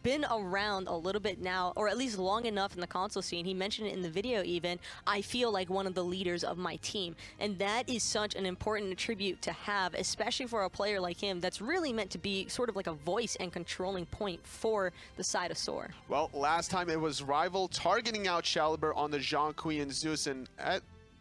been around a little bit now, or at least long enough in the console scene. He mentioned it in the video even, I feel like one of the leaders of my team. And that is such an important attribute to have, especially for a player like him that's really meant to be sort of like a voice and controlling point for the side of Soar. Well, last time it was Rival targeting out Chalibur on the Zhang Kui and Zeus, and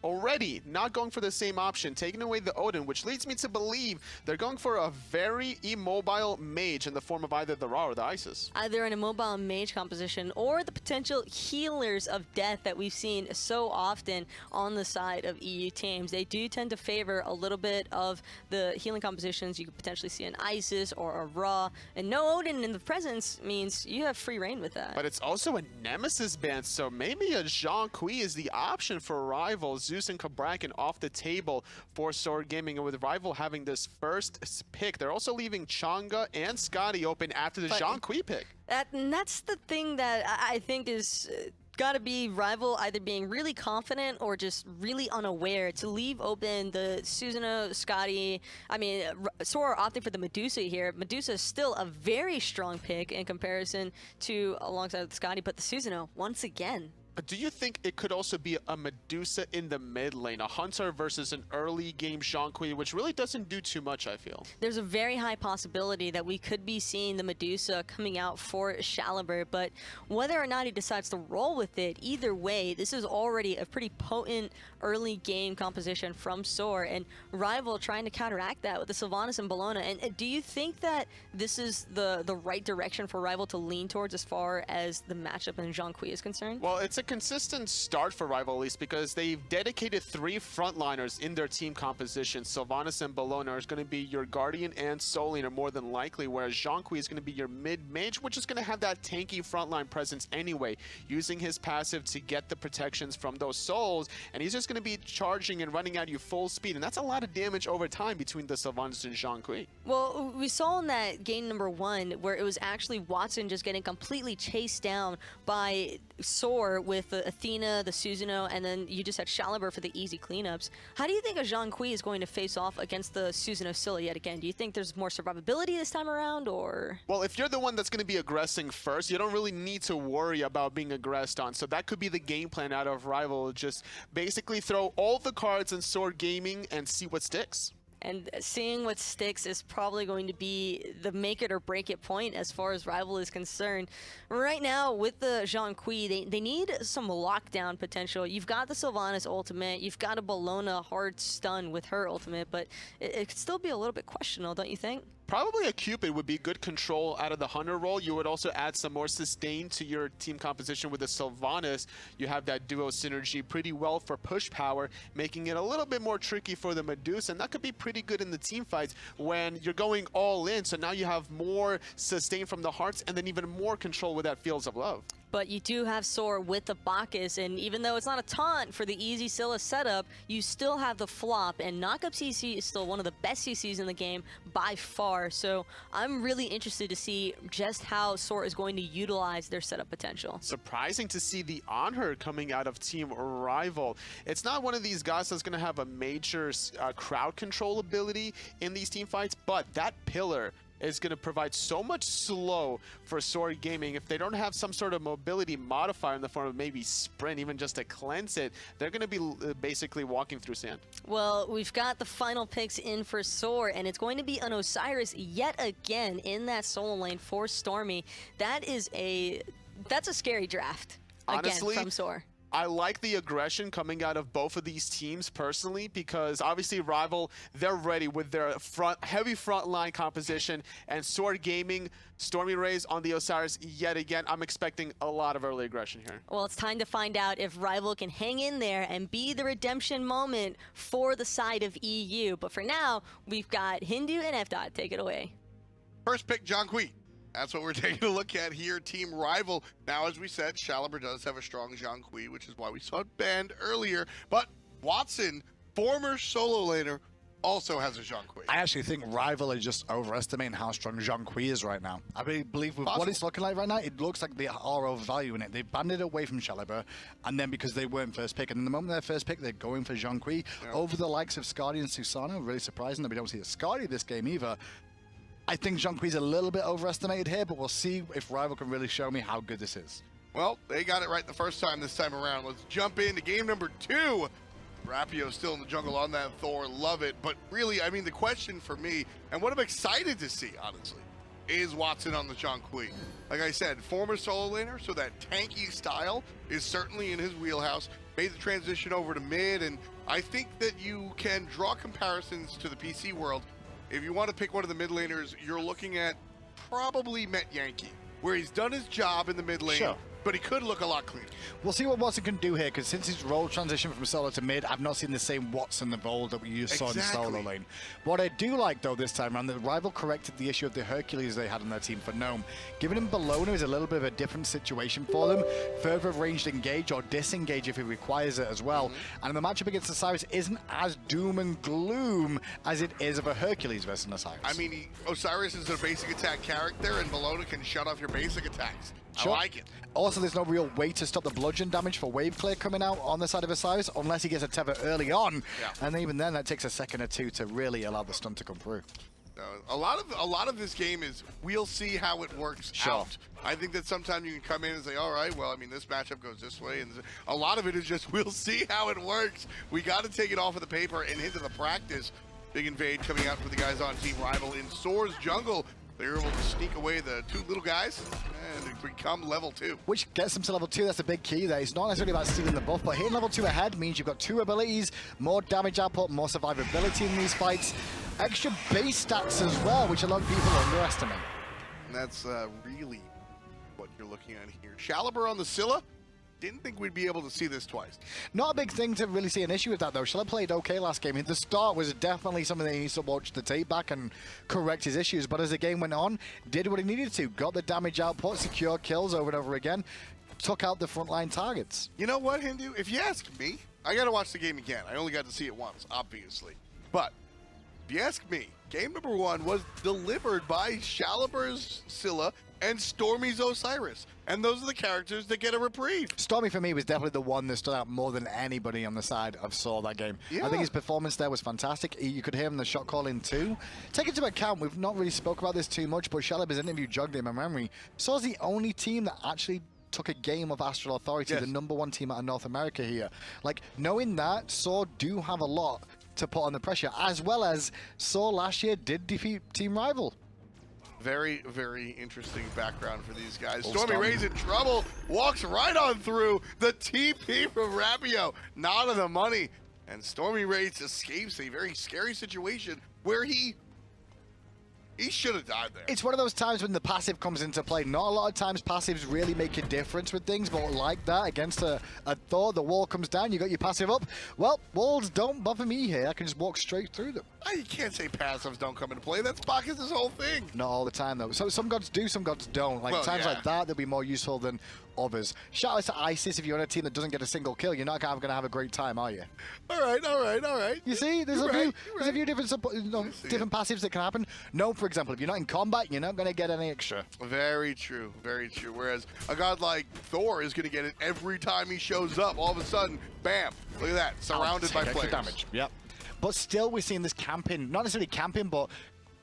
already not going for the same option, taking away the Odin, which leads me to believe they're going for a very immobile mage in the form of either the Ra or the Isis. Either an immobile mage composition or the potential healers of death that we've seen so often on the side of EU teams. They do tend to favor a little bit of the healing compositions. You could potentially see an Isis or a Ra, and no Odin in the presence means you have free reign with that. But it's also a Nemesis band, so maybe a Zhang Kui is the option for Rivals. Zeus and Kabrakan off the table for Soar Gaming, and with Rival having this first pick, they're also leaving Chang'e and Scotty open after the Zhang Kui pick. That's the thing that I think is got to be Rival either being really confident or just really unaware to leave open the Susanoo, Scotty. I mean, Soar opting for the Medusa here. Medusa is still a very strong pick in comparison to alongside Scotty, but the Susanoo, once again. Do you think it could also be a Medusa in the mid lane, a Hunter versus an early game Zhang Kui, which really doesn't do too much, I feel? There's a very high possibility that we could be seeing the Medusa coming out for Chalibur, but whether or not he decides to roll with it, either way, this is already a pretty potent early game composition from Soar, and Rival trying to counteract that with the Sylvanas and Bellona. And do you think that this is the right direction for Rival to lean towards as far as the matchup in Zhang Kui is concerned? Well, it's a consistent start for Rival, at least, because they've dedicated 3 frontliners in their team composition. Sylvanas and Bellona are going to be your Guardian and Soul Laner more than likely, whereas Zhang Kui is going to be your mid-mage, which is going to have that tanky frontline presence anyway, using his passive to get the protections from those souls, and he's just going to be charging and running at you full speed, and that's a lot of damage over time between the Sylvanas and Zhang Kui. Well, we saw in that game number 1 where it was actually Watson just getting completely chased down by Soar with the Athena, the Susanoo, and then you just had Chalibur for the easy cleanups. How do you think a Zhang Kui is going to face off against the Susanoo Scylla yet again? Do you think there's more survivability this time around, or? Well, if you're the one that's going to be aggressing first, you don't really need to worry about being aggressed on. So that could be the game plan out of Rival. Just basically throw all the cards in Soar Gaming and see what sticks. And seeing what sticks is probably going to be the make it or break it point as far as Rival is concerned. Right now, with the Zhang Kui, they need some lockdown potential. You've got the Sylvanas ultimate, you've got a Bellona hard stun with her ultimate, but it could still be a little bit questionable, don't you think? Probably a Cupid would be good control out of the Hunter role. You would also add some more sustain to your team composition with the Sylvanas. You have that duo synergy pretty well for push power, making it a little bit more tricky for the Medusa, and that could be pretty good in the team fights when you're going all in. So now you have more sustain from the hearts and then even more control with that Fields of Love. But you do have Soar with the Bacchus, and even though it's not a taunt for the easy Scylla setup, you still have the flop, and knockup CC is still one of the best CCs in the game by far. So I'm really interested to see just how Soar is going to utilize their setup potential. Surprising to see the Honor coming out of Team Rival. It's not one of these guys that's going to have a major crowd control ability in these team fights, but that pillar is going to provide so much slow for Soar Gaming. If they don't have some sort of mobility modifier in the form of maybe sprint, even just to cleanse it, they're going to be basically walking through sand. Well, we've got the final picks in for Soar, and it's going to be an Osiris yet again in that solo lane for Stormy. That's a scary draft, Honestly, again, from Soar. I like the aggression coming out of both of these teams personally, because obviously Rival, they're ready with their heavy front line composition, and Soar Gaming, Stormy Rays on the Osiris yet again. I'm expecting a lot of early aggression here. Well, it's time to find out if Rival can hang in there and be the redemption moment for the side of EU. But for now, we've got Hindu and F-Dot. Take it away. First pick, Zhang Kui. That's what we're taking a look at here, Team Rival. Now, as we said, Chalibur does have a strong Zhang Kui, which is why we saw it banned earlier. But Watson, former solo laner, also has a Zhang Kui. I actually think Rival are just overestimating how strong Zhang Kui is right now. I really believe with what it's looking like right now, it looks like they are overvaluing it. They banned it away from Chalibur, and then because they weren't first pick, and in the moment they're first pick, they're going for Zhang Kui over the likes of Skadi and Susanoo. Really surprising that we don't see a Skadi this game either. I think Jean-Qui's a little bit overestimated here, but we'll see if Rival can really show me how good this is. Well, they got it right the first time this time around. Let's jump into game number 2. Rapio still in the jungle on that Thor, love it. But really, I mean, the question for me, and what I'm excited to see, honestly, is Watson on the Jean-Qui. Like I said, former solo laner, so that tanky style is certainly in his wheelhouse. Made the transition over to mid, and I think that you can draw comparisons to the PC world. If you want to pick one of the mid laners, you're looking at probably Met Yankee, where he's done his job in the mid lane. Sure. But he could look a lot cleaner. We'll see what Watson can do here, because since his role transition from solo to mid, I've not seen the same Watson evolve that we saw in solo lane. What I do like, though, this time around, the Rival corrected the issue of the Hercules they had on their team for Gnome. Giving him Bologna is a little bit of a different situation for them. Further ranged engage or disengage if he requires it as well. And the matchup against Osiris isn't as doom and gloom as it is of a Hercules versus Osiris. I mean, Osiris is a basic attack character, and Bologna can shut off your basic attacks. Sure. I like it. Also, there's no real way to stop the bludgeon damage for wave clear coming out on the side of Osiris unless he gets a tether early on. Yeah. And even then, that takes a second or two to really allow the stun to come through. A lot of this game is we'll see how it works out. I think that sometimes you can come in and say, all right, well, I mean, this matchup goes this way, and a lot of it is just we'll see how it works. We got to take it off of the paper and into the practice. Big invade coming out for the guys on Team Rival in Soar's jungle. They're able to sneak away the 2 little guys and become level 2. Which gets them to level 2. That's a big key there. It's not necessarily about stealing the buff, but hitting level 2 ahead means you've got 2 abilities, more damage output, more survivability in these fights, extra base stats as well, which a lot of people underestimate. And that's really what you're looking at here. Shaliber on the Scylla. Didn't think we'd be able to see this twice. Not a big thing to really see an issue with that, though. Shala played okay last game. The start was definitely something that he needs to watch the tape back and correct his issues. But as the game went on, did what he needed to. Got the damage output, secure kills over and over again, took out the frontline targets. You know what, Hindu? If you ask me, I got to watch the game again. I only got to see it once, obviously. But if you ask me, game number 1 was delivered by Shaliber's Scylla and Stormy's Osiris. And those are the characters that get a reprieve. Stormy, for me, was definitely the one that stood out more than anybody on the side of Saw that game. Yeah. I think his performance there was fantastic. You could hear him in the shot calling too. Take into account, we've not really spoke about this too much, but Shaliber's interview jogged in my memory. Saw's the only team that actually took a game of Astral Authority, Yes. the #1 team out of North America here. Like, knowing that, Saw do have a lot to put on the pressure, as well as Saw last year did defeat Team Rival. Very, very interesting background for these guys. Oh, Stormy Stormy. Ray's in trouble, walks right on through the TP from Rapio. Not on the money. And Stormy Ray escapes a very scary situation where he should have died there. It's one of those times when the passive comes into play. Not a lot of times passives really make a difference with things, but like that, against a Thor, the wall comes down, you got your passive up. Well, walls don't bother me here. I can just walk straight through them. You can't say passives don't come into play. That's Bacchus' whole thing. Not all the time, though. So some gods do, some gods don't. Like, Well, times yeah. like that, they'll be more useful than others. Shout out to ISIS. If you're on a team that doesn't get a single kill, you're not going to have a great time, are you? All right. You see, there's You're a few, right, you're there's a few right. different, see different passives that can happen. No, for example, if you're not in combat, you're not going to get any extra. Very true, very true. Whereas a god like Thor is going to get it every time he shows up. All of a sudden, bam, look at that, surrounded by Take extra players. damage. Yep. But still, we're seeing this camping, not necessarily camping, but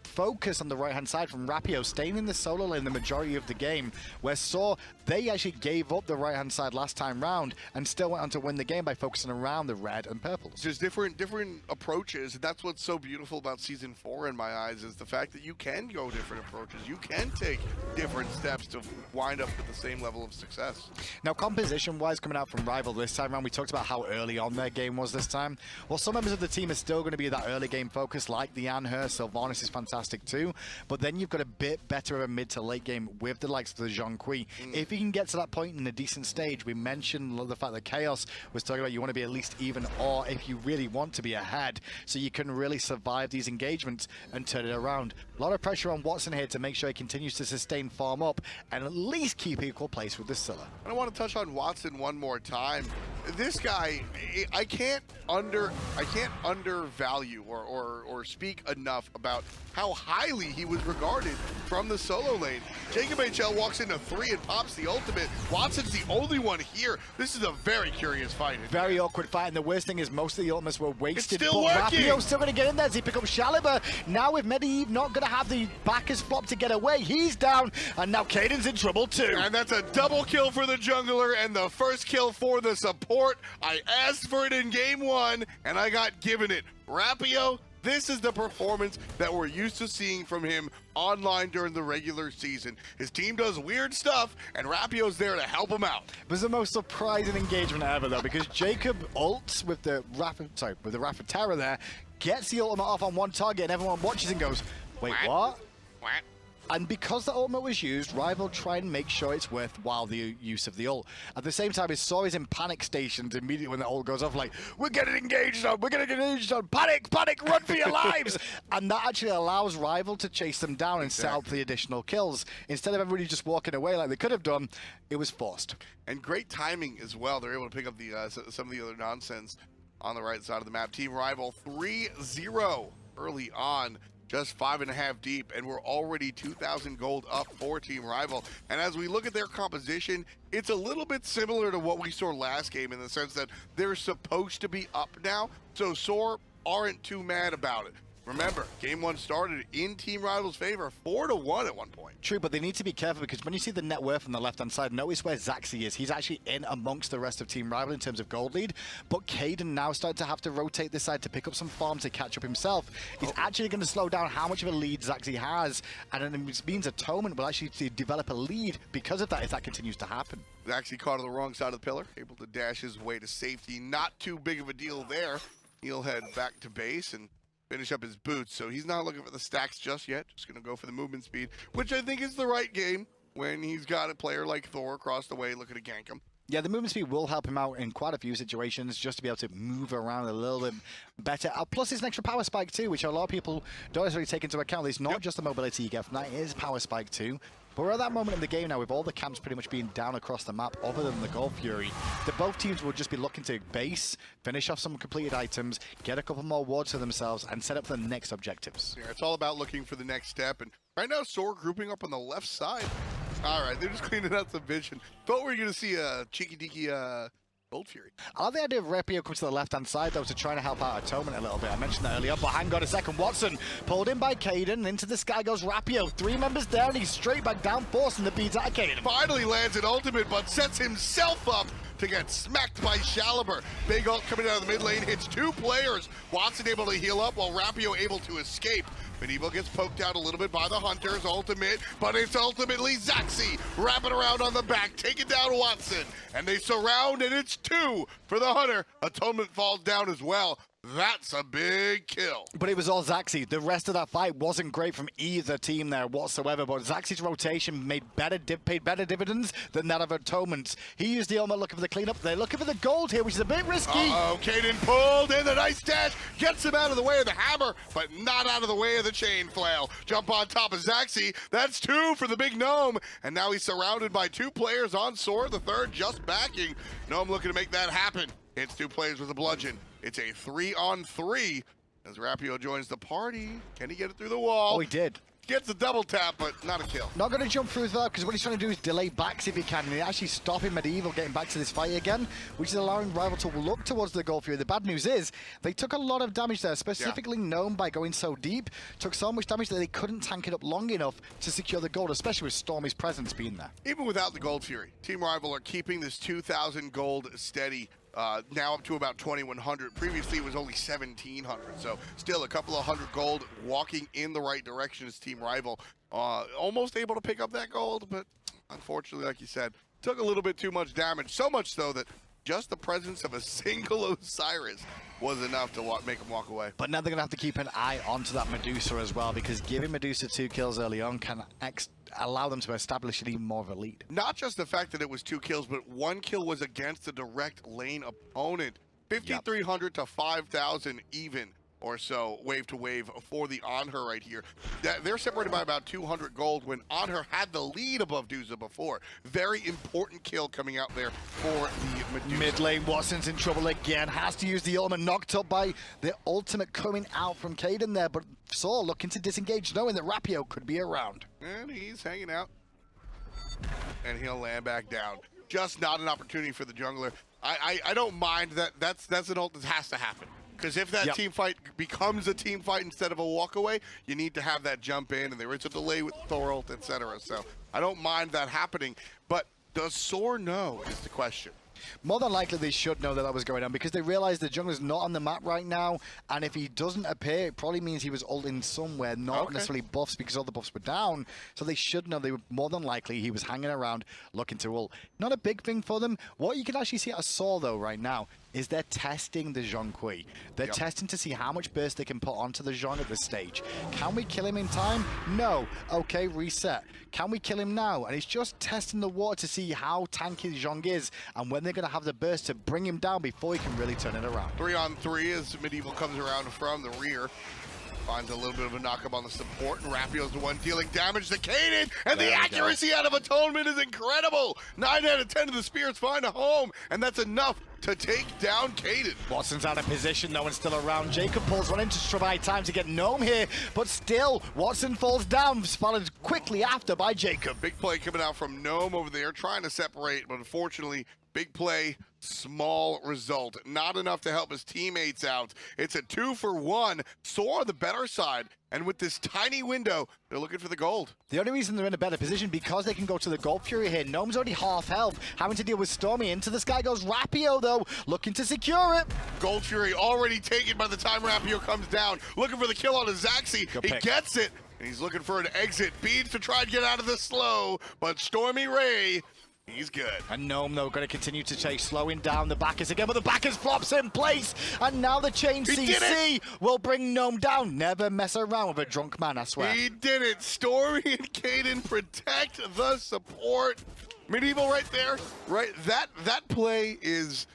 focus on the right-hand side from Rapio, staying in the solo lane the majority of the game, where Saw, they actually gave up the right-hand side last time round and still went on to win the game by focusing around the red and purples. There's different approaches, and that's what's so beautiful about Season 4 in my eyes, is the fact that you can go different approaches. You can take different steps to wind up with the same level of success. Now, composition-wise, coming out from Rival this time around, we talked about how early on their game was this time. Well, some members of the team are still going to be that early game focus, like the Anher. Sylvanas is fantastic too, but then you've got a bit better of a mid to late game with the likes of the Jean-Qui. If you can get to that point in a decent stage, we mentioned the fact that Chaos was talking about you want to be at least even, or if you really want to be ahead, so you can really survive these engagements and turn it around. A lot of pressure on Watson here to make sure he continues to sustain farm up and at least keep equal place with the Scylla. And I want to touch on Watson one more time. this guy, I can't undervalue or speak enough about how highly he was regarded from the solo lane. Jacob HL walks into 3 and pops the ultimate. Watson's the only one here. This is a very curious fight. Very awkward fight, and the worst thing is most of the ultimates were wasted. It's still but working. Rapio's still going to get in there. Does he pick up Shaliber? Now with Medivh not going to have the backers flop to get away. He's down, and now Caden's in trouble too. And that's a double kill for the jungler and the first kill for the support. I asked for it in game 1, and I got given it. Rapio, this is the performance that we're used to seeing from him online during the regular season. His team does weird stuff, and Rapio's there to help him out. It was the most surprising engagement ever, though, because Jacob ults with the Rapid Terror there, gets the ultimate off on one target, and everyone watches and goes, wait, what? And because the ultimate was used, Rival try and make sure it's worthwhile the use of the ult. At the same time, his Saw is in panic stations immediately when the ult goes off, like, we're getting engaged on, panic, run for your lives! And that actually allows Rival to chase them down and set up the additional kills. Instead of everybody just walking away like they could have done, it was forced. And great timing as well. They're able to pick up the some of the other nonsense on the right side of the map. Team Rival 3-0 early on. Just 5.5 deep, and we're already 2,000 gold up for Team Rival. And as we look at their composition, it's a little bit similar to what we saw last game in the sense that they're supposed to be up now, so SOAR aren't too mad about it. Remember, game 1 started in Team Rival's favor, 4-1 at one point. True, but they need to be careful because when you see the net worth on the left-hand side, notice where Zaxi is. He's actually in amongst the rest of Team Rival in terms of gold lead, but Caden now starting to have to rotate this side to pick up some farm to catch up himself. He's actually going to slow down how much of a lead Zaxi has, and it means Atonement will actually develop a lead because of that if that continues to happen. Zaxi caught on the wrong side of the pillar, able to dash his way to safety. Not too big of a deal there. He'll head back to base and finish up his boots, so he's not looking for the stacks just yet. Just going to go for the movement speed, which I think is the right game when he's got a player like Thor across the way looking to gank him. Yeah, the movement speed will help him out in quite a few situations just to be able to move around a little bit better. Plus, it's an extra power spike too, which a lot of people don't necessarily take into account. It's not just the mobility you get from that, it is power spike too. But we're at that moment in the game now with all the camps pretty much being down across the map other than the Gold Fury. Both teams will just be looking to base, finish off some completed items, get a couple more wards for themselves, and set up for the next objectives. Yeah, it's all about looking for the next step. And right now, SOAR grouping up on the left side. All right, they're just cleaning out some vision. Thought we were going to see a cheeky-deeky Gold Fury. I like the idea of Rapio comes to the left-hand side, though, to try to help out Atonement a little bit. I mentioned that earlier, but hang on a second. Watson pulled in by Caden. Into the sky goes Rapio. 3 members down. He's straight back down, forcing the beats out of Caden. Finally lands an ultimate, but sets himself up to get smacked by Shaliber. Big ult coming out of the mid lane, hits 2 players. Watson able to heal up while Rapio able to escape. Medieval gets poked out a little bit by the Hunter's ultimate, but it's ultimately Zaxi wrapping around on the back, taking down Watson. And they surround, and it's 2 for the Hunter. Atonement falls down as well. That's a big kill. But it was all Zaxi. The rest of that fight wasn't great from either team there whatsoever, but Zaxi's rotation paid better dividends than that of Atonement's. He used the ultimate looking for the cleanup. They're looking for the gold here, which is a bit risky. Uh-oh, Caden pulled in the nice dash, gets him out of the way of the hammer, but not out of the way of the chain flail. Jump on top of Zaxi. That's 2 for the big Gnome, and now he's surrounded by 2 players on SOAR, the third just backing. Gnome looking to make that happen. Hits 2 players with a bludgeon. It's a 3-on-3 as Rapio joins the party. Can he get it through the wall? Oh, he did. Gets a double tap, but not a kill. Not going to jump through that because what he's trying to do is delay backs if he can, and actually stopping Medieval getting back to this fight again, which is allowing Rival to look towards the Gold Fury. The bad news is they took a lot of damage there, specifically Gnome by going so deep, took so much damage that they couldn't tank it up long enough to secure the gold, especially with Stormy's presence being there. Even without the Gold Fury, Team Rival are keeping this 2,000 gold steady. Now up to about 2,100. Previously, it was only 1,700. So still a couple of hundred gold walking in the right direction as Team Rival. Almost able to pick up that gold, but unfortunately, like you said, took a little bit too much damage. So much so that just the presence of a single Osiris was enough to make him walk away. But now they're going to have to keep an eye onto that Medusa as well, because giving Medusa 2 kills early on can allow them to establish even more of a lead. Not just the fact that it was 2 kills, but 1 kill was against a direct lane opponent. 5,300 to 5,000 even or so, wave to wave for the Anher right here. They're separated by about 200 gold when Anher had the lead above Duza before. Very important kill coming out there for the Medusa. Mid lane, Watson's in trouble again. Has to use the ultimate, knocked up by the ultimate coming out from Kaden there, but Saw looking to disengage, knowing that Rapio could be around. And he's hanging out. And he'll land back down. Just not an opportunity for the jungler. I don't mind that. That's an ult that has to happen. Because if that team fight becomes a team fight instead of a walk away, you need to have that jump in, and there is a delay with Thor ult, etc. So I don't mind that happening. But does Soar know is the question. More than likely they should know that that was going on because they realize the jungler's not on the map right now, and if he doesn't appear, it probably means he was ulting somewhere, not necessarily buffs because all the buffs were down. So they should know. They were more than likely he was hanging around looking to ult. Not a big thing for them. What you can actually see at a Saw though right now is they're testing the Zhonghui. They're testing to see how much burst they can put onto the Zhong at this stage. Can we kill him in time? No. Okay, reset. Can we kill him now? And it's just testing the water to see how tanky Zhong is and when they're going to have the burst to bring him down before he can really turn it around. 3-on-3 as Medieval comes around from the rear. Finds a little bit of a knock-up on the support, and Rapio's the one dealing damage to Kaden, and the accuracy out of Atonement is incredible! 9 out of 10 of the Spirits find a home, and that's enough to take down Kaden. Watson's out of position, no one's still around. Jacob pulls one in to provide time to get Gnome here, but still, Watson falls down, followed quickly after by Jacob. Big play coming out from Gnome over there, trying to separate, but unfortunately, big play, small result. Not enough to help his teammates out. It's a 2-for-1. Soar the better side. And with this tiny window, they're looking for the gold. The only reason they're in a better position because they can go to the Gold Fury here. Gnome's already half health, having to deal with Stormy. Into the sky goes Rapio though, looking to secure it. Gold Fury already taken by the time Rapio comes down. Looking for the kill on a Zaxi. He gets it. And he's looking for an exit. Beads to try and get out of the slow. But Stormy Ray, he's good. And Gnome, though, going to continue to chase, slowing down the backers again, but the backers flops in place. And now the chain CC will bring Gnome down. Never mess around with a drunk man, I swear. He did it. Stormy and Kaden protect the support. Medieval right there. Right, that play is,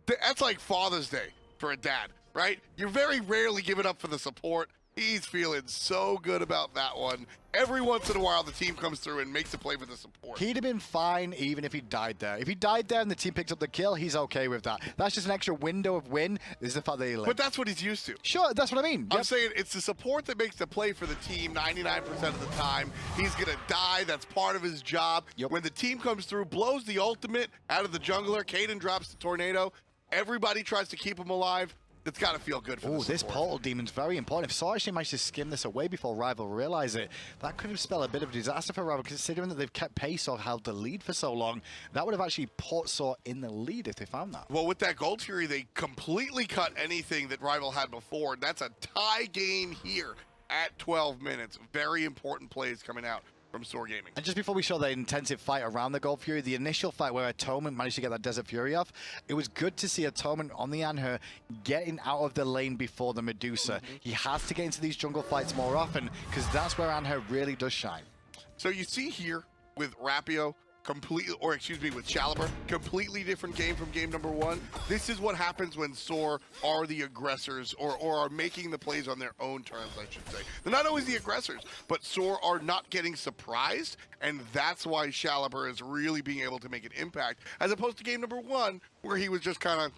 that's like Father's Day for a dad, right? You're very rarely giving up for the support. He's feeling so good about that one. Every once in a while, the team comes through and makes a play for the support. He'd have been fine even if he died there. If he died there and the team picked up the kill, he's okay with that. That's just an extra window of win. This is the fact that he lived. But that's what he's used to. Sure, that's what I mean. I'm saying it's the support that makes the play for the team 99% of the time. He's going to die. That's part of his job. When the team comes through, blows the ultimate out of the jungler, Kaden drops the tornado, everybody tries to keep him alive. It's got to feel good for this portal demon's very important. If Saw actually managed to skim this away before Rival realize it, that could have spelled a bit of a disaster for Rival, considering that they've kept pace or held the lead for so long. That would have actually put Saw in the lead if they found that. Well, with that Gold Fury, they completely cut anything that Rival had before. And that's a tie game here at 12 minutes. Very important plays coming out from Soar Gaming. And just before we saw the intensive fight around the Gold Fury, the initial fight where Atonement managed to get that Desert Fury off, it was good to see Atonement on the Anher getting out of the lane before the Medusa. He has to get into these jungle fights more often because that's where Anher really does shine. So you see here with Rapio, with Challenger, completely different game from game number 1. This is what happens when Soar are the aggressors or are making the plays on their own terms, I should say. They're not always the aggressors, but Soar are not getting surprised, and that's why Challenger is really being able to make an impact, as opposed to game number 1, where he was just kind of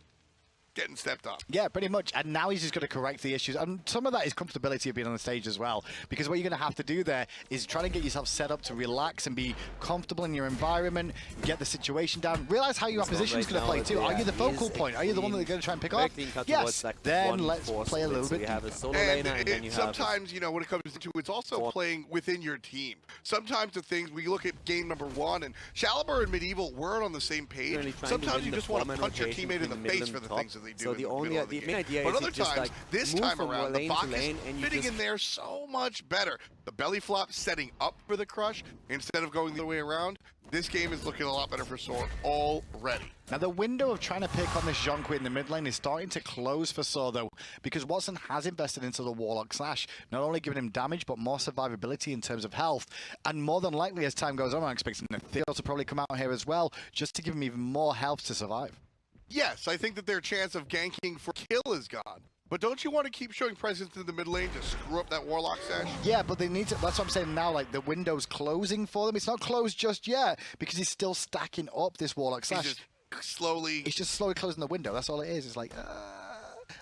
getting stepped up. Yeah, pretty much. And now he's just going to correct the issues. And some of that is comfortability of being on the stage as well. Because what you're going to have to do there is try to get yourself set up to relax and be comfortable in your environment, get the situation down, realize how your opposition is going to play too. Are you the focal point? Are you the one that they're going to try and pick off? Yes. Then let's play a little bit. Sometimes, you know, when it comes to it's also playing within your team. Sometimes the things, we look at game number 1, and Challenger and Medieval weren't on the same page. Sometimes you just want to punch your teammate in the face for the things that they do. So the main idea but is other just times, like this move time from around, lane the to Bacchus lane, and fitting in there so much better. The belly flop setting up for the crush instead of going the other way around. This game is looking a lot better for Soar already. Now the window of trying to pick on this Zhonghui in the mid lane is starting to close for Saw though, because Watson has invested into the Warlock Slash, not only giving him damage but more survivability in terms of health, and more than likely as time goes on I'm expecting Theo to probably come out here as well, just to give him even more health to survive. Yes, I think that their chance of ganking for kill is gone. But don't you want to keep showing presence in the mid lane to screw up that Warlock sash? Yeah, but they need to. That's what I'm saying now. Like the window's closing for them. It's not closed just yet because he's still stacking up this Warlock He's sash. just slowly. He's just slowly closing the window. That's all it is. It's like,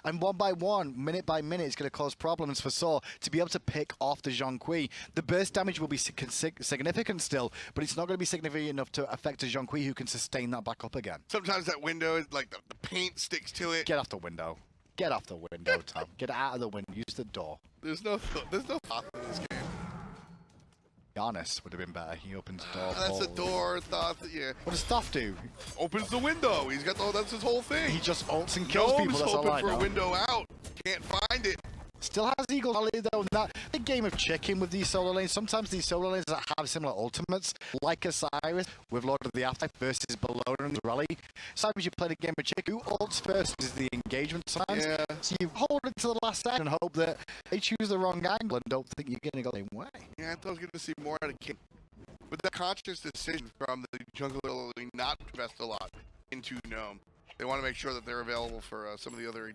and one by one, minute by minute, it's going to cause problems for Saw to be able to pick off the Zhonghui. The burst damage will be significant still, but it's not going to be significant enough to affect a Zhonghui who can sustain that back up again. Sometimes that window is like the paint sticks to it. Get off the window. Get off the window, Tom. Get out of the window. Use the door. There's no thought in this game. Giannis would have been better. He opens the door. That's a door. Thought. Yeah. What does Thoth do? Opens the window. He's got that's his whole thing. He just ults and kills people. That's all hoping I for know. a window out. Can't find it. Still has Eagle Valley though. And that big game of chicken with these solo lanes. Sometimes these solo lanes that have similar ultimates, like Osiris with Lord of the Afterlife versus Bologna and Rally. Sometimes you play the game of chicken. Who ults first is the engagement sometimes. Yeah. So you hold it to the last second and hope that they choose the wrong angle and don't think you're going to go the same way. Yeah, I thought I was going to see more out of King. But that conscious decision from the jungler early not to invest a lot into Gnome. They want to make sure that they're available for some of the other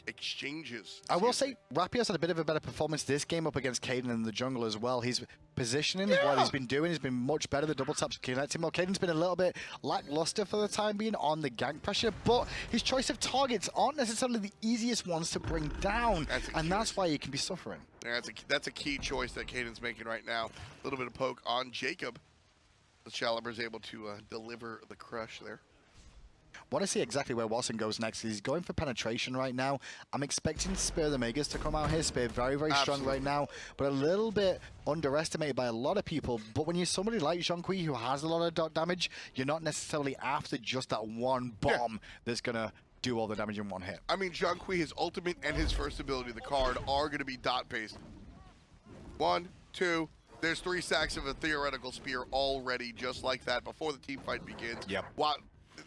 exchanges. I will say, Rapio's had a bit of a better performance this game up against Caden in the jungle as well. His positioning, what he's been doing, has been much better. The double taps connecting more. Caden's been a little bit lackluster for the time being on the gank pressure, but his choice of targets aren't necessarily the easiest ones to bring down, and that's why he can be suffering. Yeah, that's a key choice that Caden's making right now. A little bit of poke on Jacob. The Shalibur's able to deliver the crush there. Want to see exactly where Watson goes next. He's going for penetration right now. I'm expecting Spear the Megas to come out here. Spear very, very strong right now, but a little bit underestimated by a lot of people. But when you're somebody like Zhonghui who has a lot of dot damage, you're not necessarily after just that one bomb that's going to do all the damage in one hit. I mean, Zhonghui, his ultimate and his first ability, the card, are going to be dot-based. 1, 2... There's 3 stacks of a theoretical spear already, just like that, before the team fight begins. Yep.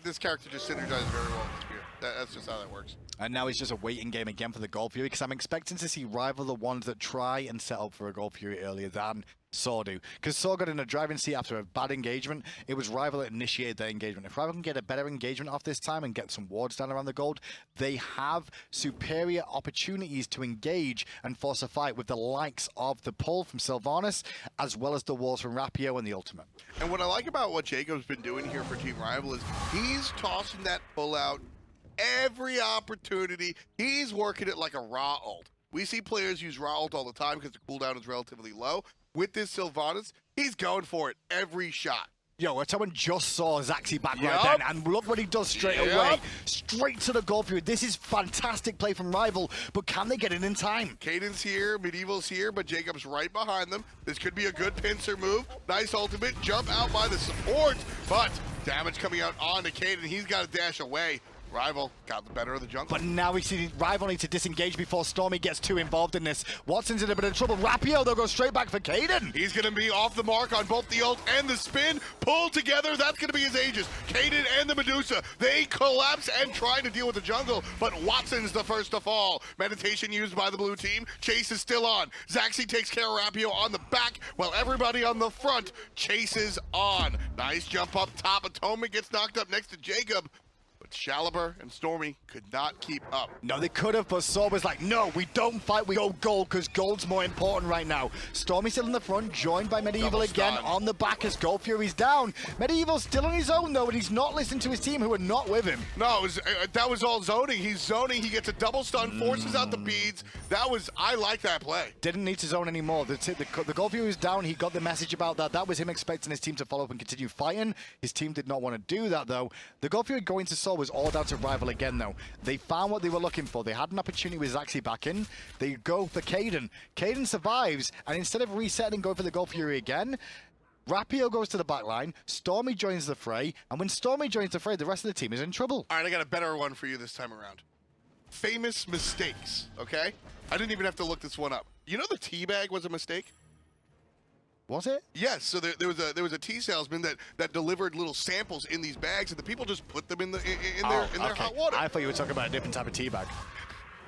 This character just synergizes very well with the spear. That's just how that works. And now it's just a waiting game again for the Gold Fury, because I'm expecting to see Rival the ones that try and set up for a Gold Fury earlier than Saw do. Because Saw got in a driving seat after a bad engagement. It was Rival that initiated their engagement. If Rival can get a better engagement off this time and get some wards down around the gold, they have superior opportunities to engage and force a fight with the likes of the pull from Sylvanas, as well as the walls from Rapio and the ultimate. And what I like about what Jacob's been doing here for Team Rival is he's tossing that pull out every opportunity. He's working it like a raw ult. We see players use raw ult all the time because the cooldown is relatively low. With this Sylvanas, he's going for it every shot. Yo, someone just saw Zaxi back right then, and look what he does straight away. Straight to the goal for you. This is fantastic play from Rival, but can they get it in time? Caden's here, Medieval's here, but Jacob's right behind them. This could be a good pincer move. Nice ultimate, jump out by the support, but damage coming out onto Caden. He's got to dash away. Rival got the better of the jungle. But now we see Rival need to disengage before Stormy gets too involved in this. Watson's in a bit of trouble. Rapio, they'll go straight back for Caden. He's going to be off the mark on both the ult and the spin. Pulled together, that's going to be his Aegis. Caden and the Medusa, they collapse and try to deal with the jungle, but Watson's the first to fall. Meditation used by the blue team. Chase is still on. Zaxi takes care of Rapio on the back, while everybody on the front chases on. Nice jump up top. Atonement gets knocked up next to Jacob. But Shaliber and Stormy could not keep up. No, they could have, but Saw was like, no, we don't fight, we go gold, because gold's more important right now. Stormy still in the front, joined by Medieval again on the back as Gold Fury's down. Medieval's still on his own, though, and he's not listening to his team, who are not with him. No, that was all zoning. He's zoning, he gets a double stun, forces out the beads. I like that play. Didn't need to zone anymore. The Gold Fury was down, he got the message about that. That was him expecting his team to follow up and continue fighting. His team did not want to do that, though. The Gold Fury going to Saw was all down to Rival again, though. They found what they were looking for. They had an opportunity with Zaxi back in. They go for Caden. Caden survives, and instead of resetting and going for the Gold Fury again, Rapio goes to the back line, Stormy joins the fray, and when Stormy joins the fray, the rest of the team is in trouble. All right, I got a better one for you this time around. Famous mistakes, okay? I didn't even have to look this one up. You know the teabag was a mistake? Was it? Yes, so there was a tea salesman that delivered little samples in these bags, and the people just put them in their hot water. I thought you were talking about a different type of tea bag.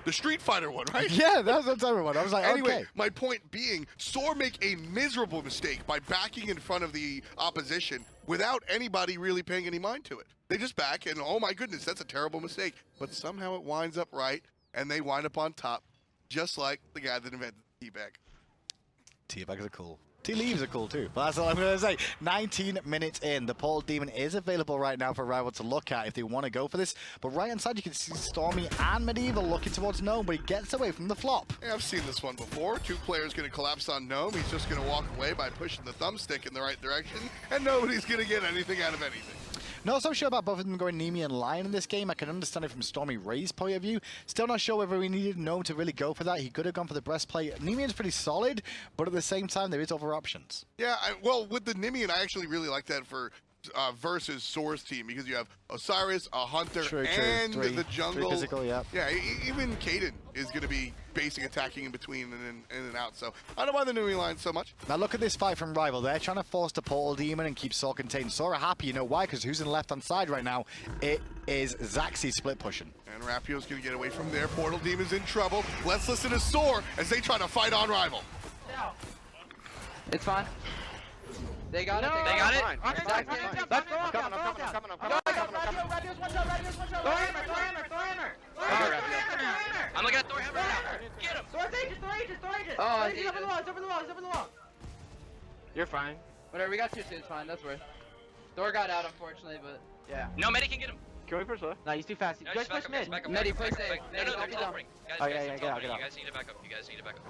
The Street Fighter one, right? Yeah, that's the type of one. I was like, anyway, okay. My point being, Soar make a miserable mistake by backing in front of the opposition without anybody really paying any mind to it. They just back, and oh my goodness, that's a terrible mistake. But somehow it winds up right. and they wind up on top, just like the guy that invented the teabag. Teabags are cool. Tea leaves are cool too, but that's all I'm going to say. 19 minutes in, the Portal Demon is available right now for Rival to look at if they want to go for this. But right inside, you can see Stormy and Medieval looking towards Gnome, but he gets away from the flop. Yeah, I've seen this one before. 2 players going to collapse on Gnome. He's just going to walk away by pushing the thumbstick in the right direction, and nobody's going to get anything out of anything. Not so sure about both of them going Nemi and Lion in this game. I can understand it from Stormy Ray's point of view. Still not sure whether we needed Gnome to really go for that. He could have gone for the breastplate. Nemian's pretty solid, but at the same time, there is other options. Yeah, well, with the Nimian, I actually really like that for versus Source team, because you have Osiris, a Hunter, and the jungle. 3 physical, yeah. Yeah, even Kaden is going to be basic attacking in between and in and out. So I don't mind the Numi line so much. Now look at this fight from Rival. They're trying to force the Portal Demon and keep Saw contained. Saw are happy, you know why? Because who's in the left-hand side right now? It is Zaxi split pushing. And Rapio's going to get away from there. Portal Demon's in trouble. Let's listen to Soar as they try to fight on Rival. It's fine. They got it. They got it. Let's go. I'm coming. I'm looking at Thor Hammer now. Get him. Oh, He's over the wall. you're fine. Whatever, we got 2 suits, fine, that's worth. Thor got out, unfortunately, but yeah. No, Medi can get him. Can we push left? No, he's too fast. No, Guys, just back push up, mid. just back up. Medi, Back push up, safe. back up. No, Medi, they're don't be teleporting. Guys, Oh, guys, yeah, they're get out, teleporting. get out. You guys need to back up. You guys need to back up.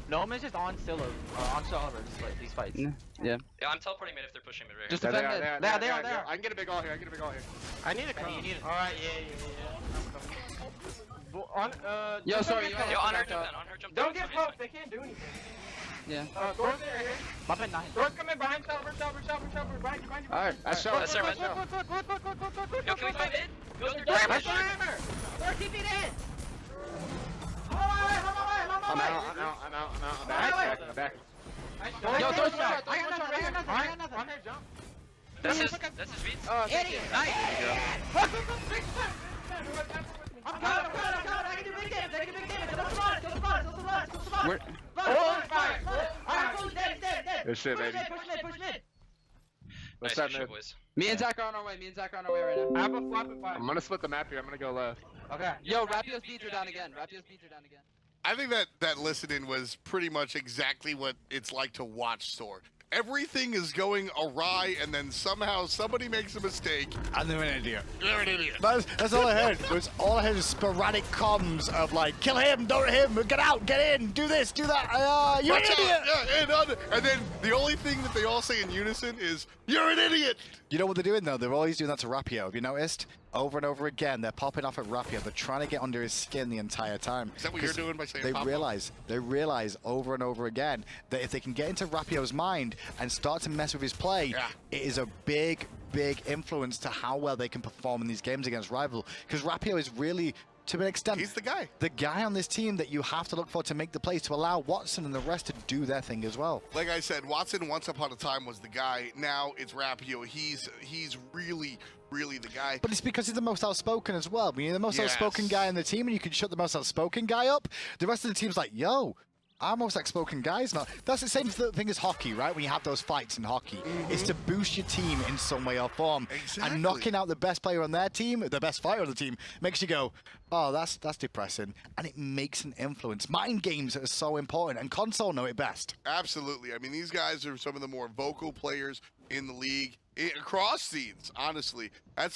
Gnome is just on Scylla, on Shaliver, these fights. Yeah. Yeah, I'm teleporting mid if they're pushing mid right Just here. defend mid. They are. I can get a big all here. I need a crown. You need it. Alright, yeah. Yo, sorry, Yo, on her jump down. On her jump down. Don't get poked, they can't do anything. Yeah. Thor's there, here. Bump in 9. Thor's coming behind Shaliver, behind you. Alright, That's our red. Yo, can we fight mid? Yo, they're down. Thor, keep it in! I'm out. I'm back. Yo, Thor's shot. I got nothing. That's his beats. Idiot! Nice. I'm coming. I can do big damage. We're- Good shit, baby. Push mid. Nice that shit, mid? boys. Me and Zach are on our way. right now. I have a flop and 5. I'm gonna split the map here. I'm gonna go left. Okay. Yo, Rapio's beats are down again. I think that listening was pretty much exactly what it's like to watch Soar. Everything is going awry, and then somehow somebody makes a mistake. And they're an idiot. You're an idiot. That's all I heard. All I heard is sporadic comms of like, kill him, don't hit him, get out, get in, do this, do that. You're an Watch out. idiot. Yeah, and then the only thing that they all say in unison is, "You're an idiot." You know what they're doing though? They're always doing that to Rapio. Have you noticed? Over and over again, they're popping off at Rapio. They're trying to get under his skin the entire time. Is that what you're doing by saying They pop realize over and over again that if they can get into Rapio's mind and start to mess with his play, it is a big influence to how well they can perform in these games against Rival. Because Rapio is really, to an extent, He's the guy. The guy on this team that you have to look for to make the plays to allow Watson and the rest to do their thing as well. Like I said, Watson once upon a time was the guy. Now it's Rapio. He's really the guy. But it's because he's the most outspoken as well. When you're the most Yes. outspoken guy in the team and you can shut the most outspoken guy up, the rest of the team's like, yo, our most outspoken guy's not. That's the same thing as hockey, right? When you have those fights in hockey, it's to boost your team in some way or form. Exactly. And knocking out the best player on their team, the best fighter on the team, makes you go, oh, that's depressing. And it makes an influence. Mind games are so important, and console know it best. Absolutely. I mean, these guys are some of the more vocal players in the league. Across scenes, honestly.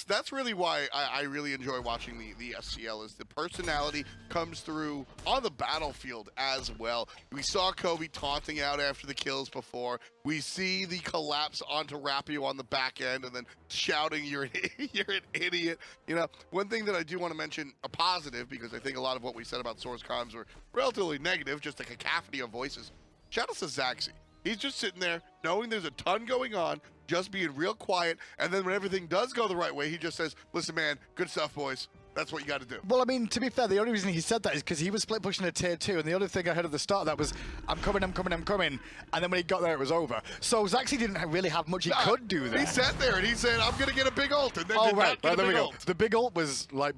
That's really why I really enjoy watching the SCL, is the personality comes through on the battlefield as well. We saw Kobe taunting out after the kills before. We see the collapse onto Rapio on the back end and then shouting, you're an idiot. You know, one thing that I do want to mention, a positive, because I think a lot of what we said about Source comms were relatively negative, just a cacophony of voices. Shout out to Zaxi. He's just sitting there knowing there's a ton going on, just being real quiet, and then when everything does go the right way, he just says, listen, man, good stuff, boys. That's what you got to do. Well, I mean, to be fair, the only reason he said that is because he was split pushing a tier 2, and the other thing I heard at the start of that was, I'm coming, and then when he got there, it was over. So Zaxi didn't really have much he could do there. He sat there and he said, I'm going to get a big ult, and then did right, not get there a we big go. ult. The big ult was, like,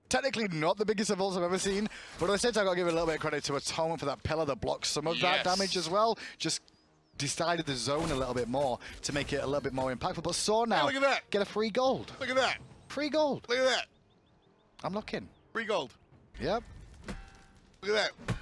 technically not the biggest of ults I've ever seen, but at the same time, I've got to give it a little bit of credit to Atonement for that pillar that blocks some of that damage as well. Just decided the zone a little bit more to make it a little bit more impactful. But Saw now, look at that. get a free gold. Look at that. Free gold. Look at that. I'm looking. Free gold. Yep. Look at that.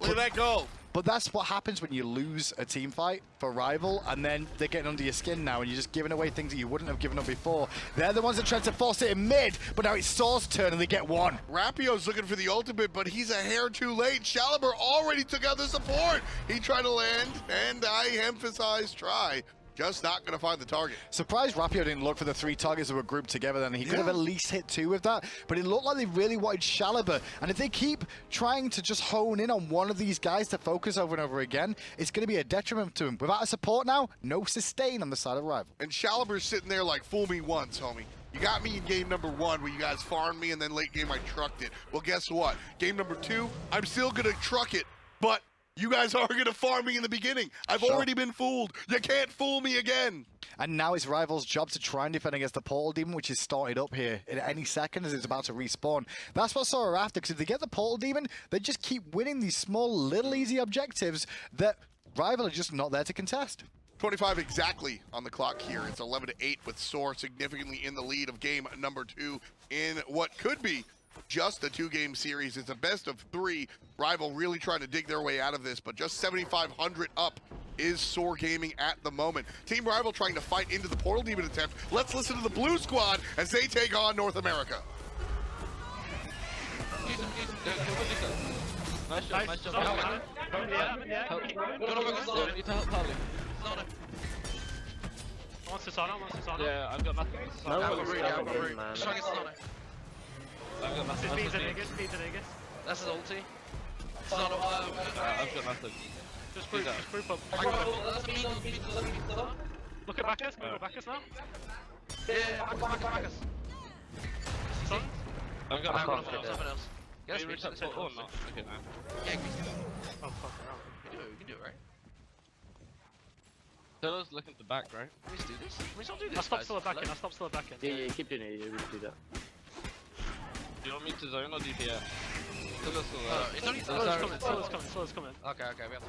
Look at that goal. But that's what happens when you lose a team fight for rival, and then they're getting under your skin now, and you're just giving away things that you wouldn't have given up before. They're the ones that tried to force it in mid, but now it's Soar's turn, and they get one. Rapio's looking for the ultimate, but he's a hair too late. Shaliber already took out the support. He tried to land, and I emphasize try. Just not going to find the target. Surprised Rapio didn't look for the 3 targets that were grouped together then. He could have at least hit 2 with that, but it looked like they really wanted Shaliber. And if they keep trying to just hone in on one of these guys to focus over and over again, it's going to be a detriment to him. Without a support now, no sustain on the side of rival. And Shaliber's sitting there like, fool me once, homie. You got me in game number 1 where you guys farmed me, and then late game I trucked it. Well, guess what? Game number 2, I'm still going to truck it, but you guys are going to farm me in the beginning. I've already been fooled. You can't fool me again. And now it's Rival's job to try and defend against the Portal Demon, which is started up here in any second as it's about to respawn. That's what Soar are after, because if they get the Portal Demon, they just keep winning these small, little easy objectives that Rival are just not there to contest. 25 exactly on the clock here. It's 11-8 with Soar significantly in the lead of game number 2 in what could be just a 2-game series. It's a best of 3. Rival really trying to dig their way out of this, but just 7,500 up is Soar Gaming at the moment. Team Rival trying to fight into the Portal Demon attempt. Let's listen to the Blue Squad as they take on North America. Nice job. Wants to sign on, Yeah, I've got nothing. No I've got one's Rudy, I've got Rudy. man. Try and get Sonata. I've got nothing. Speed to Vegas. That's his ulti. Sonata. I've got nothing. Just group up. Look at Bacchus, go to Bacchus now. Yeah, back us. Son. I've got nothing. something else. Yes, Maybe we tap top or not? Okay, now. Yeah, we Oh, fuck around. can do it, right? Taylor's looking at the back, right? Can we just do this? Can we not do this, I'll stop guys? still at back in, Hello? I'll stop still at back in. Yeah, keep doing it. Yeah, we can do that. Do you want me to zone or DPS? Taylor's still It's only Slow's coming. Okay, we have to.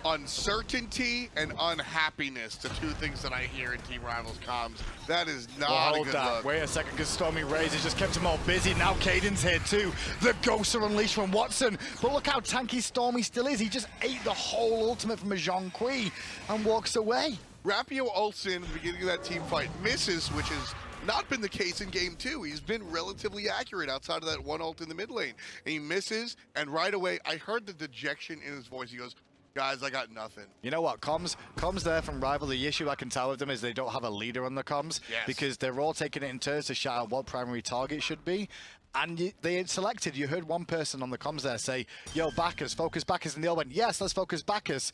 Uncertainty and unhappiness, the 2 things that I hear in Team Rival's comms. That is not a Hold good that. look. Wait a second, because Stormy Rays has just kept them all busy. Now Caden's here too. The ghosts are unleashed from Watson. But look how tanky Stormy still is. He just ate the whole ultimate from a Jean Kui and walks away. Rapio ults in at the beginning of that team fight, misses, which has not been the case in game 2. He's been relatively accurate outside of that 1 ult in the mid lane. And he misses, and right away, I heard the dejection in his voice. He goes, guys, I got nothing. You know what, comms there from Rival, the issue I can tell with them is they don't have a leader on the comms. Yes. Because they're all taking it in turns to shout out what primary target should be. And they had selected, you heard one person on the comms there say, yo, Bacchus, focus Bacchus, and they all went, yes, let's focus Bacchus.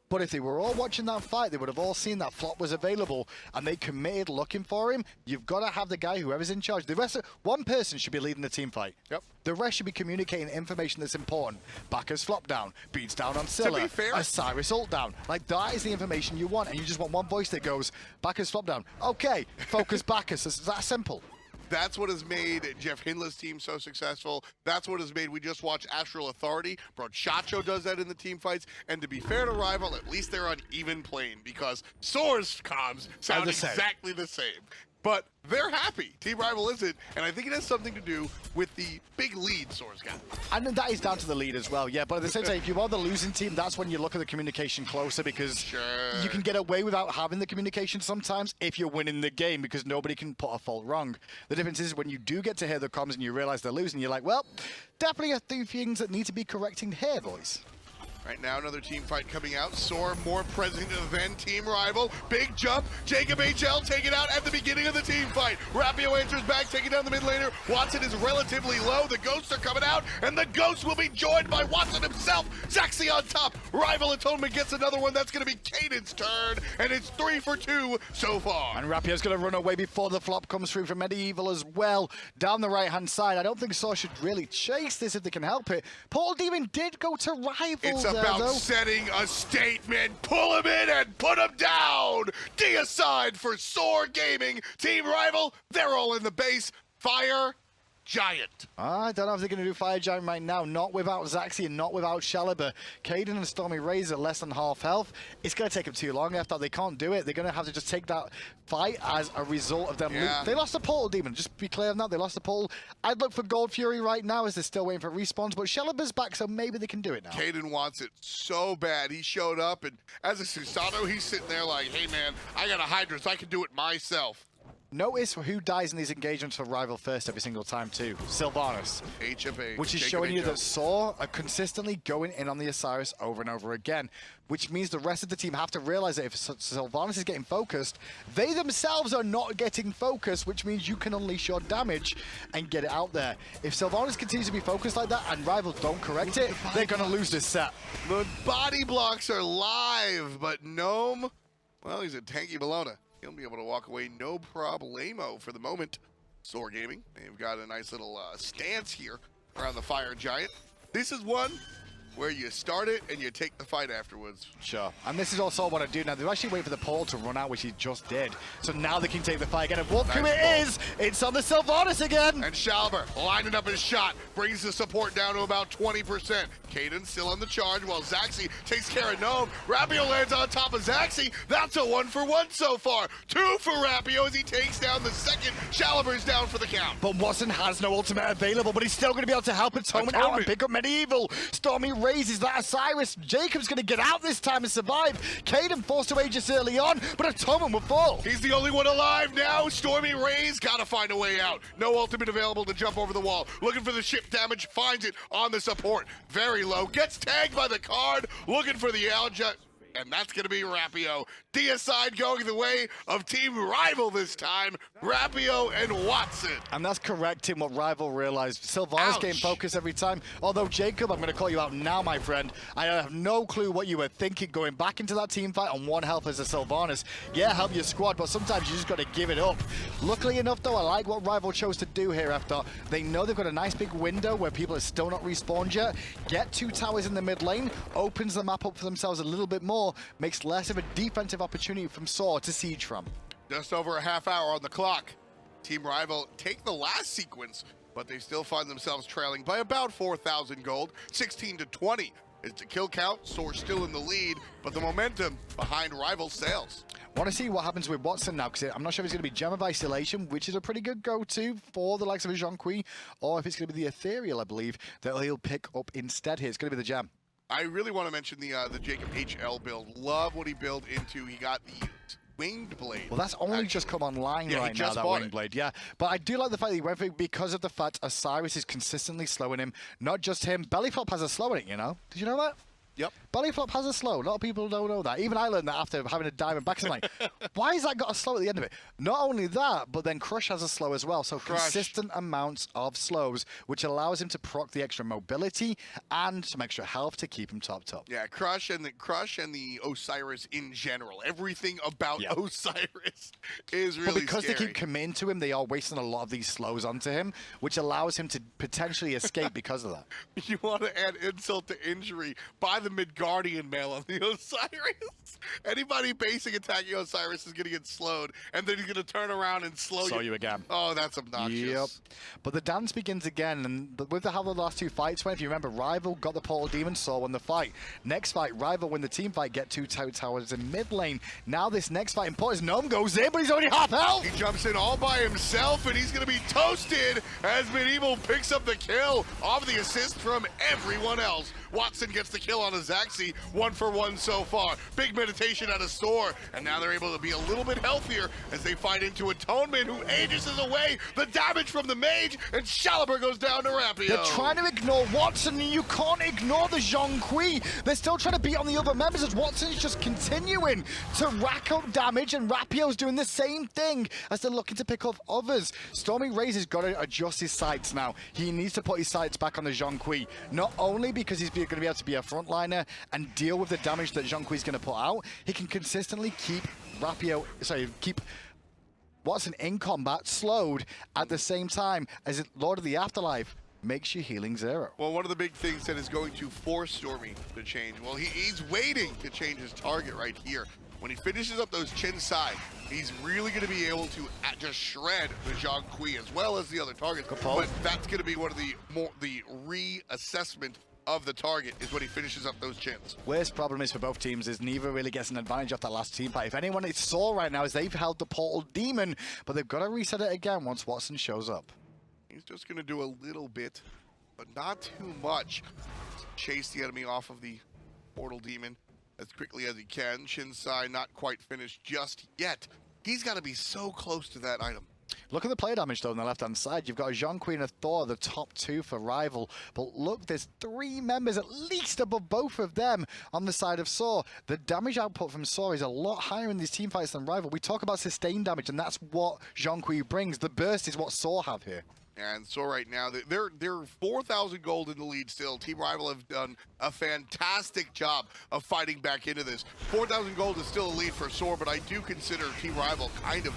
But if they were all watching that fight, they would have all seen that Flop was available, and they committed looking for him. You've got to have the guy, whoever's in charge. The rest of, one person should be leading the team fight. Yep. The rest should be communicating information that's important. Bacchus flop down, beats down on Scylla, To be fair, Osiris ult down. Like, that is the information you want, and you just want one voice that goes, Bacchus flop down. Okay, focus Bacchus. It's that simple. That's what has made Jeff Hindley's team so successful. That's what has made, we just watched Astral Authority. Bro, Chacho does that in the team fights. And to be fair to Rival, at least they're on even plane because Soar's comms sound exactly the same. But they're happy. Team Rival isn't, and I think it has something to do with the big lead Soar's got. And then that is down to the lead as well, yeah. But at the same time, if you are the losing team, that's when you look at the communication closer because you can get away without having the communication sometimes if you're winning the game because nobody can put a fault wrong. The difference is when you do get to hear the comms and you realize they're losing, you're like, well, definitely a few things that need to be correcting here, boys. Right now, another team fight coming out. Soar more present than Team Rival. Big jump. Jacob HL taken out at the beginning of the team fight. Rapio enters back, taking down the mid laner. Watson is relatively low. The Ghosts are coming out, and the Ghosts will be joined by Watson himself. Zaxi on top. Rival Atonement gets another one. That's going to be Caden's turn, and it's 3 for 2 so far. And Rapio's going to run away before the flop comes through from Medieval as well. Down the right-hand side. I don't think Soar should really chase this if they can help it. Paul Demon did go to Rival. It's about setting a statement. Pull him in and put him down. D aside for Soar Gaming. Team Rival, they're all in the base. Fire Giant. I don't know if they're going to do Fire Giant right now. Not without Zaxi and not without Shaliber. Caden and Stormy Rays are less than half health. It's going to take them too long. After they can't do it, they're going to have to just take that fight as a result of them. They lost the portal, Demon. Just be clear on that. They lost the portal. I'd look for Gold Fury right now as they're still waiting for respawns, but Shaliber's back, so maybe they can do it now. Caden wants it so bad. He showed up, and as a Susanoo, he's sitting there like, hey, man, I got a Hydra, so I can do it myself. Notice who dies in these engagements for Rival first every single time too. Sylvanas. HFA. Which is showing you that Saw are consistently going in on the Osiris over and over again. Which means the rest of the team have to realize that if Sylvanas is getting focused, they themselves are not getting focused, which means you can unleash your damage and get it out there. If Sylvanas continues to be focused like that and Rivals don't correct it, they're going to lose this set. The body blocks are live, but Gnome, well, he's a tanky Bologna. He'll be able to walk away no problemo for the moment. Soar Gaming, they've got a nice little stance here around the Fire Giant. This is one where you start it and you take the fight afterwards. Sure. And this is also what I do now. They're actually waiting for the portal to run out, which he just did. So now they can take the fight again. And look who it is! It's on the Sylvanas again! And Shaliber lining up his shot, brings the support down to about 20%. Caden still on the charge while Zaxi takes care of Gnome. Rapio lands on top of Zaxi. That's a 1-for-1 so far. 2 for Rapio as he takes down the second. Shaliber's down for the count. But Watson has no ultimate available, but he's still going to be able to help Atonement out and pick up Medieval. Stormy raises that Osiris. Jacob's going to get out this time and survive. Caden forced to Aegis early on, but Atonement will fall. He's the only one alive now. Stormy Rays got to find a way out. No ultimate available to jump over the wall. Looking for the ship damage, finds it on the support. Very low, gets tagged by the card. Looking for the Alja. And that's going to be Rapio. Deicide going the way of Team Rival this time. Rapio and Watson. And that's correcting what Rival realized. Sylvanas getting focus every time. Although, Jacob, I'm going to call you out now, my friend. I have no clue what you were thinking going back into that team fight on 1 health as a Sylvanas. Yeah, help your squad, but sometimes you just got to give it up. Luckily enough, though, I like what Rival chose to do here after. They know they've got a nice big window where people are still not respawned yet. Get 2 towers in the mid lane, opens the map up for themselves a little bit more, makes less of a defensive opportunity from Saw to siege from. Just over a half hour on the clock. Team Rival take the last sequence, but they still find themselves trailing by about 4,000 gold. 16-20 is the kill count. Soar still in the lead, but the momentum behind Rival sails. Want to see what happens with Watson now, because I'm not sure if it's going to be Gem of Isolation, which is a pretty good go-to for the likes of a Jean-Qui, or if it's going to be the Ethereal, I believe, that he'll pick up instead here. It's going to be the Gem. I really want to mention the Jacob HL build. Love what he built into. He got the Winged Blade. Well, that's only just come online right now, that Winged Blade. Yeah, but I do like the fact that he went for it because of the fact Osiris is consistently slowing him. Not just him. Bellyflop has a slow in it, you know? Did you know that? Yep. Bellyflop has a slow. A lot of people don't know that. Even I learned that after having a diamond back. I'm like, why has that got a slow at the end of it? Not only that, but then Crush has a slow as well. So consistent amounts of slows, which allows him to proc the extra mobility and some extra health to keep him top. Yeah, Crush and the Osiris in general. Everything about Osiris is really But because scary. they keep committing to him, they are wasting a lot of these slows onto him, which allows him to potentially escape because of that. You want to add insult to injury by the Midgardian mail on the Osiris. Anybody basing attacking Osiris is going to get slowed, and then he's going to turn around and slow you again. Oh, that's obnoxious. Yep. But the dance begins again, and with how the last 2 fights went, if you remember, Rival got the Portal Demon, Saw won the fight. Next fight, Rival win the team fight, get 2 towers in mid lane. Now this next fight, important, Gnome goes in, but he's already half health. He jumps in all by himself, and he's going to be toasted as Medieval picks up the kill off the assist from everyone else. Watson gets the kill on a Zaxi, 1-for-1 so far. Big meditation out of Soar, and now they're able to be a little bit healthier as they fight into Atonement, who ages away the damage from the mage, and Shaliber goes down to Rapio. They're trying to ignore Watson, and you can't ignore the Jean-Qui. They're still trying to beat on the other members as Watson's just continuing to rack up damage, and Rapio's doing the same thing as they're looking to pick off others. Stormy Rays has got to adjust his sights now. He needs to put his sights back on the Jean-Qui, not only because he's going to be able to be a frontliner and deal with the damage that Jean-Qui's going to put out, he can consistently keep keep Watson in combat slowed at the same time as Lord of the Afterlife makes you healing 0. Well, one of the big things that is going to force Stormy to change, well, he's waiting to change his target right here. when he finishes up those chin side, he's really going to be able to just shred the Zhang Kui as well as the other targets. But that's going to be one of the reassessment of the target is when he finishes up those chins. Worst problem is for both teams is neither really gets an advantage off that last team fight. If anyone is sore right now is they've held the Portal Demon, but they've got to reset it again once Watson shows up. He's just going to do a little bit, but not too much. Chase the enemy off of the Portal Demon as quickly as he can. Shinsai not quite finished just yet. He's got to be so close to that item. Look at the play damage, though, on the left-hand side. You've got a Zhang Kui and a Thor, the top two for Rival. But look, there's 3 members at least above both of them on the side of Saw. The damage output from Saw is a lot higher in these team fights than Rival. We talk about sustained damage, and that's what Zhang Kui brings. The burst is what Saw have here. And so right now, they're 4,000 gold in the lead still. Team Rival have done a fantastic job of fighting back into this. 4,000 gold is still a lead for Soar, but I do consider Team Rival kind of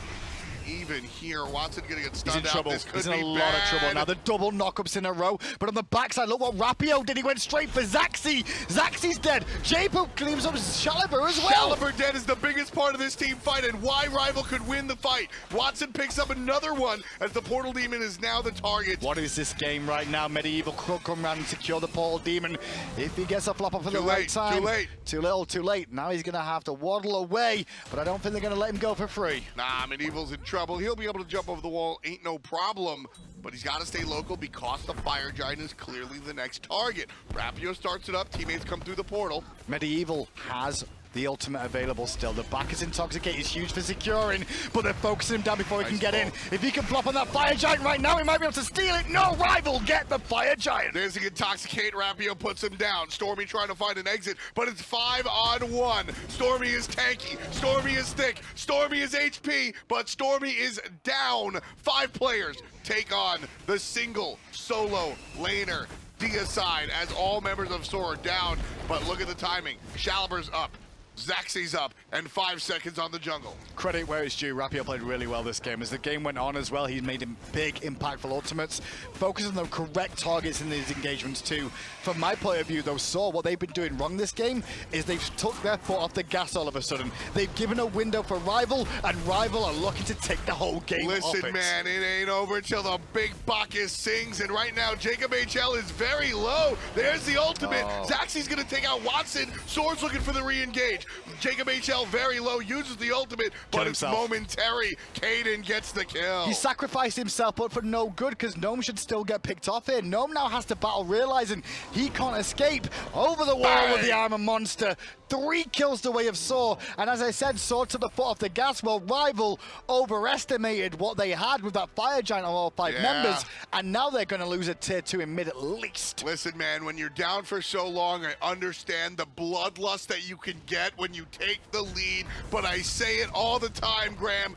even here. Watson gonna get stunned He's in out. trouble. This could He's in be a lot bad. of trouble now. The double knockups in a row. But on the backside, look what Rapio did. He went straight for Zaxi. Zaxi's dead. J-Poop cleans up Shaliber as well. Shaliber dead is the biggest part of this team fight and why Rival could win the fight. Watson picks up another one as the Portal Demon is now the target. What is this game right now? Medieval could come around and secure the Portal Demon. If he gets a flop up at the right time. Too late. Too little, too late. Now he's going to have to waddle away, but I don't think they're going to let him go for free. Nah, Medieval's in trouble. He'll be able to jump over the wall, ain't no problem. But he's got to stay local because the Fire Giant is clearly the next target. Rapio starts it up. Teammates come through the portal. Medieval has the ultimate available still. The back is intoxicated. He's huge for securing, but they're focusing him down before he can get in. If he can flop on that Fire Giant right now, he might be able to steal it. No, Rival, get the Fire Giant. There's the intoxicate. Rapio puts him down. Stormy trying to find an exit, but it's 5-on-1. Stormy is tanky. Stormy is thick. Stormy is HP, but Stormy is down. 5 players take on the single solo laner Deicide as all members of SOAR are down. But look at the timing. Shaliber's up. Zaxi's up, and 5 seconds on the jungle. Credit where it's due. Rapio played really well this game. As the game went on as well, he made him big, impactful ultimates. Focus on the correct targets in these engagements too. From my point of view, though, Saw, what they've been doing wrong this game is they've took their foot off the gas all of a sudden. They've given a window for Rival, and Rival are looking to take the whole game off it. Listen, man, it ain't over till the big Bacchus sings, and right now, Jacob HL is very low. There's the ultimate. Zaxi's gonna take out Watson. Sword's looking for the re-engage. Jacob HL very low, uses the ultimate, but it's momentary. Kaden gets the kill. He sacrificed himself, but for no good, because Gnome should still get picked off here. Gnome now has to battle, realizing he can't escape. Over the wall with the Armor Monster. 3 kills the way of Saw, and as I said, Saw took the foot off the gas. Well, Rival overestimated what they had with that Fire Giant on all 5 members, and now they're going to lose a tier 2 in mid at least. Listen, man, when you're down for so long, I understand the bloodlust that you can get when you take the lead, but I say it all the time, Graham.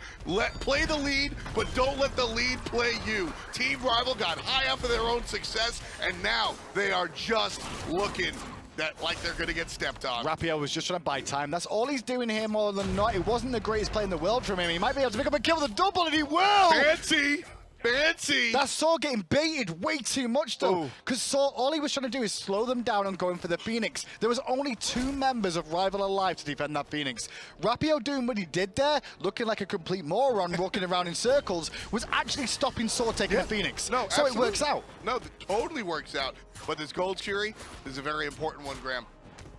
Play the lead, but don't let the lead play you. Team Rival got high up for their own success, and now they are just looking like they're going to get stepped on. Rapio was just trying to buy time. That's all he's doing here more than not. It wasn't the greatest play in the world from him. He might be able to pick up and kill the double, and he will! Fancy! Fancy! That's Saw getting baited way too much, though. Because Saw, all he was trying to do is slow them down and going for the Phoenix. There was only 2 members of Rival alive to defend that Phoenix. Rapio doing what he did there, looking like a complete moron, walking around in circles, was actually stopping Saw taking the Phoenix. No, so absolutely. it works out. No, it totally works out. But this Gold Fury is a very important one, Graham.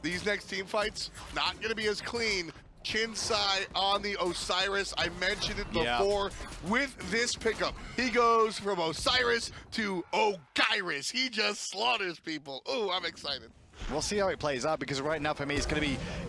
These next team fights, not going to be as clean. Chinsai on the Osiris. I mentioned it before. With this pickup, he goes from Osiris to Ogyrus. He just slaughters people. Ooh, I'm excited. We'll see how it plays out, because right now for me it's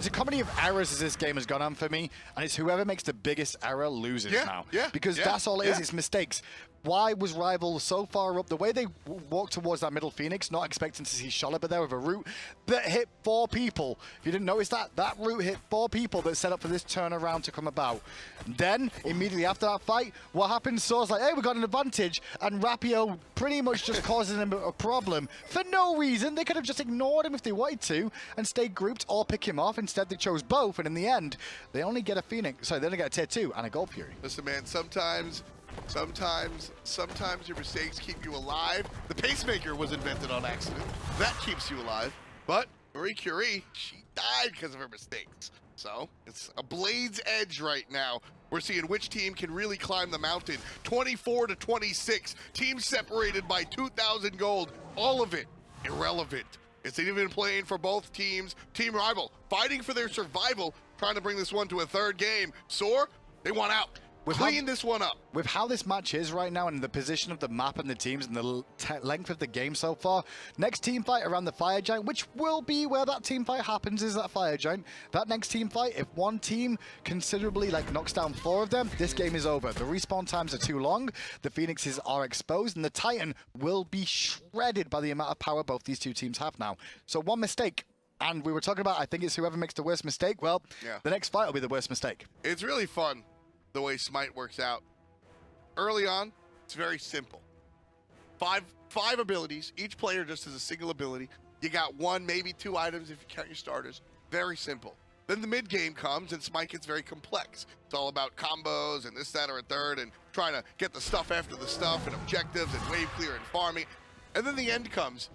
a comedy of errors as this game has gone on for me, and it's whoever makes the biggest error loses now. Because that's all it is, it's mistakes. Why was Rival so far up? The way they walked towards that middle Phoenix, not expecting to see Shaliber there with a root that hit 4 people. If you didn't notice that root hit 4 people that set up for this turnaround to come about. Then, immediately after that fight, what happened? Saw's like, hey, we got an advantage, and Rapio pretty much just causing them a problem for no reason. They could have just ignored him if they wanted to and stayed grouped or pick him off. Instead, they chose both, and in the end, they only get a Phoenix. Sorry, they only get a tier 2 and a Gold Fury. Listen, man, sometimes your mistakes keep you alive. The pacemaker was invented on accident. That keeps you alive. But Marie Curie, she died because of her mistakes. So it's a blade's edge right now. We're seeing which team can really climb the mountain. 24-26, teams separated by 2,000 gold. All of it irrelevant. It's even playing for both teams. Team Rival fighting for their survival, trying to bring this one to a third game. Soar, they want out. Clean this one up. With how this match is right now and the position of the map and the teams and the length of the game so far, next team fight around the Fire Giant, which will be where that team fight happens, is that Fire Giant. That next team fight, if one team considerably knocks down 4 of them, this game is over. The respawn times are too long, the Phoenixes are exposed, and the Titan will be shredded by the amount of power both these two teams have now. So one mistake, and we were talking about, I think it's whoever makes the worst mistake. Well, the next fight will be the worst mistake. It's really fun the way Smite works out. Early on, it's very simple. Five abilities, each player just has a single ability. You got 1, maybe 2 items if you count your starters. Very simple. Then the mid game comes and Smite gets very complex. It's all about combos and this, that, or a third, and trying to get the stuff after the stuff and objectives and wave clear and farming. And then the end comes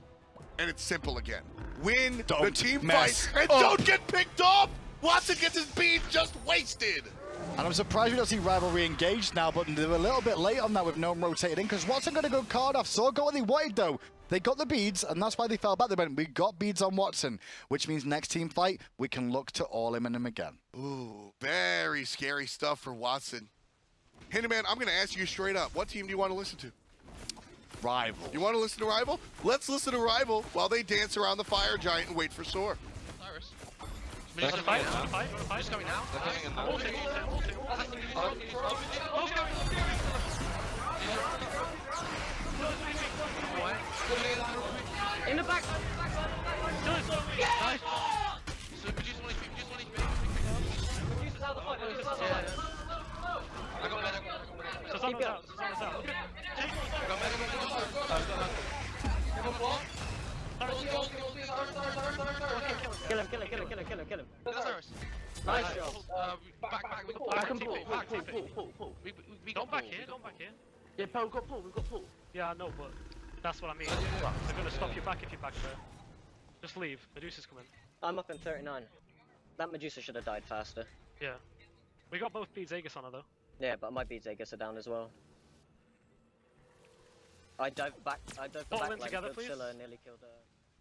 and it's simple again. Win the team fight and don't get picked off! Watson gets his bead just wasted! And I'm surprised we don't see Rivalry engaged now, but they were a little bit late on that with Gnome rotated in, because Watson got a good card off. So got what they wanted, though. They got the beads, and that's why they fell back. They went, we got beads on Watson, which means next team fight, we can look to all-in him again. Ooh, very scary stuff for Watson. Hinderman, I'm going to ask you straight up, what team do you want to listen to? Rival. You want to listen to Rival? Let's listen to Rival while they dance around the Fire Giant and wait for Soar. Cyrus. They're Just coming fight. now. Just coming now. They're coming in now. In the back. Nice. So produce 1 HP. Produce out the fight. I got better. Susanna's out. Susanna's out. I got better. Kill him. Cyrus. Nice job. Back. We got I can pull. pull. We Don't got back pull. here. Don't back here. Yeah, we've got pull. Yeah, I know, but that's what I mean. They're gonna stop you back if you back there. Just leave. Medusa's coming. I'm up in 39. That Medusa should have died faster. Yeah. We got both beads Aegis on her though. Yeah, but my beads Aegis are down as well. I dove back like together, please. Godzilla nearly killed her.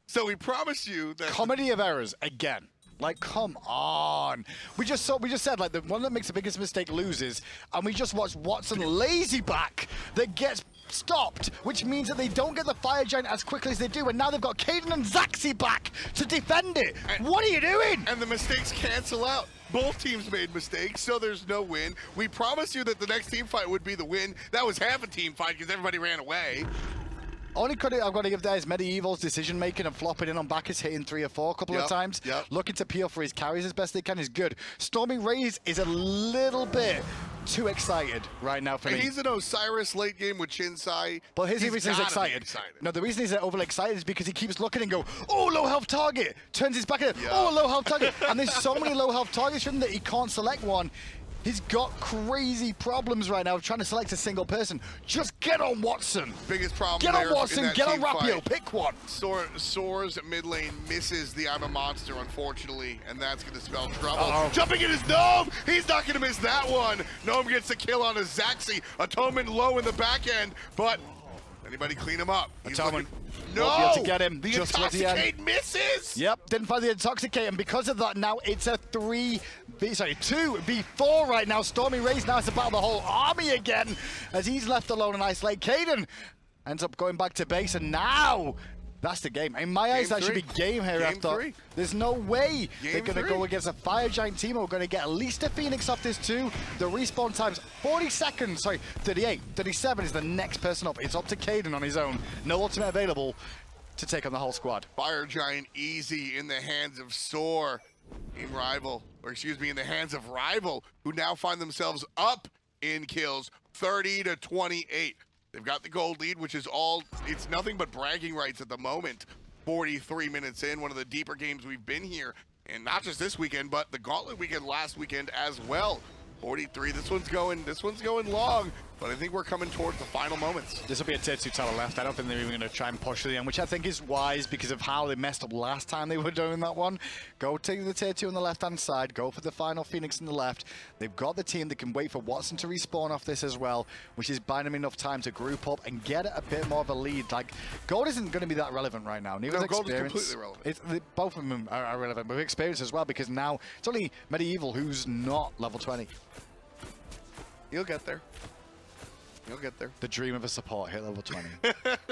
So we promised you that Comedy of errors again. Like, come on. We just said, like, the one that makes the biggest mistake loses, and we just watched Watson lazy back that gets stopped, which means that they don't get the Fire Giant as quickly as they do, and now they've got Caden and Zaxi back to defend it. What are you doing? and the mistakes cancel out. Both teams made mistakes, so there's no win. We promised you that the next team fight would be the win. That was half a team fight because everybody ran away. Only credit I've got to give there is Medieval's decision making and flopping in on backers, hitting 3 or 4 a couple of times. Looking to peel for his carries as best they can is good. Stormy Rays is a little bit too excited right now for me. He's an Osiris late game with Chinsai. But here's the reason he's excited. No, the reason he's overly excited is because he keeps looking and go, oh, low health target. Turns his back at it. Oh, low health target. And there's so many low health targets for him that he can't select one. He's got crazy problems right now trying to select a single person. Just get on Watson. Biggest problem Get there on Watson, in that get on team Rapio, fight. pick one. Soar's mid lane misses the I'm a monster, unfortunately, and that's going to spell trouble. Jumping in his Gnome! He's not going to miss that one. Gnome gets the kill on a Zaxi. Atonement low in the back end, but anybody clean him up? Atonement. No! Won't be able to get him. The Just towards the end. Intoxicate misses! Yep, didn't find the Intoxicate, and because of that, now it's a 2v4 right now. Stormy Rays now has to battle the whole army again as he's left alone and isolate. Caden ends up going back to base, and now that's the game. In my eyes, that should be game here after. There's no way they're going to go against a Fire Giant team. We're going to get at least a Phoenix off this too. The respawn time's 40 seconds. Sorry, 38. 37 is the next person up. It's up to Caden on his own. No ultimate available to take on the whole squad. Fire Giant easy in the hands of Soar. Team Rival, or excuse me, in the hands of Rival, who now find themselves up in kills, 30-28. They've got the gold lead, which is it's nothing but bragging rights at the moment. 43 minutes in, one of the deeper games we've been here. And not just this weekend, but the Gauntlet weekend last weekend as well. 43, this one's going long. But I think we're coming towards the final moments. This will be a tier 2 tower left. I don't think they're even going to try and push to the end, which I think is wise because of how they messed up last time they were doing that one. Go take the tier 2 on the left-hand side. Go for the final Phoenix on the left. They've got the team that can wait for Watson to respawn off this as well, which is buying them enough time to group up and get a bit more of a lead. Like, gold isn't going to be that relevant right now. Neither No, is gold is experience. completely relevant. Both of them are relevant, but experience as well because now it's only Medieval who's not level 20. You'll get there. You'll get there. The dream of a support, hit level 20.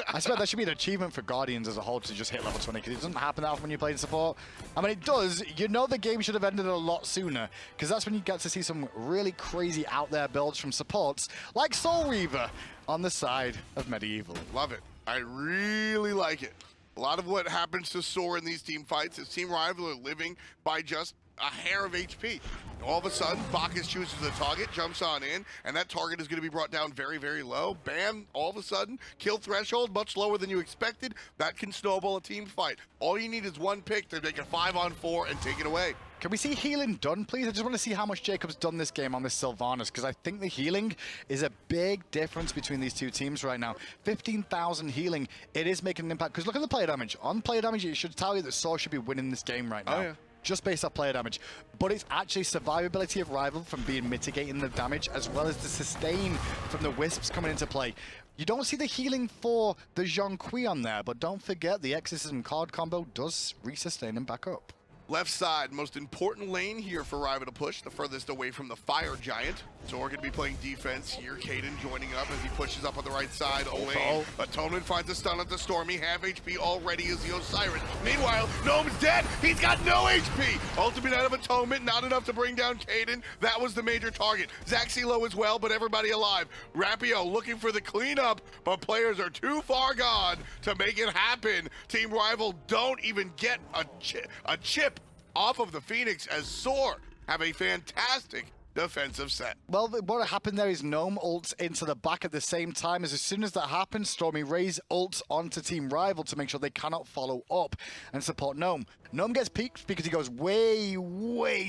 I swear that should be an achievement for Guardians as a whole to just hit level 20 because it doesn't happen that often when you're playing support. I mean, it does. You know the game should have ended a lot sooner because that's when you get to see some really crazy out there builds from supports like Soul Reaver on the side of Medieval. Love it. I really like it. A lot of what happens to Soar in these team fights is Team Rival are living by just a hair of HP. All of a sudden, Bacchus chooses the target, jumps on in, and that target is going to be brought down very, very low. Bam, all of a sudden, kill threshold much lower than you expected. That can snowball a team fight. All you need is one pick to make a 5-on-4 and take it away. Can we see healing done, please? I just want to see how much Jacob's done this game on this Sylvanas, because I think the healing is a big difference between these two teams right now. 15,000 healing, it is making an impact, because look at the player damage. On player damage, it should tell you that Soar should be winning this game right now. Oh, yeah. Just based off player damage. But it's actually survivability of Rival from being mitigating the damage, as well as the sustain from the Wisps coming into play. You don't see the healing for the Zhonghui on there, but don't forget the Exorcism card combo does resustain him back up. Left side, most important lane here for Rival to push, the furthest away from the Fire Giant. So we're going to be playing defense here. Caden joining up as he pushes up on the right side. Lane. Atonement finds a stun at the Stormy. Half HP already is the Osiris. Meanwhile, Gnome's dead. He's got no HP. Ultimate out of Atonement, not enough to bring down Caden. That was the major target. Zaxi low as well, but everybody alive. Rapio looking for the cleanup, but players are too far gone to make it happen. Team Rival don't even get a chip off of the Phoenix as Soar have a fantastic defensive set. Well, what happened there is Gnome ults into the back at the same time. As soon as that happens, Stormy Rays ults onto Team Rival to make sure they cannot follow up and support Gnome. Gnome gets peaked because he goes way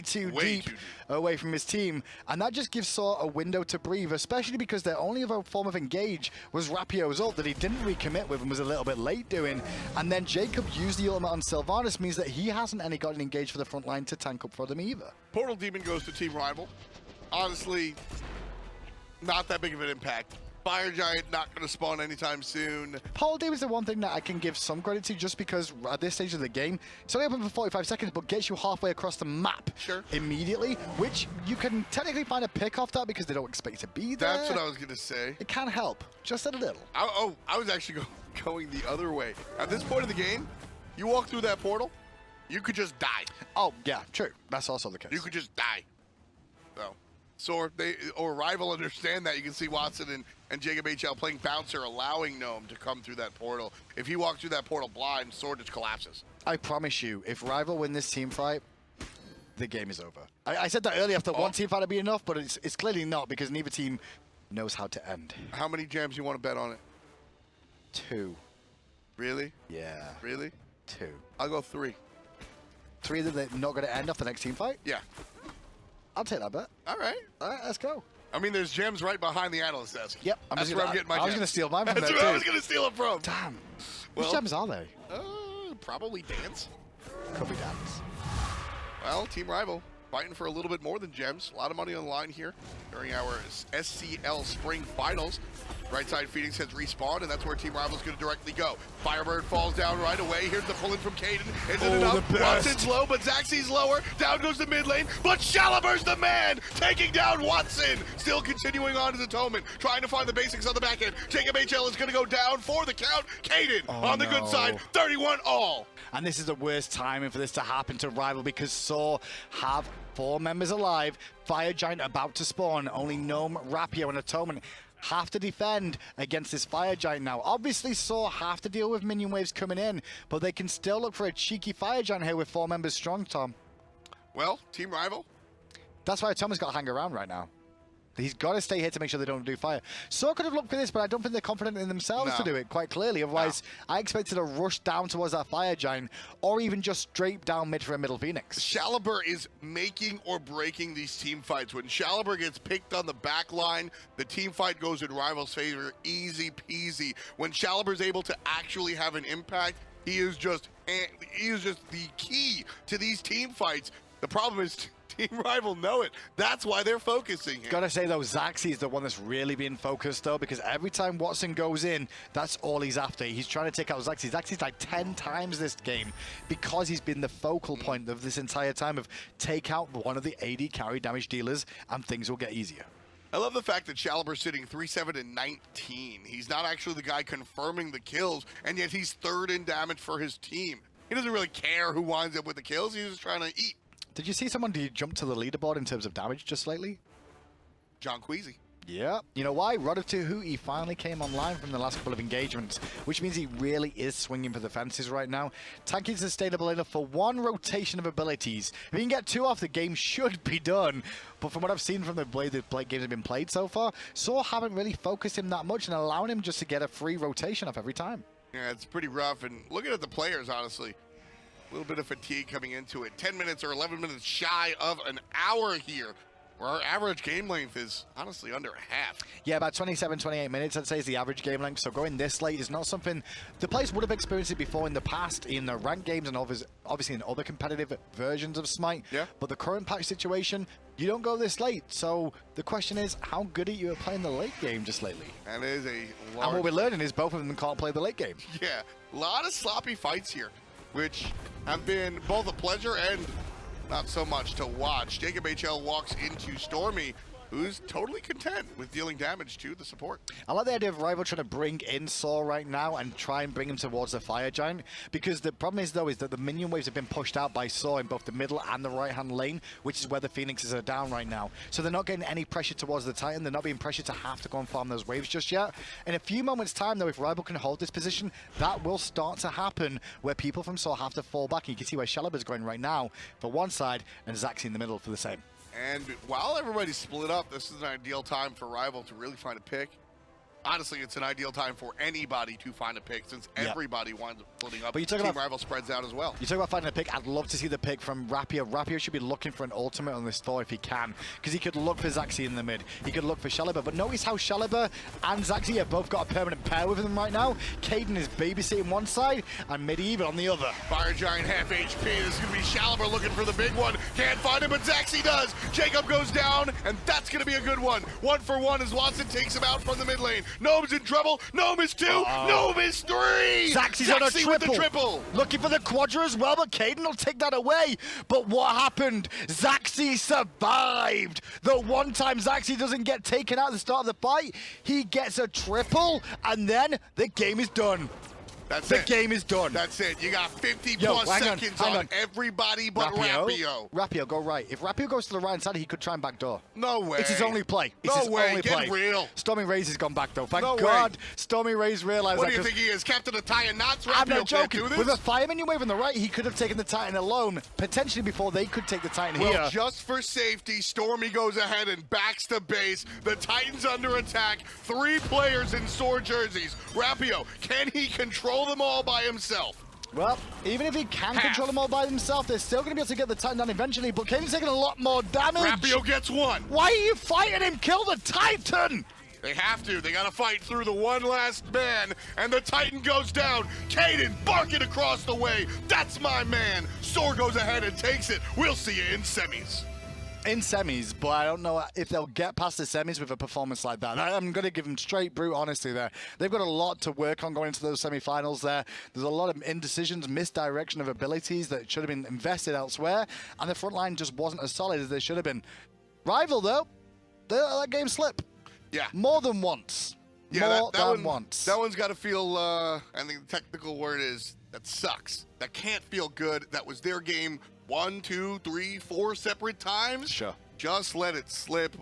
too deep away from his team, and that just gives Soar a window to breathe, especially because their only other form of engage was Rapio's ult that he didn't recommit with and was a little bit late doing, and then Jacob used the ultimate on Sylvanas, means that he hasn't any gotten engaged for the front line to tank up for them either. Portal Demon goes to Team Rival. Honestly, not that big of an impact. Fire Giant not going to spawn anytime soon. Portal Demon is the one thing that I can give some credit to, just because at this stage of the game, it's only open for 45 seconds, but gets you halfway across the map immediately, which you can technically find a pick off that because they don't expect you to be there. That's what I was going to say. It can help, just a little. I was actually going the other way. At this point of the game, you walk through that portal, you could just die. Oh, yeah, true. That's also the case. You could just die. So, or Rival understand that. You can see Watson and Jacob HL playing Bouncer, allowing Gnome to come through that portal. If he walks through that portal blind, Sword just collapses. I promise you, if Rival win this team fight, the game is over. I said that earlier, after one team fight would be enough, but it's clearly not, because neither team knows how to end. How many gems you want to bet on it? 2. Really? Yeah. Really? 2. I'll go 3. 3 that they're not going to end off the next team fight? Yeah. I'll take that bet. All right. All right, let's go. I mean, there's gems right behind the analyst desk. Yep. That's where I'm getting my gems. I was going to steal mine from That's there, where too. I was going to steal it from. Damn. Well, Which gems are they? Probably Dance. Could be Dance. Well, Team Rival fighting for a little bit more than gems. A lot of money on the line here during our SCL Spring Finals. Right side Phoenix has respawned, and that's where Team Rival's going to directly go. Firebird falls down right away. Here's the pull-in from Caden. Isn't enough. Watson's low, but Zaxy's lower. Down goes the mid lane, but Shalibur's the man, taking down Watson. Still continuing on his Atonement, trying to find the basics on the back end. Jacob HL is going to go down for the count. Caden on the good side, 31 all. And this is the worst timing for this to happen to Rival, because Soar have 4 members alive. Fire Giant about to spawn. Only Gnome, Rapio, and Atonement have to defend against this Fire Giant now. Obviously, Soar have to deal with minion waves coming in, but they can still look for a cheeky Fire Giant here with 4 members strong, Tom. Well, Team Rival. That's why Atomo's got to hang around right now. He's got to stay here to make sure they don't do fire. So could have looked for this, but I don't think they're confident in themselves to do it quite clearly. Otherwise, I expected a rush down towards that fire giant, or even just straight down mid for a middle Phoenix. Shaliber is making or breaking these team fights. When Shaliber gets picked on the back line, the team fight goes in Rival's favor, easy peasy. When Shaliber's able to actually have an impact, he is just the key to these team fights. The problem is Team Rival know it. That's why they're focusing here. Gotta say though, Zaxi is the one that's really being focused though, because every time Watson goes in, that's all he's after. He's trying to take out Zaxi. Zaxi's like 10 times this game because he's been the focal point of this entire time of take out one of the AD carry damage dealers and things will get easier. I love the fact that Shaliber's sitting 3-7 and 19. He's not actually the guy confirming the kills, and yet he's third in damage for his team. He doesn't really care who winds up with the kills. He's just trying to eat. Did you see someone jump to the leaderboard in terms of damage just lately? John Queasy. Yeah. You know why? Rod of Tahuti finally came online from the last couple of engagements, which means he really is swinging for the fences right now. Tanking sustainable enough for one rotation of abilities. If he can get 2 off, the game should be done. But from what I've seen from the way the games have been played so far, Saw haven't really focused him that much and allowing him just to get a free rotation off every time. Yeah, it's pretty rough. And looking at the players, honestly, a little bit of fatigue coming into it. 10 minutes or 11 minutes shy of an hour here, where our average game length is honestly under half. Yeah, about 27, 28 minutes, I'd say, is the average game length. So going this late is not something the players would have experienced it before in the past in the ranked games and obviously in other competitive versions of Smite. Yeah. But the current patch situation, you don't go this late. So the question is, how good are you at playing the late game just lately? That is a large... And what we're learning is both of them can't play the late game. Yeah, a lot of sloppy fights here, which have been both a pleasure and not so much to watch. Jacob HL walks into Stormy, who's totally content with dealing damage to the support. I like the idea of Rival trying to bring in Saw right now and try and bring him towards the Fire Giant, because the problem is, though, is that the minion waves have been pushed out by Saw in both the middle and the right-hand lane, which is where the Phoenixes are down right now. So they're not getting any pressure towards the Titan. They're not being pressured to have to go and farm those waves just yet. In a few moments' time, though, if Rival can hold this position, that will start to happen, where people from Saw have to fall back. And you can see where Shaliber's going right now for one side, and Zaxi in the middle for the same. And while everybody's split up, this is an ideal time for Rival to really find a pick. Honestly, it's an ideal time for anybody to find a pick, since everybody winds up splitting up. But you talk Team about Rival spreads out as well. You talk about finding a pick. I'd love to see the pick from Rapio. Rapio should be looking for an ultimate on this Thor if he can, because he could look for Zaxi in the mid. He could look for Shaliber. But notice how Shaliber and Zaxi have both got a permanent pair with them right now. Caden is babysitting one side and Medieval on the other. Fire Giant half HP. This is going to be Shaliber looking for the big one. Can't find him, but Zaxi does. Jacob goes down, and that's going to be a good one. 1 for 1 as Watson takes him out from the mid lane. Gnome's in trouble. Gnome is 2. Gnome is 3. Zaxi's on a triple. With the triple. Looking for the quadra as well, but Caden will take that away. But what happened? Zaxi survived. The one time Zaxi doesn't get taken out at the start of the fight, he gets a triple, and then the game is done. That's the it. game is done. That's it. You got 50 plus seconds on everybody but Rapio. Rapio, go right. If Rapio goes to the right side, he could try and backdoor. No way. It's his only play. It's no his way. only Get play. real. Stormy Rays has gone back, though. Thank No God way. Stormy Rays realized What that. do you think he is? Captain of Titan Knots? I'm not Rapio joking. can't do this? With a fire minion wave on the right, he could have taken the Titan alone, potentially before they could take the Titan Well, here. just for safety, Stormy goes ahead and backs the base. The Titan's under attack. 3 players in sword jerseys. Rapio, can he control them all by himself? Well, even if he can control them all by himself, they're still going to be able to get the Titan down eventually, but Caden's taking a lot more damage. Rapio gets 1. Why are you fighting him? Kill the Titan! They have to. They got to fight through the one last man, and the Titan goes down. Caden barking across the way. That's my man. Sword goes ahead and takes it. We'll see you in semis. In semis, but I don't know if they'll get past the semis with a performance like that. I'm going to give them straight brute honesty there. They've got a lot to work on going into those semifinals there. There's a lot of indecisions, misdirection of abilities that should have been invested elsewhere, and the front line just wasn't as solid as they should have been. Rival, though, they let that game slip. Yeah. More than once. Yeah, More than once. That one's got to feel, I think the technical word is, that sucks. That can't feel good. That was their game 1, 2, 3, 4 separate times. Sure. Just let it slip.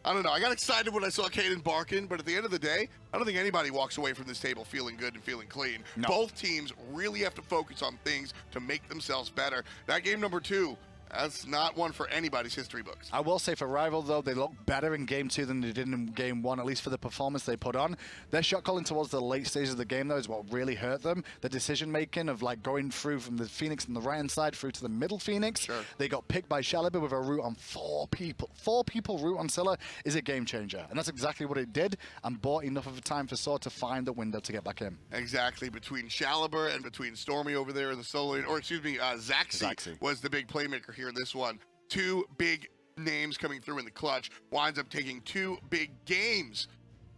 I don't know. I got excited when I saw Caden barking, but at the end of the day, I don't think anybody walks away from this table feeling good and feeling clean. No. Both teams really have to focus on things to make themselves better. That game number 2, That's not one for anybody's history books. I will say for Rival, though, they look better in Game 2 than they did in Game 1, at least for the performance they put on. Their shot calling towards the late stages of the game, though, is what really hurt them. The decision-making of, like, going through from the Phoenix on the right-hand side through to the middle Phoenix. Sure. They got picked by Shaliber with a route on 4 people. 4 people route on Scylla is a game changer. And that's exactly what it did, and bought enough of a time for Sword to find the window to get back in. Exactly. Between Shaliber and between Stormy over there, the solo, or excuse me, Zaxi was the big playmaker here in this one. 2 big names coming through in the clutch. Winds up taking 2 big games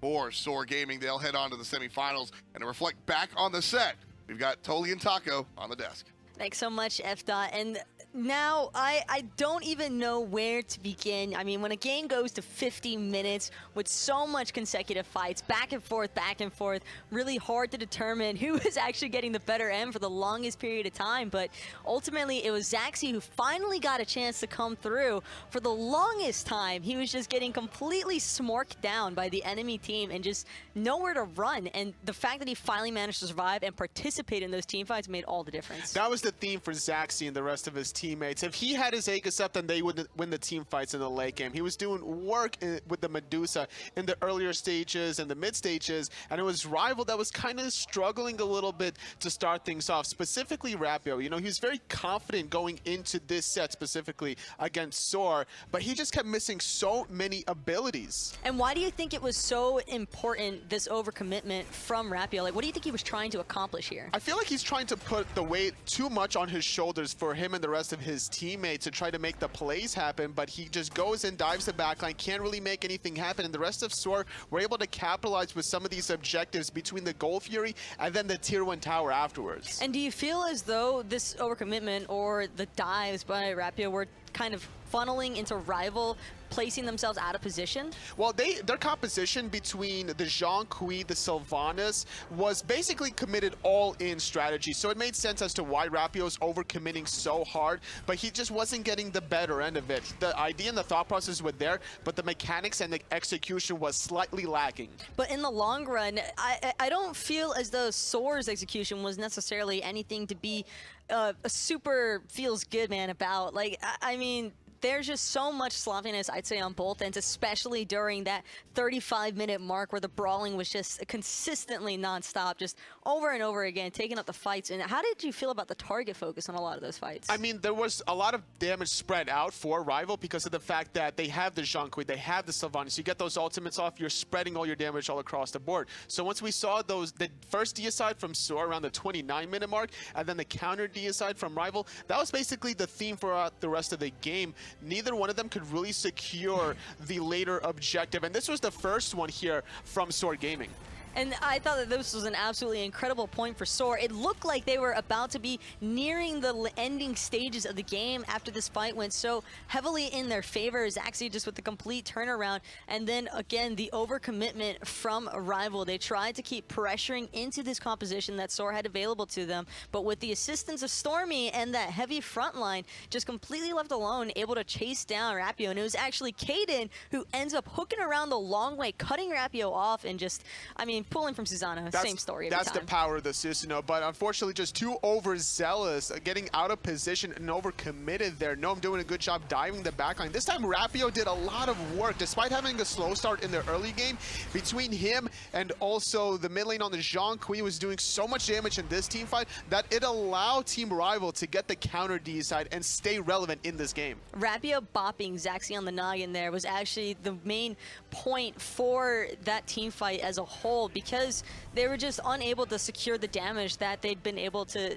for Soar Gaming. They'll head on to the semifinals. And to reflect back on the set, we've got Toli and Taco on the desk. Thanks so much, F-Dot. And now I don't even know where to begin. I mean, when a game goes to 50 minutes with so much consecutive fights, back and forth, really hard to determine who is actually getting the better end for the longest period of time. But ultimately, it was Zaxi who finally got a chance to come through. For the longest time, he was just getting completely smorked down by the enemy team and just nowhere to run. And the fact that he finally managed to survive and participate in those team fights made all the difference. That was the theme for Zaxi and the rest of his teammates. If he had his Aegis up, then they would win the team fights in the late game. He was doing work with the Medusa in the earlier stages and the mid stages, and it was Rival that was kind of struggling a little bit to start things off, specifically Rapio. You know, he was very confident going into this set specifically against Soar, but he just kept missing so many abilities. And why do you think it was so important, this overcommitment from Rapio? Like, what do you think he was trying to accomplish here? I feel like he's trying to put the weight too much on his shoulders for him and the rest of his teammates to try to make the plays happen, but he just goes and dives the backline, can't really make anything happen, and the rest of Soar were able to capitalize with some of these objectives between the Gold Fury and then the Tier 1 tower afterwards. And do you feel as though this overcommitment or the dives by Rapio were kind of funneling into Rival placing themselves out of position? Well, their composition between the Jean Kui, the Sylvanas, was basically committed all-in strategy. So it made sense as to why Rapio's overcommitting so hard, but he just wasn't getting the better end of it. The idea and the thought process were there, but the mechanics and the execution was slightly lacking. But in the long run, I don't feel as though Soar's execution was necessarily anything to be a super feels good man about. Like, I mean, there's just so much sloppiness, I'd say, on both ends, especially during that 35-minute mark where the brawling was just consistently nonstop, just over and over again, taking up the fights. And how did you feel about the target focus on a lot of those fights? I mean, there was a lot of damage spread out for Rival because of the fact that they have the Jean Kui, they have the Sylvanas. You get those ultimates off, you're spreading all your damage all across the board. So once we saw the first deicide from Soar around the 29-minute mark, and then the counter deicide from Rival, that was basically the theme for the rest of the game. Neither one of them could really secure the later objective, and this was the first one here from Soar Gaming. And I thought that this was an absolutely incredible point for Soar. It looked like they were about to be nearing the ending stages of the game after this fight went so heavily in their favor. Zaxi just with the complete turnaround. And then again, the overcommitment from Rival. They tried to keep pressuring into this composition that Soar had available to them. But with the assistance of Stormy and that heavy front line, just completely left alone, able to chase down Rapio. And it was actually Kaden who ends up hooking around the long way, cutting Rapio off, and just, I mean, pulling from Susanna, same story every That's time. the power of the Susanoo, but unfortunately just too overzealous, getting out of position and overcommitted there. Gnome doing a good job diving the backline. This time Rapio did a lot of work, despite having a slow start in the early game. Between him and also the mid lane on the Jean Kui was doing so much damage in this team fight that it allowed Team Rival to get the counter D side and stay relevant in this game. Rapio bopping Zaxi on the noggin there was actually the main point for that team fight as a whole, because they were just unable to secure the damage that they'd been able to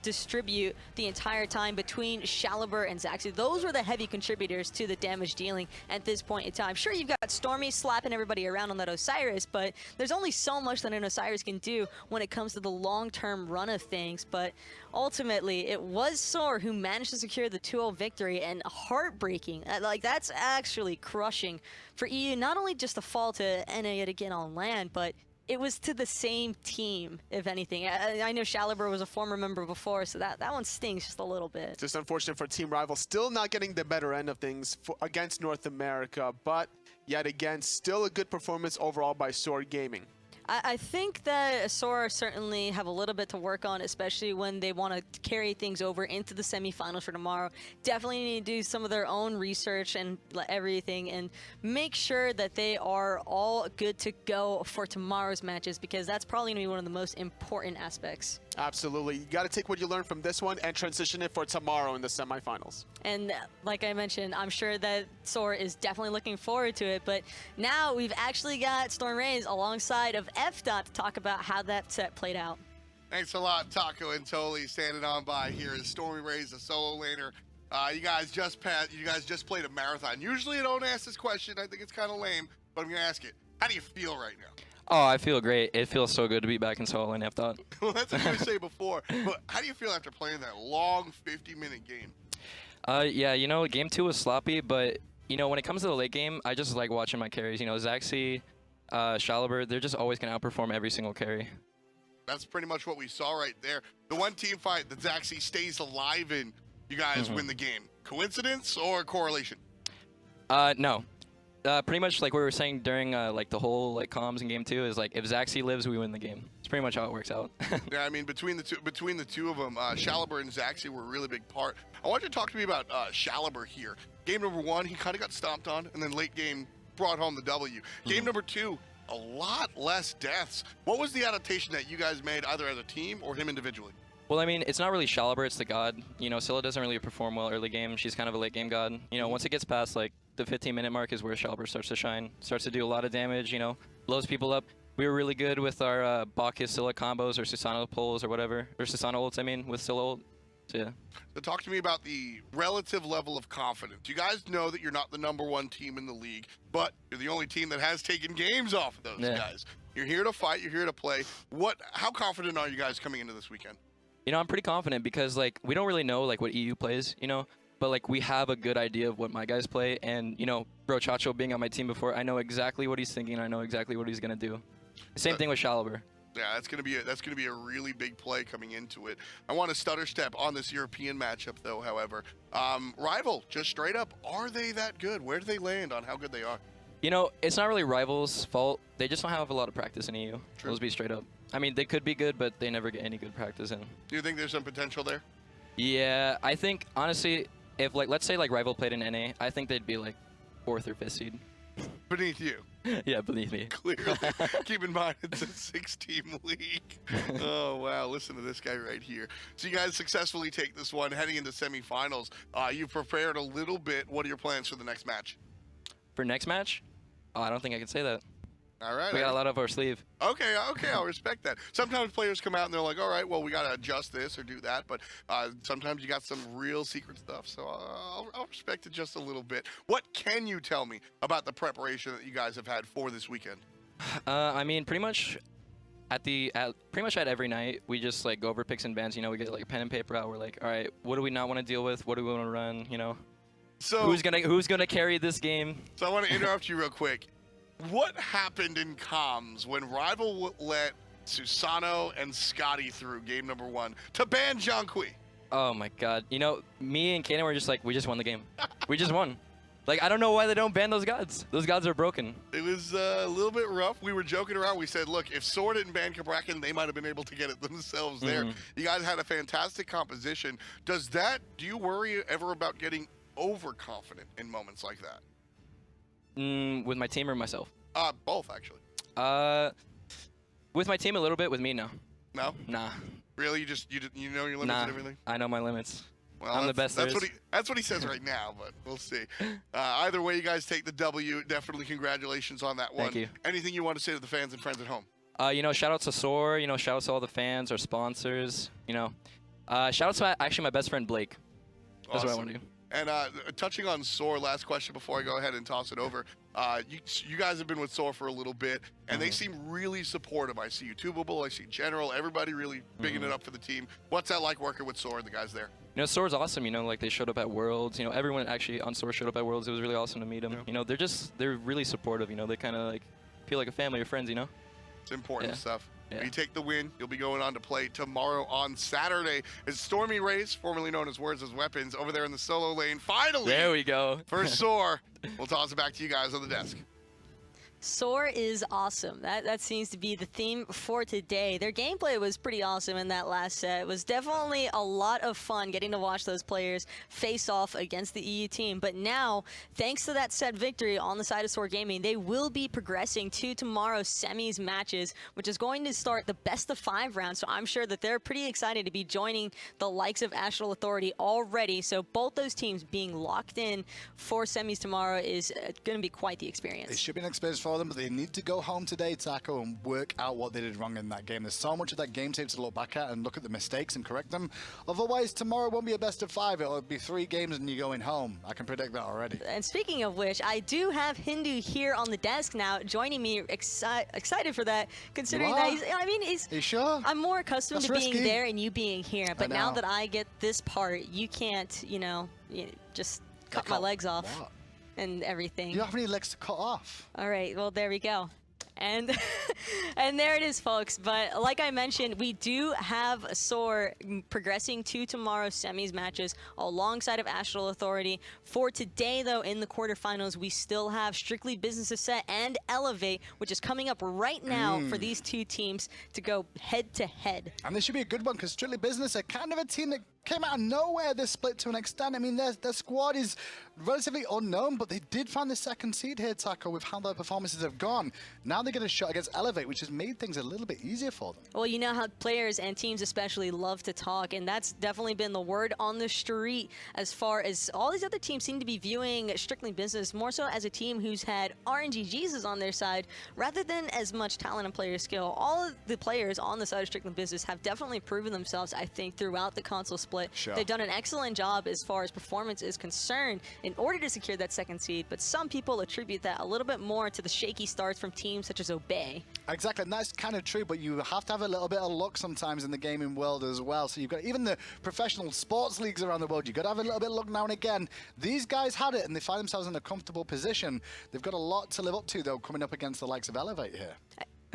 distribute the entire time between Shaliber and Zaxi. Those were the heavy contributors to the damage dealing at this point in time. Sure, you've got Stormy slapping everybody around on that Osiris, but there's only so much that an Osiris can do when it comes to the long-term run of things. But ultimately, it was Soar who managed to secure the 2-0 victory, and heartbreaking. Like, that's actually crushing for EU, not only just to fall to NA yet again on land, but it was to the same team, if anything. I know Shaliber was a former member before, so that one stings just a little bit. Just unfortunate for Team Rival, still not getting the better end of things against North America, but yet again, still a good performance overall by Soar Gaming. I think that Sora certainly have a little bit to work on, especially when they want to carry things over into the semifinals for tomorrow. Definitely need to do some of their own research and everything and make sure that they are all good to go for tomorrow's matches, because that's probably going to be one of the most important aspects. Absolutely. You got to take what you learned from this one and transition it for tomorrow in the semifinals. And like I mentioned, I'm sure that Sora is definitely looking forward to it. But now we've actually got Storm Rays alongside of FDOT to talk about how that set played out. Thanks a lot, Taco and Toli, standing on by here as Stormy Rays, the solo laner. You guys just played a marathon. Usually I don't ask this question. I think it's kind of lame, but I'm going to ask it. How do you feel right now? Oh, I feel great. It feels so good to be back in solo lane FDOT. Well, that's what I say before. But how do you feel after playing that long 50-minute game? Yeah, you know, game 2 was sloppy, but, you know, when it comes to the late game, I just like watching my carries. You know, Zaxi, Shalibert, they're just always going to outperform every single carry. That's pretty much what we saw right there. The one team fight that Zaxi stays alive in, you guys win the game. Coincidence or correlation? No. Pretty much like we were saying during like the whole like comms in game 2 is like if Zaxi lives, we win the game. It's pretty much how it works out. Yeah, I mean between the two of them, Shalibert and Zaxi were a really big part. I want you to talk to me about Shalibert here. Game number 1, he kind of got stomped on, and then late game brought home the W. Game number 2, a lot less deaths. What was the adaptation that you guys made, either as a team or him individually? Well, I mean, it's not really Shalibert, it's the god. You know, Scylla doesn't really perform well early game. She's kind of a late game god. You know, once it gets past like the 15-minute mark is where Shalibert starts to shine, starts to do a lot of damage, you know, blows people up. We were really good with our Bacchus Scylla combos or Susano pulls or whatever, or Susano ults, I mean, with Scylla ult. So, yeah. So talk to me about the relative level of confidence. You guys know that you're not the #1 team in the league, but you're the only team that has taken games off of those guys. You're here to fight, you're here to play. How confident are you guys coming into this weekend? You know, I'm pretty confident because, like, we don't really know, like, what EU plays, you know? But, like, we have a good idea of what my guys play. And, you know, Bro Chacho being on my team before, I know exactly what he's thinking. I know exactly what he's going to do. Same thing with Shalibert. Yeah, that's gonna be a really big play coming into it. I want to stutter step on this European matchup, though. However, Rival, just straight up, are they that good? Where do they land on how good they are? You know, it's not really Rival's fault. They just don't have a lot of practice in EU. True. Let's be straight up. I mean, they could be good, but they never get any good practice in. Do you think there's some potential there? Yeah, I think, honestly, if, like, let's say, like, Rival played in NA, I think they'd be, like, 4th or 5th seed. Beneath you. Yeah, beneath me. Clearly. Keep in mind, it's a 6-team league. Oh, wow. Listen to this guy right here. So you guys successfully take this one heading into semifinals. You've prepared a little bit. What are your plans for the next match? For next match? Oh, I don't think I can say that. All right. We got a lot up our sleeve. Okay, I'll respect that. Sometimes players come out and they're like, all right, well, we got to adjust this or do that. But sometimes you got some real secret stuff. So I'll respect it just a little bit. What can you tell me about the preparation that you guys have had for this weekend? I mean, pretty much at every night, we just like go over picks and bans. You know, we get like a pen and paper out. We're like, all right, what do we not want to deal with? What do we want to run? You know, so who's gonna carry this game? So I want to interrupt you real quick. What happened in comms when Rival let Susano and Scotty through game number 1 to ban Jianghui? Oh my god. You know, me and Kaden were just like, we just won the game. We just won. Like, I don't know why they don't ban those gods. Those gods are broken. It was a little bit rough. We were joking around. We said, look, if Soar didn't ban Cabrakan, they might have been able to get it themselves there. You guys had a fantastic composition. Do you worry ever about getting overconfident in moments like that? With my team or myself? Both, actually. With my team a little bit. With me, no. No? Nah. Really? You know your limits and everything? I know my limits. Well, I'm the best. That's what he says right now, but we'll see. Either way, you guys take the W. Definitely congratulations on that one. Thank you. Anything you want to say to the fans and friends at home? You know, shout out to Soar. You know, shout out to all the fans, our sponsors. You know, shout out to actually my best friend Blake. That's Awesome. what I want to do. And touching on Soar, last question before I go ahead and toss it over. You guys have been with Soar for a little bit, and they seem really supportive. I see you Tubeable, I see General, everybody really bigging it up for the team. What's that like working with Soar and the guys there? You know, Soar's awesome. You know, like they showed up at Worlds. You know, everyone actually on Soar showed up at Worlds. It was really awesome to meet them. Yeah. You know, they're really supportive. You know, they kind of like feel like a family or friends. You know. It's important stuff. Yeah. If you take the win, you'll be going on to play tomorrow on Saturday. It's Stormy Rays, formerly known as Words as Weapons, over there in the solo lane. Finally, there we go. For Soar. We'll toss it back to you guys on the desk. Soar is awesome. That seems to be the theme for today. Their gameplay was pretty awesome in that last set. It was definitely a lot of fun getting to watch those players face off against the EU team. But now, thanks to that set victory on the side of Soar Gaming, they will be progressing to tomorrow's semis matches, which is going to start the best of 5 rounds. So I'm sure that they're pretty excited to be joining the likes of Astral Authority already. So both those teams being locked in for semis tomorrow is going to be quite the experience. It should be an experience for them, but they need to go home today, Taco, and work out what they did wrong in that game. There's so much of that game tape to look back at and look at the mistakes and correct them. Otherwise, tomorrow won't be a best of 5. It'll be 3 games and you're going home. I can predict that already. And speaking of which, I do have Hindu here on the desk now, joining me. Excited for that, considering that he's. Are you sure? I'm more accustomed That's to being risky. there and you being here, but now that I get this part, you can't, just cut my legs off. What? And everything. You don't have any legs to cut off. All right, well, there we go. And and there it is, folks. But like I mentioned, we do have Soar progressing to tomorrow's semis matches alongside of Astral Authority. For today, though, in the quarterfinals, we still have Strictly Business Set and Elevate, which is coming up right now for these two teams to go head-to-head. And this should be a good one, because Strictly Business are kind of a team that came out of nowhere this split to an extent. I mean, their squad is relatively unknown, but they did find the second seed here, Taco, with how their performances have gone. Now they get a shot against Elevate, which has made things a little bit easier for them. Well, you know how players and teams especially love to talk, and that's definitely been the word on the street as far as all these other teams seem to be viewing Strictly Business more so as a team who's had RNG Jesus on their side rather than as much talent and player skill. All of the players on the side of Strictly Business have definitely proven themselves, I think, throughout the console split. Sure. They've done an excellent job as far as performance is concerned in order to secure that second seed, but some people attribute that a little bit more to the shaky starts from teams such as Obey. Exactly, and that's kind of true, but you have to have a little bit of luck sometimes in the gaming world as well. So you've got even the professional sports leagues around the world, you've got to have a little bit of luck now and again. These guys had it, and they find themselves in a comfortable position. They've got a lot to live up to, though, coming up against the likes of Elevate here.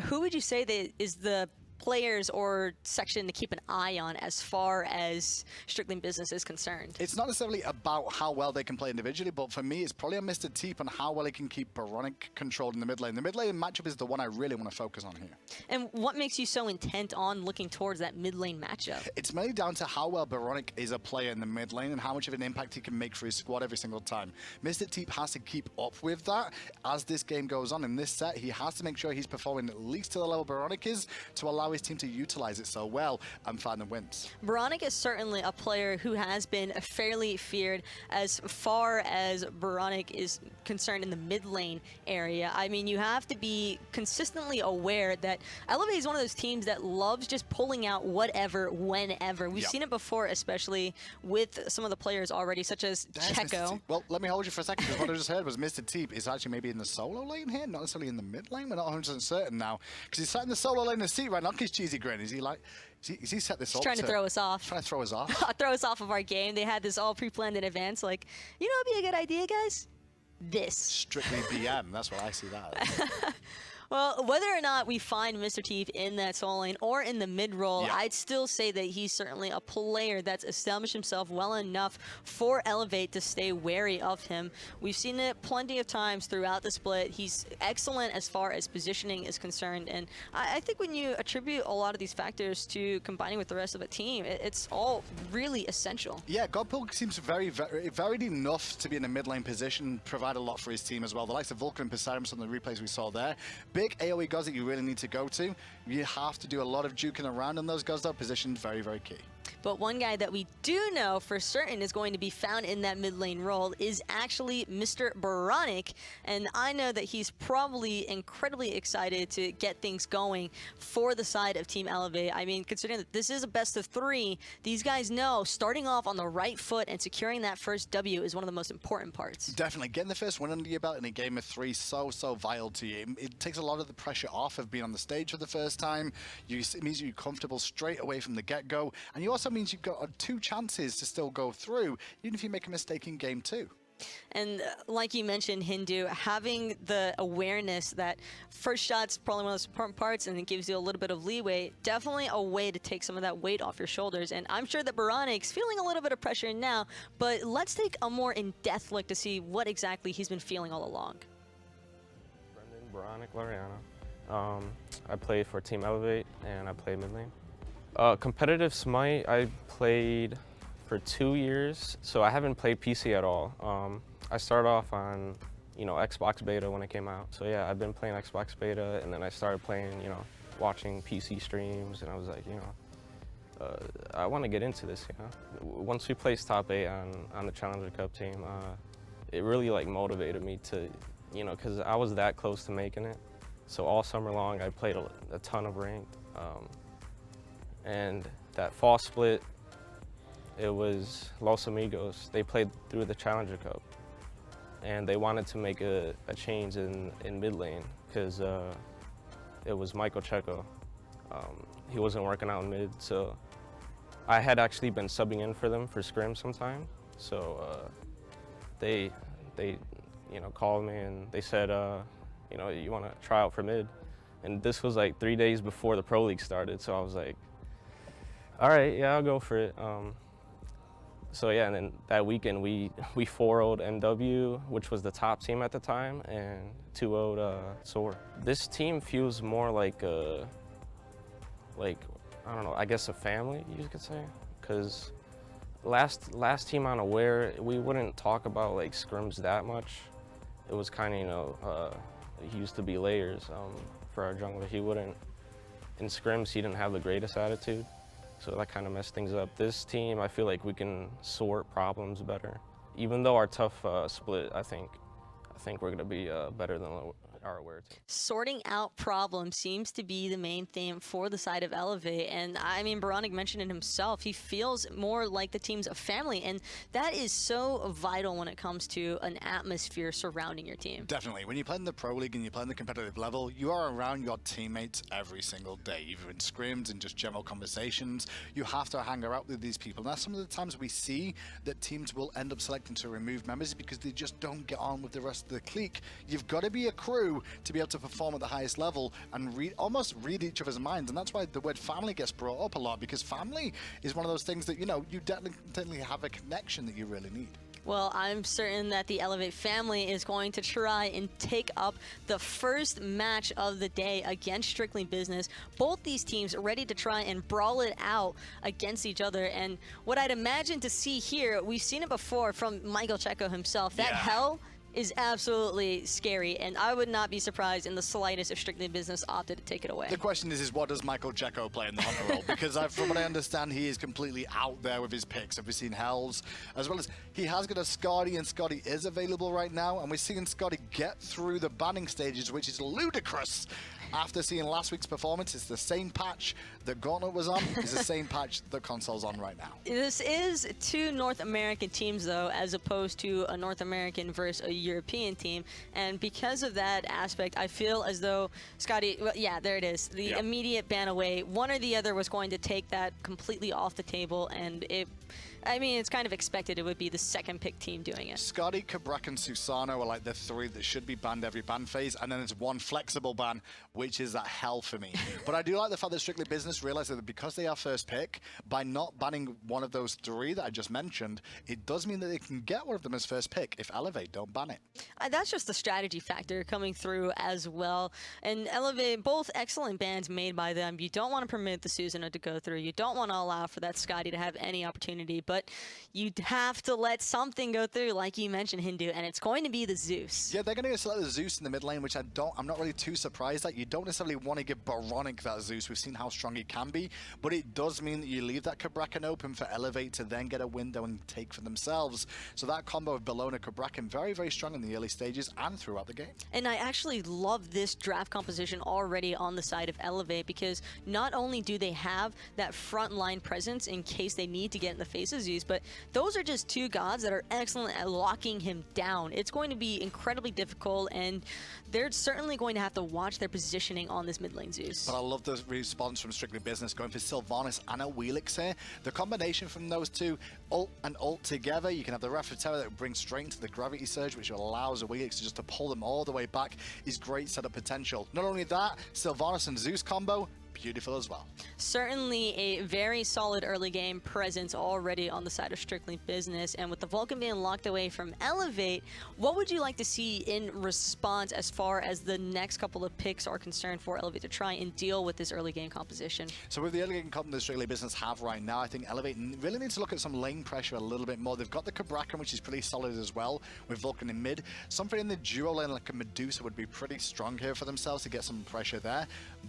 Who would you say that is the players or section to keep an eye on as far as Strictly Business is concerned? It's not necessarily about how well they can play individually, but for me, it's probably on Mr. Teep on how well he can keep Baronic controlled in the mid lane. The mid lane matchup is the one I really want to focus on here. And what makes you so intent on looking towards that mid lane matchup? It's mainly down to how well Baronic is a player in the mid lane and how much of an impact he can make for his squad every single time. Mr. Teep has to keep up with that as this game goes on. In this set, he has to make sure he's performing at least to the level Baronic is to allow his team to utilize it so well and find the wins. Baronic is certainly a player who has been fairly feared as far as Baronic is concerned in the mid lane area. I mean, you have to be consistently aware that Elevate is one of those teams that loves just pulling out whatever, whenever. We've seen it before, especially with some of the players already, such as Checo. Well, let me hold you for a second, because what I just heard was Mr. Teep is actually maybe in the solo lane here, not necessarily in the mid lane. We're not 100% certain now, because he's sat in the solo lane in the seat right now. Look at his cheesy grin. Is he like, is he set this up? Trying to throw us off. Trying to throw us off? Throw us off of our game. They had this all pre-planned in advance. Like, you know what'd be a good idea, guys? This. Strictly BM. That's what I see that as. Well, whether or not we find Mr. Teeth in that solo lane or in the mid role, I'd still say that he's certainly a player that's established himself well enough for Elevate to stay wary of him. We've seen it plenty of times throughout the split. He's excellent as far as positioning is concerned, and I think when you attribute a lot of these factors to combining with the rest of a team, it's all really essential. Yeah, Godpool seems very varied enough to be in a mid lane position, provide a lot for his team as well. The likes of Vulcan and Poseidon, some of the replays we saw there. Big AoE gods that you really need to go to. You have to do a lot of juking around on those gods, though. Position very, very key. But one guy that we do know for certain is going to be found in that mid lane role is actually Mr. Baronic, and I know that he's probably incredibly excited to get things going for the side of Team Elevate. I mean, considering that this is a best of 3, these guys know starting off on the right foot and securing that first W is one of the most important parts. Definitely. Getting the first win under your belt in a game of 3 so vital to you. It takes a lot of the pressure off of being on the stage for the first time. It means you're comfortable straight away from the get-go, and you also means you've got 2 chances to still go through, even if you make a mistake in game 2. And like you mentioned, Hindu, having the awareness that first shot's probably one of those important parts and it gives you a little bit of leeway, definitely a way to take some of that weight off your shoulders. And I'm sure that Baronic's feeling a little bit of pressure now, but let's take a more in-depth look to see what exactly he's been feeling all along. Brendan Veronic Lariana. I play for Team Elevate and I play mid lane. Competitive Smite, I played for 2 years, so I haven't played PC at all. I started off on, Xbox Beta when it came out. So yeah, I've been playing Xbox Beta, and then I started playing, watching PC streams, and I was like, I want to get into this, Once we placed top 8 on the Challenger Cup team, it really motivated me to, because I was that close to making it. So all summer long, I played a ton of ranked. And that fall split, it was Los Amigos. They played through the Challenger Cup, and they wanted to make a change in mid lane because it was Michael Checo. He wasn't working out in mid, so I had actually been subbing in for them for scrim sometime. So they called me and they said, you want to try out for mid? And this was 3 days before the Pro League started, so I was like, all right, yeah, I'll go for it. So yeah, and then that weekend we 4-0'd MW, which was the top team at the time, and 2-0'd SOAR. This team feels more like I don't know, I guess a family, you could say, because last team on Aware, we wouldn't talk about scrims that much. It was kind of, he used to be layers for our jungler. He wouldn't, in scrims, he didn't have the greatest attitude. So that kind of messed things up. This team, I feel like we can sort problems better. Even though our tough split, I think we're gonna be better than our Aware team. Sorting out problems seems to be the main theme for the side of Elevate, and I mean, Baronic mentioned it himself. He feels more like the team's a family, and that is so vital when it comes to an atmosphere surrounding your team. Definitely. When you play in the Pro League and you play in the competitive level, you are around your teammates every single day, either in scrims and just general conversations. You have to hang out with these people. Now, some of the times we see that teams will end up selecting to remove members because they just don't get on with the rest of the clique. You've got to be a crew to be able to perform at the highest level and almost read each other's minds, and that's why the word family gets brought up a lot, because family is one of those things that you definitely have a connection that you really need. Well, I'm certain that the Elevate family is going to try and take up the first match of the day against Strictly Business. Both these teams are ready to try and brawl it out against each other. And what I'd imagine to see here, we've seen it before from Michael Checo himself. That hell is absolutely scary, and I would not be surprised in the slightest if Strictly Business opted to take it away. The question is what does Michael Checo play in the Hunter role? Because from what I understand, he is completely out there with his picks. Have we seen Hells? As well as he has got a Scotty, and Scotty is available right now, and we're seeing Scotty get through the banning stages, which is ludicrous. After seeing last week's performance, it's the same patch that Gauntlet was on. It's the same patch that Console's on right now. This is 2 North American teams, though, as opposed to a North American versus a European team. And because of that aspect, I feel as though Scotty, well, yeah, there it is. The immediate ban away. One or the other was going to take that completely off the table, and it's kind of expected it would be the second pick team doing it. Scotty, Kabrak, and Susano are the 3 that should be banned every ban phase, and then there's one flexible ban, which is that hell for me. But I do like the fact that Strictly Business realized that because they are first pick, by not banning one of those 3 that I just mentioned, it does mean that they can get one of them as first pick if Elevate don't ban it. That's just the strategy factor coming through as well. And Elevate, both excellent bans made by them. You don't want to permit the Susano to go through. You don't want to allow for that Scotty to have any opportunity, but you'd have to let something go through, like you mentioned, Hindu, and it's going to be the Zeus. Yeah, they're going to select the Zeus in the mid lane, which I'm not really too surprised at. You don't necessarily want to give Baronic that Zeus. We've seen how strong he can be, but it does mean that you leave that Kabrakan open for Elevate to then get a window and take for themselves. So that combo of Bellona Kabrakan very, very strong in the early stages and throughout the game. And I actually love this draft composition already on the side of Elevate, because not only do they have that front line presence in case they need to get in the face of Zeus, but those are just 2 gods that are excellent at locking him down. It's going to be incredibly difficult, and they're certainly going to have to watch their positioning on this mid lane Zeus. But I love the response from Strictly Business going for Sylvanas and a Wheelix here. The combination from those 2, ult and ult together, you can have the Refraterra that brings straight into the Gravity Surge, which allows a Wheelix to pull them all the way back, is great setup potential. Not only that, Sylvanas and Zeus combo, beautiful as well. Certainly a very solid early game presence already on the side of Strictly Business, and with the Vulcan being locked away from Elevate, what would you like to see in response as far as the next couple of picks are concerned for Elevate to try and deal with this early game composition? So with the early game comp that Strictly Business have right now, I think Elevate really needs to look at some lane pressure a little bit more. They've got the Cabrakan, which is pretty solid as well, with Vulcan in mid. Something in the duo lane like a Medusa would be pretty strong here for themselves to get some pressure there.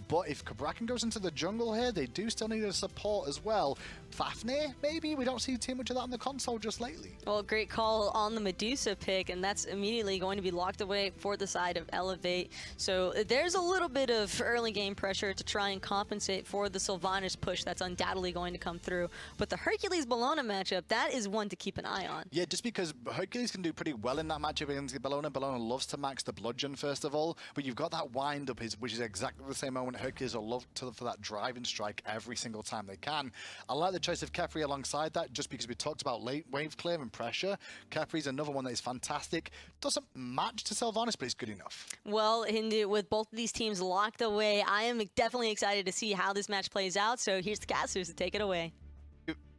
But if Cabrakan goes into the jungle here, they do still need a support as well. Fafnir, maybe? We don't see too much of that on the console just lately. Well, great call on the Medusa pick, and that's immediately going to be locked away for the side of Elevate. So there's a little bit of early game pressure to try and compensate for the Sylvanas push that's undoubtedly going to come through. But the Hercules-Bellona matchup, that is one to keep an eye on. Yeah, just because Hercules can do pretty well in that matchup against Bellona. Bellona loves to max the bludgeon first of all, but you've got that wind up, which is exactly the same moment Hercules will love for that driving strike every single time they can. I like the choice of Khepri alongside that, just because we talked about late wave clear and pressure. Khepri's another one that is fantastic. Doesn't match to Sylvanas, but it's good enough. Well, Hindu, with both of these teams locked away, I am definitely excited to see how this match plays out. So here's the casters to take it away.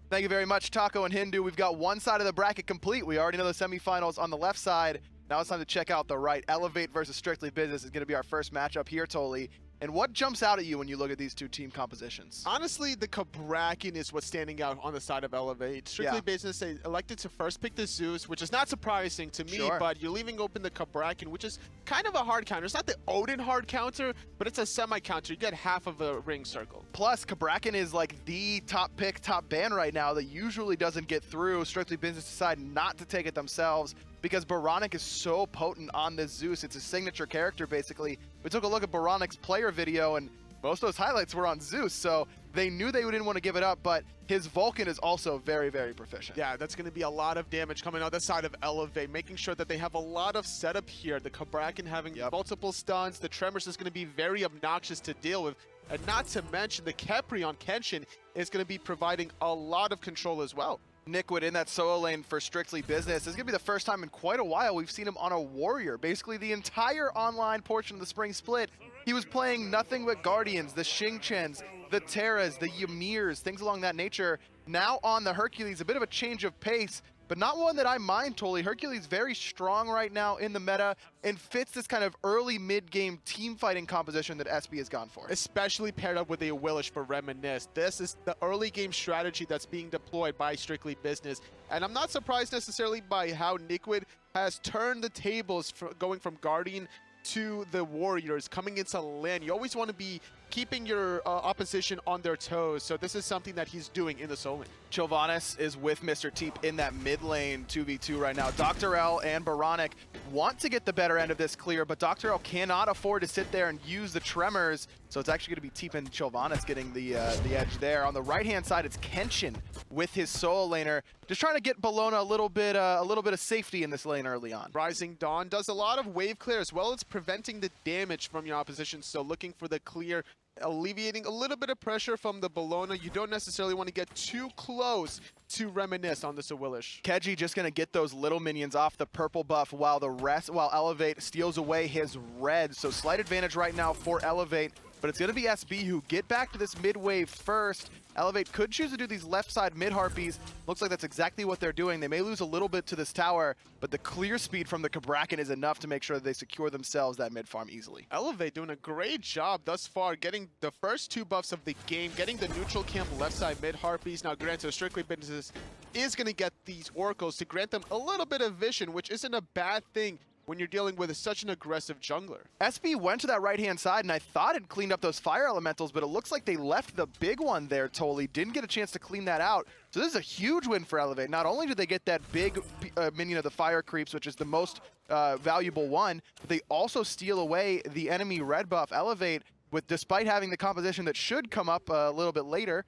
Thank you very much, Taco and Hindu. We've got one side of the bracket complete. We already know the semifinals on the left side. Now it's time to check out the right. Elevate versus Strictly Business is going to be our first matchup here, Toli. And what jumps out at you when you look at these two team compositions? Honestly, the Cabrakan is what's standing out on the side of Elevate. Strictly Business, they elected to first pick the Zeus, which is not surprising to me, but you're leaving open the Cabrakan, which is kind of a hard counter. It's not the Odin hard counter, but it's a semi-counter. You get half of a ring circle. Plus, Cabrakan is like the top pick, top ban right now that usually doesn't get through. Strictly Business decide not to take it themselves because Baronic is so potent on this Zeus. It's a signature character, basically. We took a look at Baronic's player video, and most of those highlights were on Zeus, so they knew they didn't want to give it up, but his Vulcan is also very, very proficient. Yeah, that's going to be a lot of damage coming on the side of Elevate, making sure that they have a lot of setup here. The Cabrakan having multiple stuns, the Tremors is going to be very obnoxious to deal with, and not to mention the Khepri on Kenshin is going to be providing a lot of control as well. Nickwood in that solo lane for Strictly Business. This is going to be the first time in quite a while we've seen him on a warrior. Basically, the entire online portion of the spring split, he was playing nothing but Guardians, the Xingqians, the Terras, the Ymirs, things along that nature. Now on the Hercules, a bit of a change of pace, but not one that I mind, Toli. Hercules very strong right now in the meta and fits this kind of early mid-game team fighting composition that SB has gone for. Especially paired up with a Willish for Reminisce. This is the early game strategy that's being deployed by Strictly Business. And I'm not surprised necessarily by how Nickwood has turned the tables going from Guardian to the Warriors coming into lane. You always want to be keeping your opposition on their toes, so this is something that he's doing in the solo lane. Chilvanis is with Mr. Teep in that mid lane 2v2 right now. Dr. L and Baronic want to get the better end of this clear, but Dr. L cannot afford to sit there and use the Tremors, so it's actually going to be Teep and Chilvanis getting the edge there. On the right-hand side, it's Kenshin with his solo laner, just trying to get Bellona a little bit of safety in this lane early on. Rising Dawn does a lot of wave clear as well as preventing the damage from your opposition, so looking for the clear, alleviating a little bit of pressure from the Bellona. You don't necessarily want to get too close to Reminisce on the Sawillish. Keji just going to get those little minions off the purple buff while Elevate steals away his red. So slight advantage right now for Elevate, but it's going to be SB who get back to this mid wave first. Elevate could choose to do these left side mid harpies. Looks like that's exactly what they're doing. They may lose a little bit to this tower, but the clear speed from the Cabrakan is enough to make sure that they secure themselves that mid farm easily. Elevate doing a great job thus far, getting the first two buffs of the game, getting the neutral camp left side mid harpies. Now granted, Strictly Business is going to get these oracles to grant them a little bit of vision, which isn't a bad thing when you're dealing with such an aggressive jungler. SB went to that right-hand side, and I thought it cleaned up those fire elementals, but it looks like they left the big one there, Toli. Didn't get a chance to clean that out. So this is a huge win for Elevate. Not only did they get that big minion of the fire creeps, which is the most valuable one, but they also steal away the enemy red buff. Elevate, despite having the composition that should come up a little bit later,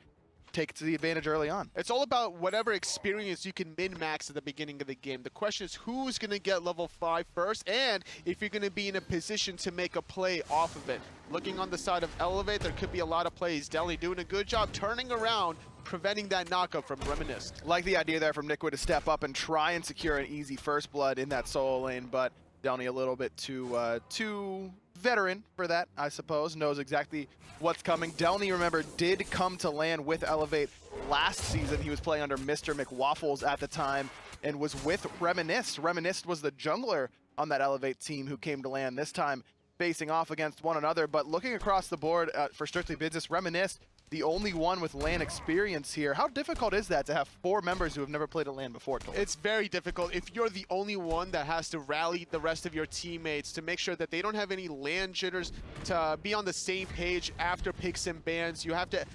take the advantage early on. It's all about whatever experience you can min-max at the beginning of the game. The question is who's going to get level 5 first, and if you're going to be in a position to make a play off of it. Looking on the side of Elevate, there could be a lot of plays. Definitely doing a good job turning around, preventing that knockup from Reminisce. Like the idea there from Nickwood to step up and try and secure an easy first blood in that solo lane, but Delny a little bit too veteran for that, I suppose. Knows exactly what's coming. Delny, remember, did come to land with Elevate last season. He was playing under Mr. McWaffles at the time and was with Reminisce. Reminisce was the jungler on that Elevate team who came to land this time facing off against one another. But looking across the board for Strictly Business, Reminisce, the only one with LAN experience here. How difficult is that to have 4 members who have never played a LAN before? It's very difficult if you're the only one that has to rally the rest of your teammates to make sure that they don't have any LAN jitters, to be on the same page after picks and bans. You have to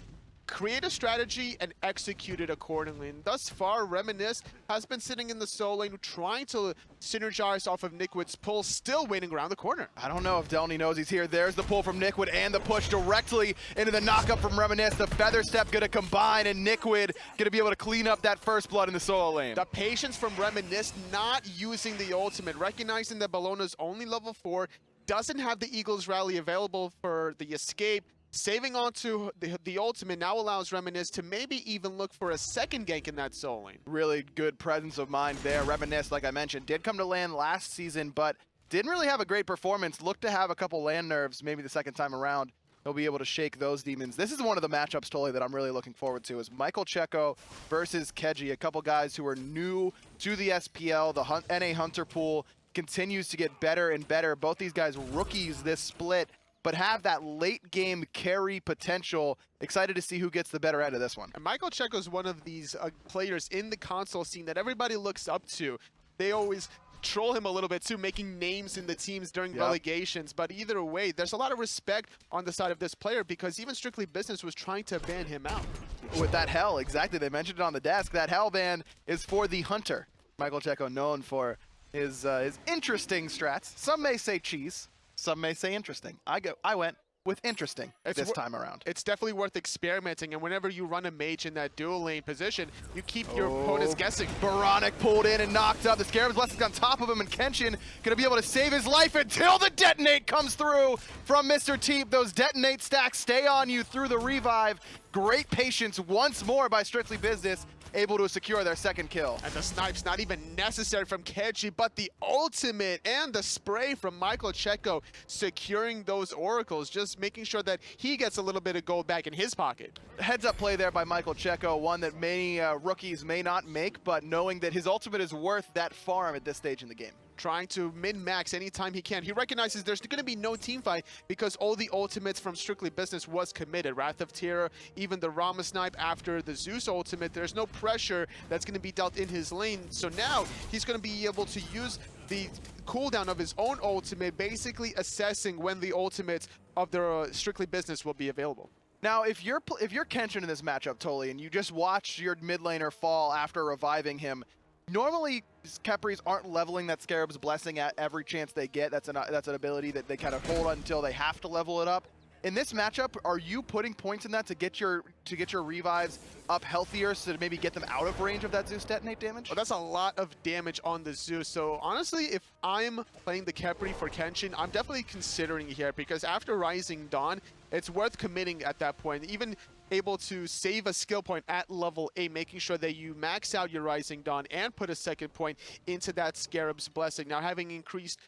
create a strategy and execute it accordingly. And thus far, Reminisce has been sitting in the solo lane trying to synergize off of Nickwood's pull, still waiting around the corner. I don't know if Delny knows he's here. There's the pull from Nickwood and the push directly into the knockup from Reminisce. The Feather Step gonna combine, and Nickwood gonna be able to clean up that first blood in the solo lane. The patience from Reminisce, not using the ultimate, recognizing that Bologna's only level 4, doesn't have the Eagles rally available for the escape. Saving onto the ultimate now allows Reminisce to maybe even look for a second gank in that solo lane. Really good presence of mind there. Reminisce, like I mentioned, did come to LAN last season, but didn't really have a great performance. Looked to have a couple LAN nerves maybe the second time around. He'll be able to shake those demons. This is one of the matchups, Totally, that I'm really looking forward to, is Michael Checo versus Keji, a couple guys who are new to the SPL. The NA Hunter pool continues to get better and better. Both these guys rookies this split, but have that late game carry potential. Excited to see who gets the better end of this one. And Michael Checo is one of these players in the console scene that everybody looks up to. They always troll him a little bit too, making names in the teams during relegations. But either way, there's a lot of respect on the side of this player because even Strictly Business was trying to ban him out. With that hell, exactly. They mentioned it on the desk. That hell ban is for the Hunter. Michael Checo known for his interesting strats. Some may say cheese. Some may say interesting. I went with interesting this time around. It's definitely worth experimenting, and whenever you run a mage in that dual lane position, you keep your opponents guessing. Baronic pulled in and knocked up. The Scarab's Blessing on top of him, and Kenshin gonna be able to save his life until the detonate comes through from Mr. Teep. Those detonate stacks stay on you through the revive. Great patience once more by Strictly Business, able to secure their second kill. And the snipe's not even necessary from Keji, but the ultimate and the spray from Michael Checo securing those oracles, just making sure that he gets a little bit of gold back in his pocket. Heads up play there by Michael Checo, one that many rookies may not make, but knowing that his ultimate is worth that farm at this stage in the game. Trying to min-max anytime he can. He recognizes there's going to be no team fight because all the ultimates from Strictly Business was committed. Wrath of Terror, even the Rama Snipe after the Zeus ultimate, there's no pressure that's going to be dealt in his lane. So now he's going to be able to use the cooldown of his own ultimate, basically assessing when the ultimates of the Strictly Business will be available. Now, if you're Kenshin in this matchup, Totally, and you just watch your mid laner fall after reviving him, normally Kepris aren't leveling that Scarab's Blessing at every chance they get. That's an ability that they kind of hold until they have to level it up. In this matchup, are you putting points in that to get your revives up healthier, so to maybe get them out of range of that Zeus detonate damage? Well, that's a lot of damage on the Zeus. So honestly, if I'm playing the Khepri for Kenshin, I'm definitely considering it here because after Rising Dawn, it's worth committing at that point. Even able to save a skill point at level 8, making sure that you max out your Rising Dawn and put a second point into that Scarab's Blessing. Now, having increased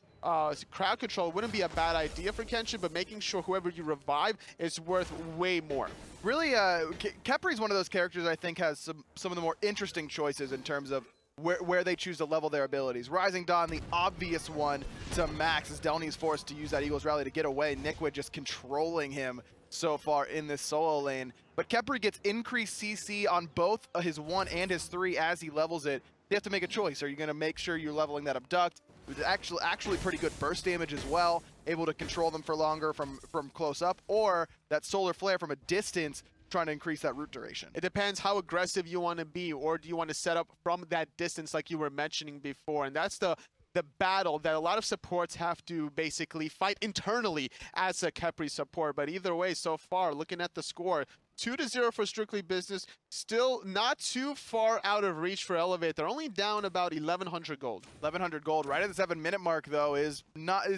crowd control wouldn't be a bad idea for Kenshin, but making sure whoever you revive is worth way more. Really, Khepri's one of those characters I think has some of the more interesting choices in terms of where they choose to level their abilities. Rising Dawn, the obvious one to max, as Delny's forced to use that Eagles Rally to get away. Nickwood just controlling him so far in this solo lane. But Khepri gets increased CC on both his 1 and his 3 as he levels it. They have to make a choice. Are you going to make sure you're leveling that Abduct? With actually pretty good burst damage as well, able to control them for longer from close up, or that Solar Flare from a distance, trying to increase that root duration. It depends how aggressive you want to be, or do you want to set up from that distance like you were mentioning before, and that's the battle that a lot of supports have to basically fight internally as a Khepri support. But either way, so far, looking at the score, 2-0 for Strictly Business, still not too far out of reach for Elevate. They're only down about 1,100 gold. 1,100 gold right at the 7-minute mark, though, is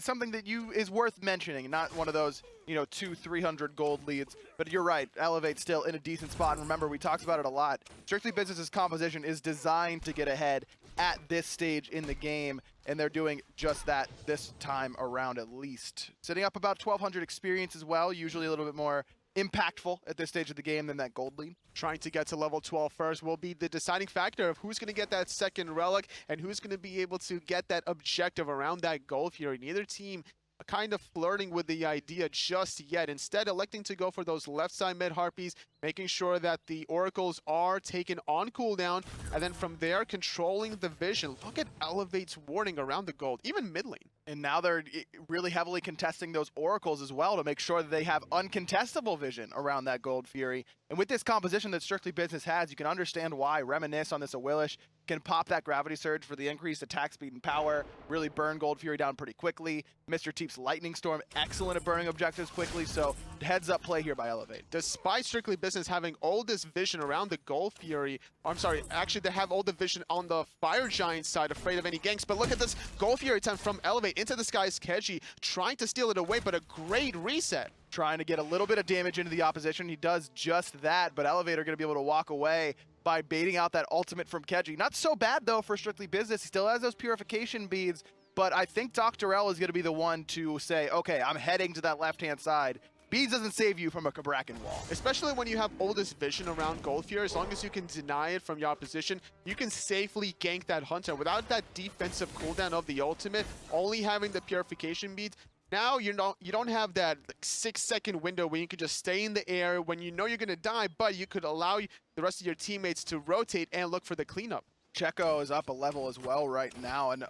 something that is worth mentioning. Not one of those 200-300 gold leads. But you're right, Elevate still in a decent spot. And remember, we talked about it a lot. Strictly Business's composition is designed to get ahead at this stage in the game, and they're doing just that this time around at least. Sitting up about 1,200 experience as well, usually a little bit more impactful at this stage of the game than that gold lead. Trying to get to level 12 first will be the deciding factor of who's going to get that second relic and who's going to be able to get that objective around that gold fury. Neither team kind of flirting with the idea just yet. Instead, electing to go for those left side mid harpies, making sure that the oracles are taken on cooldown, and then from there controlling the vision. Look at Elevate's warding around the gold, even mid lane. And now they're really heavily contesting those oracles as well to make sure that they have uncontestable vision around that gold fury. And with this composition that Strictly Business has, you can understand why Reminisce on this Awilish can pop that gravity surge for the increased attack speed and power, really burn Gold Fury down pretty quickly. Mr. Teep's Lightning Storm, excellent at burning objectives quickly, so heads up play here by Elevate. Despite Strictly Business having oldest vision around the Gold Fury, I'm sorry, actually they have oldest vision on the Fire Giant side, afraid of any ganks, but look at this Gold Fury attempt from Elevate into the skies. Keji trying to steal it away, but a great reset. Trying to get a little bit of damage into the opposition. He does just that, but Elevate are going to be able to walk away by baiting out that ultimate from Keji. Not so bad, though, for Strictly Business. He still has those purification beads, but I think Dr. L is going to be the one to say, okay, I'm heading to that left-hand side. Beads doesn't save you from a Kabrakan wall. Especially when you have oldest vision around Gold Fury, as long as you can deny it from your opposition, you can safely gank that Hunter. Without that defensive cooldown of the ultimate, only having the purification beads, now you don't have that 6-second window where you can just stay in the air when you know you're going to die, but you could allow the rest of your teammates to rotate and look for the cleanup. Checo is up a level as well right now and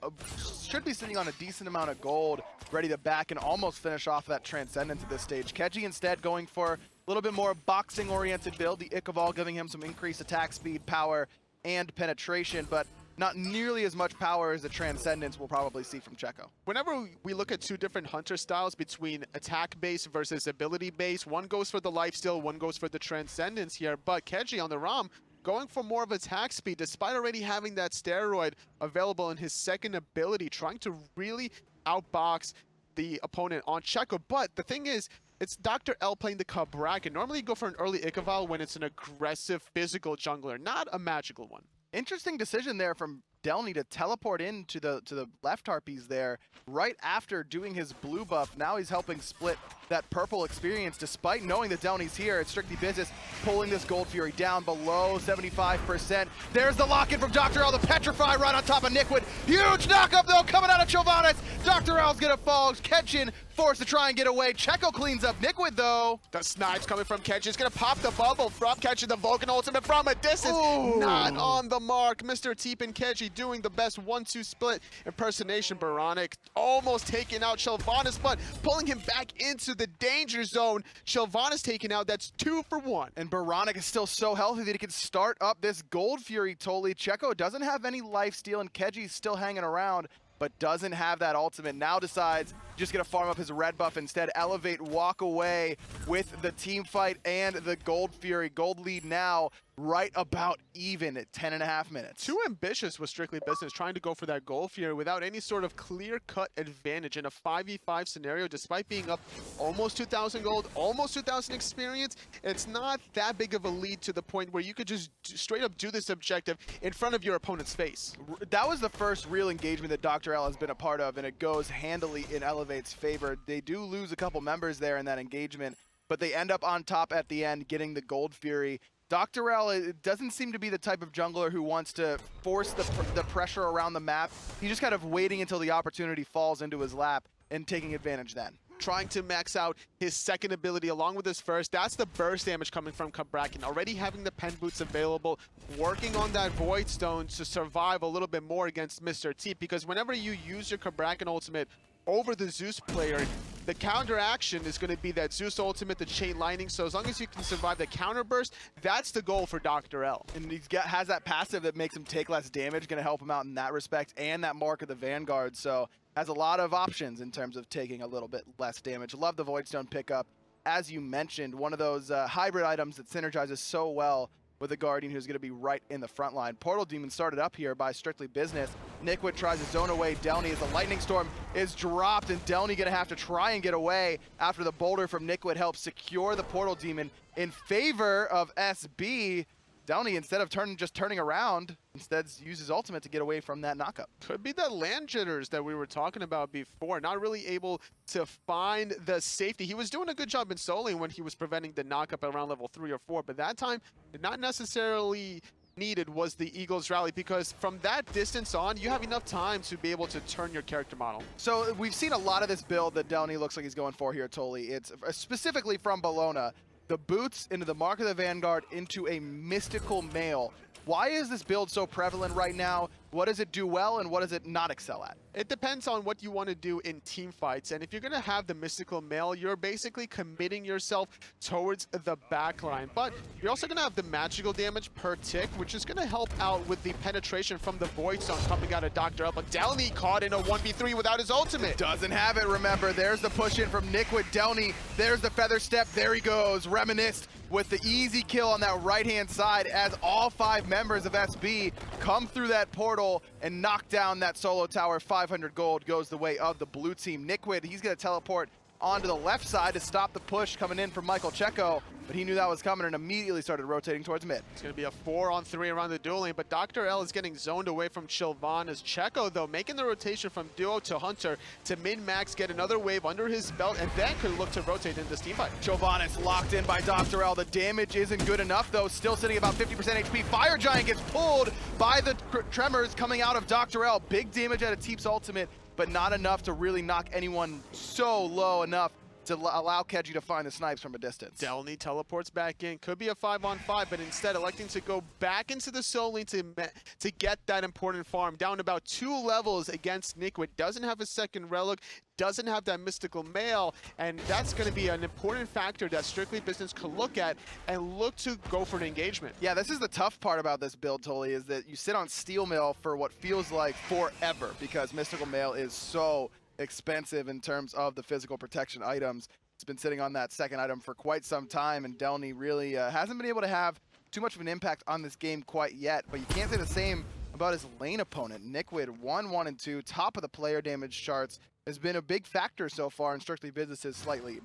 should be sitting on a decent amount of gold, ready to back and almost finish off that Transcendence at this stage. Keji instead going for a little bit more boxing-oriented build, the Iqbal giving him some increased attack speed, power, and penetration, but not nearly as much power as the Transcendence we'll probably see from Checo. Whenever we look at two different Hunter styles between attack-based versus ability-based, one goes for the lifesteal, one goes for the Transcendence here, but Keji on the ROM going for more of attack speed, despite already having that steroid available in his second ability, trying to really outbox the opponent on Checo. But the thing is, it's Dr. L playing the Kabrakan. Normally you go for an early Iqbal when it's an aggressive physical jungler, not a magical one. Interesting decision there from Delny to teleport into the left harpies there right after doing his blue buff. Now he's helping split that purple experience despite knowing that Delny's here. It's Strictly Business pulling this Gold Fury down below 75%. There's the lock-in from Dr. L, the Petrify right on top of Nickwood. Huge knock-up though coming out of Chilvanus. Dr. L's gonna fall. Ketchin forced to try and get away. Checo cleans up Nickwood though. The snipes coming from Ketchin. It's gonna pop the bubble from Ketchin. The Vulcan ultimate from a distance. Ooh. Not on the mark. Mr. Teep and Keji doing the best 1-2 split impersonation. Baronic almost taking out Chilvanus, but pulling him back into the danger zone. Chilvanus taken out. That's 2 for 1. And Baronic is still so healthy that he can start up this Gold Fury totally. Checo doesn't have any lifesteal and Keji's still hanging around, but doesn't have that ultimate. Now decides just gonna farm up his red buff instead. Elevate, walk away with the team fight and the Gold Fury. Gold lead now right about even at 10.5 minutes. Too ambitious with Strictly Business, trying to go for that Gold Fury without any sort of clear-cut advantage in a 5v5 scenario, despite being up almost 2,000 gold, almost 2,000 experience. It's not that big of a lead to the point where you could just straight up do this objective in front of your opponent's face. That was the first real engagement that Dr. L has been a part of, and it goes handily in Elevate's favor. They do lose a couple members there in that engagement, but they end up on top at the end, getting the Gold Fury. Dr. L doesn't seem to be the type of jungler who wants to force the pressure around the map. He's just kind of waiting until the opportunity falls into his lap and taking advantage then. Trying to max out his second ability along with his first. That's the burst damage coming from Kabrakan. Already having the pen boots available, working on that Void Stone to survive a little bit more against Mr. T, because whenever you use your Kabrakan ultimate over the Zeus player, the counter action is going to be that Zeus ultimate, the chain lightning. So as long as you can survive the counter burst, that's the goal for Dr. L. And he has that passive that makes him take less damage, going to help him out in that respect, and that Mark of the Vanguard. So has a lot of options in terms of taking a little bit less damage. Love the Voidstone pickup. As you mentioned, one of those hybrid items that synergizes so well with a Guardian who's going to be right in the front line. Portal Demon started up here by Strictly Business. Nickwood tries to zone away Delny as the Lightning Storm is dropped, and Delny going to have to try and get away after the boulder from Nickwood helps secure the Portal Demon in favor of SB. Downey, instead of just turning around, instead uses ultimate to get away from that knockup. Could be that land jitters that we were talking about before. Not really able to find the safety. He was doing a good job in soloing when he was preventing the knockup around level 3 or 4, but that time, not necessarily needed was the Eagles rally, because from that distance on, you have enough time to be able to turn your character model. So we've seen a lot of this build that Downey looks like he's going for here, Toli. It's specifically from Bologna. The boots into the Mark of the Vanguard into a mystical mail. Why is this build so prevalent right now? What does it do well and what does it not excel at? It depends on what you want to do in team fights. And if you're going to have the mystical mail, you're basically committing yourself towards the backline. But you're also going to have the magical damage per tick, which is going to help out with the penetration from the Void Stone coming out of Dr. L. But Downey caught in a 1v3 without his ultimate. Doesn't have it, remember. There's the push in from Nick with Downey. There's the feather step. There he goes. Reminisced with the easy kill on that right-hand side as all 5 members of SB come through that portal and knock down that solo tower. 500 gold goes the way of the blue team. Nikwid, he's going to teleport onto the left side to stop the push coming in from Michael Checo, but he knew that was coming and immediately started rotating towards mid. It's going to be a 4-on-3 around the duel lane, but Dr. L is getting zoned away from Chilvan as Checo, though, making the rotation from duo to hunter to min-max, get another wave under his belt, and then could look to rotate in this team fight. Chilvan locked in by Dr. L. The damage isn't good enough, though, still sitting about 50% HP. Fire Giant gets pulled by the tremors coming out of Dr. L. Big damage out of Teep's ultimate, but not enough to really knock anyone so low enough to allow Keji to find the snipes from a distance. Delny teleports back in. Could be a 5-on-5, but instead electing to go back into the soul lane to get that important farm. Down about 2 levels against Nikwid. Doesn't have a second relic, doesn't have that mystical mail, and that's going to be an important factor that Strictly Business could look at and look to go for an engagement. Yeah, this is the tough part about this build, Toli, is that you sit on Steel Mail for what feels like forever, because mystical mail is so expensive in terms of the physical protection items. It's been sitting on that second item for quite some time, and Delny really hasn't been able to have too much of an impact on this game quite yet, but you can't say the same about his lane opponent. Nikwid, 1, 1, 2, top of the player damage charts, has been a big factor so far in Strictly Business's slight lead.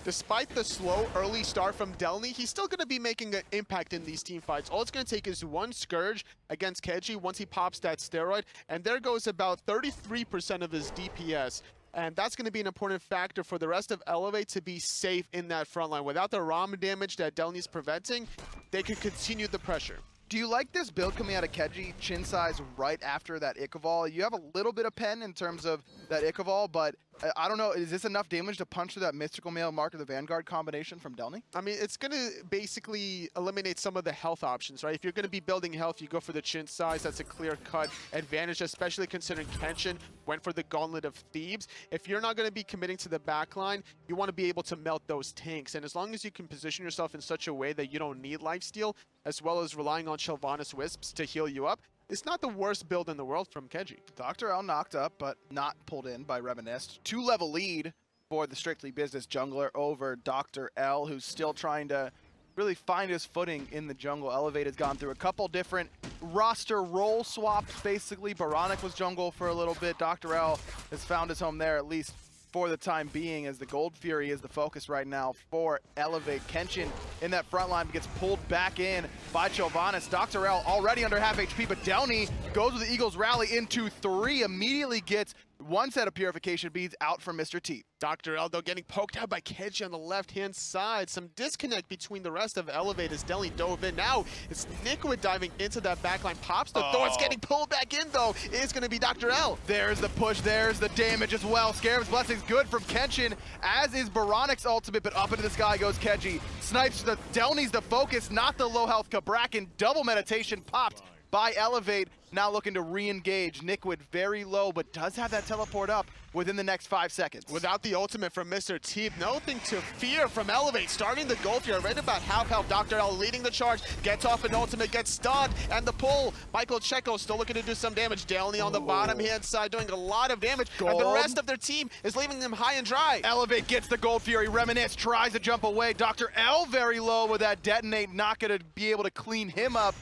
Despite the slow early start from Delny, he's still going to be making an impact in these team fights. All it's going to take is 1 Scourge against Keji once he pops that steroid, and there goes about 33% of his DPS. And that's going to be an important factor for the rest of Elevate to be safe in that front line. Without the ROM damage that Delny's preventing, they can continue the pressure. Do you like this build coming out of Keji, chin size right after that Ichval? You have a little bit of pen in terms of that Ichval, but I don't know, is this enough damage to punch through that Mystical Mail Mark of the Vanguard combination from Delny? I mean, it's going to basically eliminate some of the health options, right? If you're going to be building health, you go for the chin size. That's a clear-cut advantage, especially considering Kenshin went for the Gauntlet of Thebes. If you're not going to be committing to the backline, you want to be able to melt those tanks. And as long as you can position yourself in such a way that you don't need lifesteal, as well as relying on Sylvanas Wisps to heal you up, it's not the worst build in the world from Keji. Dr. L knocked up, but not pulled in by Reminisced. 2-level lead for the Strictly Business jungler over Dr. L, who's still trying to really find his footing in the jungle. Elevate has gone through a couple different roster role swaps, basically. Baronic was jungle for a little bit. Dr. L has found his home there, at least for the time being, as the Gold Fury is the focus right now for Elevate. Kenshin in that front line gets pulled back in by Chilvanis. Dr. L already under half HP, but Downey goes with the Eagles rally into 3, immediately gets 1 set of purification beads out from Mr. T. Dr. L, though, getting poked out by Keji on the left-hand side. Some disconnect between the rest of Elevate as Delny dove in. Now it's Nikwid diving into that backline. Pops the Thorns, getting pulled back in, though. It is going to be Dr. L. There's the push. There's the damage as well. Scarab's Blessing's good from Kenshin, as is Baronic's ultimate, but up into the sky goes Keji. Snipes the Delny's the focus, not the low health Kabrakan. Double meditation popped by Elevate. Now looking to re-engage. Nikwid very low, but does have that teleport up within the next 5 seconds. Without the ultimate from Mr. Teep, nothing to fear from Elevate. Starting the goal here, right about half health. Dr. L leading the charge, gets off an ultimate, gets stunned, and the pull. Michael Checo still looking to do some damage. Delny on the bottom hand side doing a lot of damage, and the rest of their team is leaving them high and dry. Elevate gets the Gold Fury. Reminisce tries to jump away. Dr. L very low with that detonate, not going to be able to clean him up.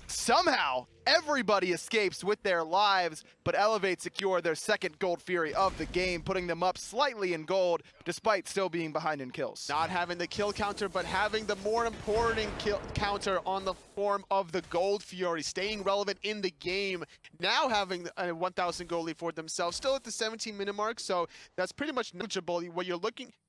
Somehow, Everybody escapes with their lives, but Elevate secure their second Gold Fury of the game, putting them up slightly in gold, despite still being behind in kills. Not having the kill counter, but having the more important kill counter on the form of the Gold Fury, staying relevant in the game. Now having a 1,000 gold lead for themselves, still at the 17-minute mark, so that's pretty much negligible. What you're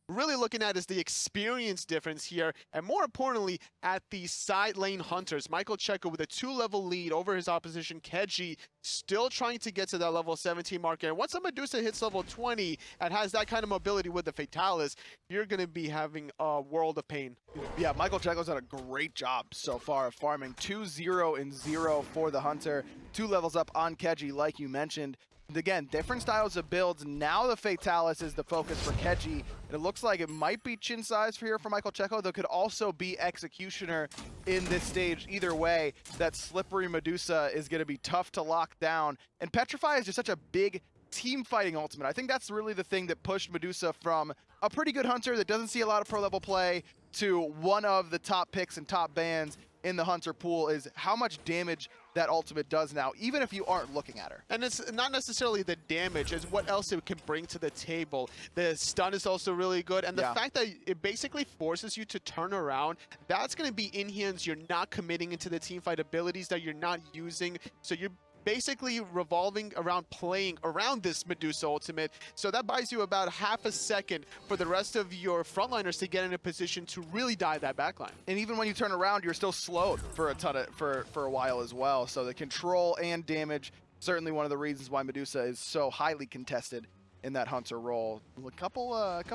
really looking at is the experience difference here, and more importantly, at the side lane hunters. Michael Checo with a 2-level lead over his opposition, Keji, still trying to get to that level 17 marker. And once a Medusa hits level 20 and has that kind of mobility with the Fatalis, you're going to be having a world of pain. Yeah, Michael Checo's done a great job so far of farming 2-0 and 0 for the Hunter. 2 levels up on Keji, like you mentioned. And again, different styles of builds. Now the Fatalis is the focus for Keji. And it looks like it might be chin size for here for Michael Checo, though it could also be Executioner in this stage. Either way, that slippery Medusa is going to be tough to lock down. And Petrify is just such a big team fighting ultimate. I think that's really the thing that pushed Medusa from a pretty good hunter that doesn't see a lot of pro level play to one of the top picks and top bans in the hunter pool, is how much damage that ultimate does now, even if you aren't looking at her. And it's not necessarily the damage, it's what else it can bring to the table. The stun is also really good, and the fact that it basically forces you to turn around, that's going to be in hands you're not committing into the teamfight abilities that you're not using, so you're basically revolving around playing around this Medusa ultimate, so that buys you about half a second for the rest of your frontliners to get in a position to really dive that backline. And even when you turn around, you're still slowed for a while as well. So the control and damage, certainly one of the reasons why Medusa is so highly contested in that hunter role. A couple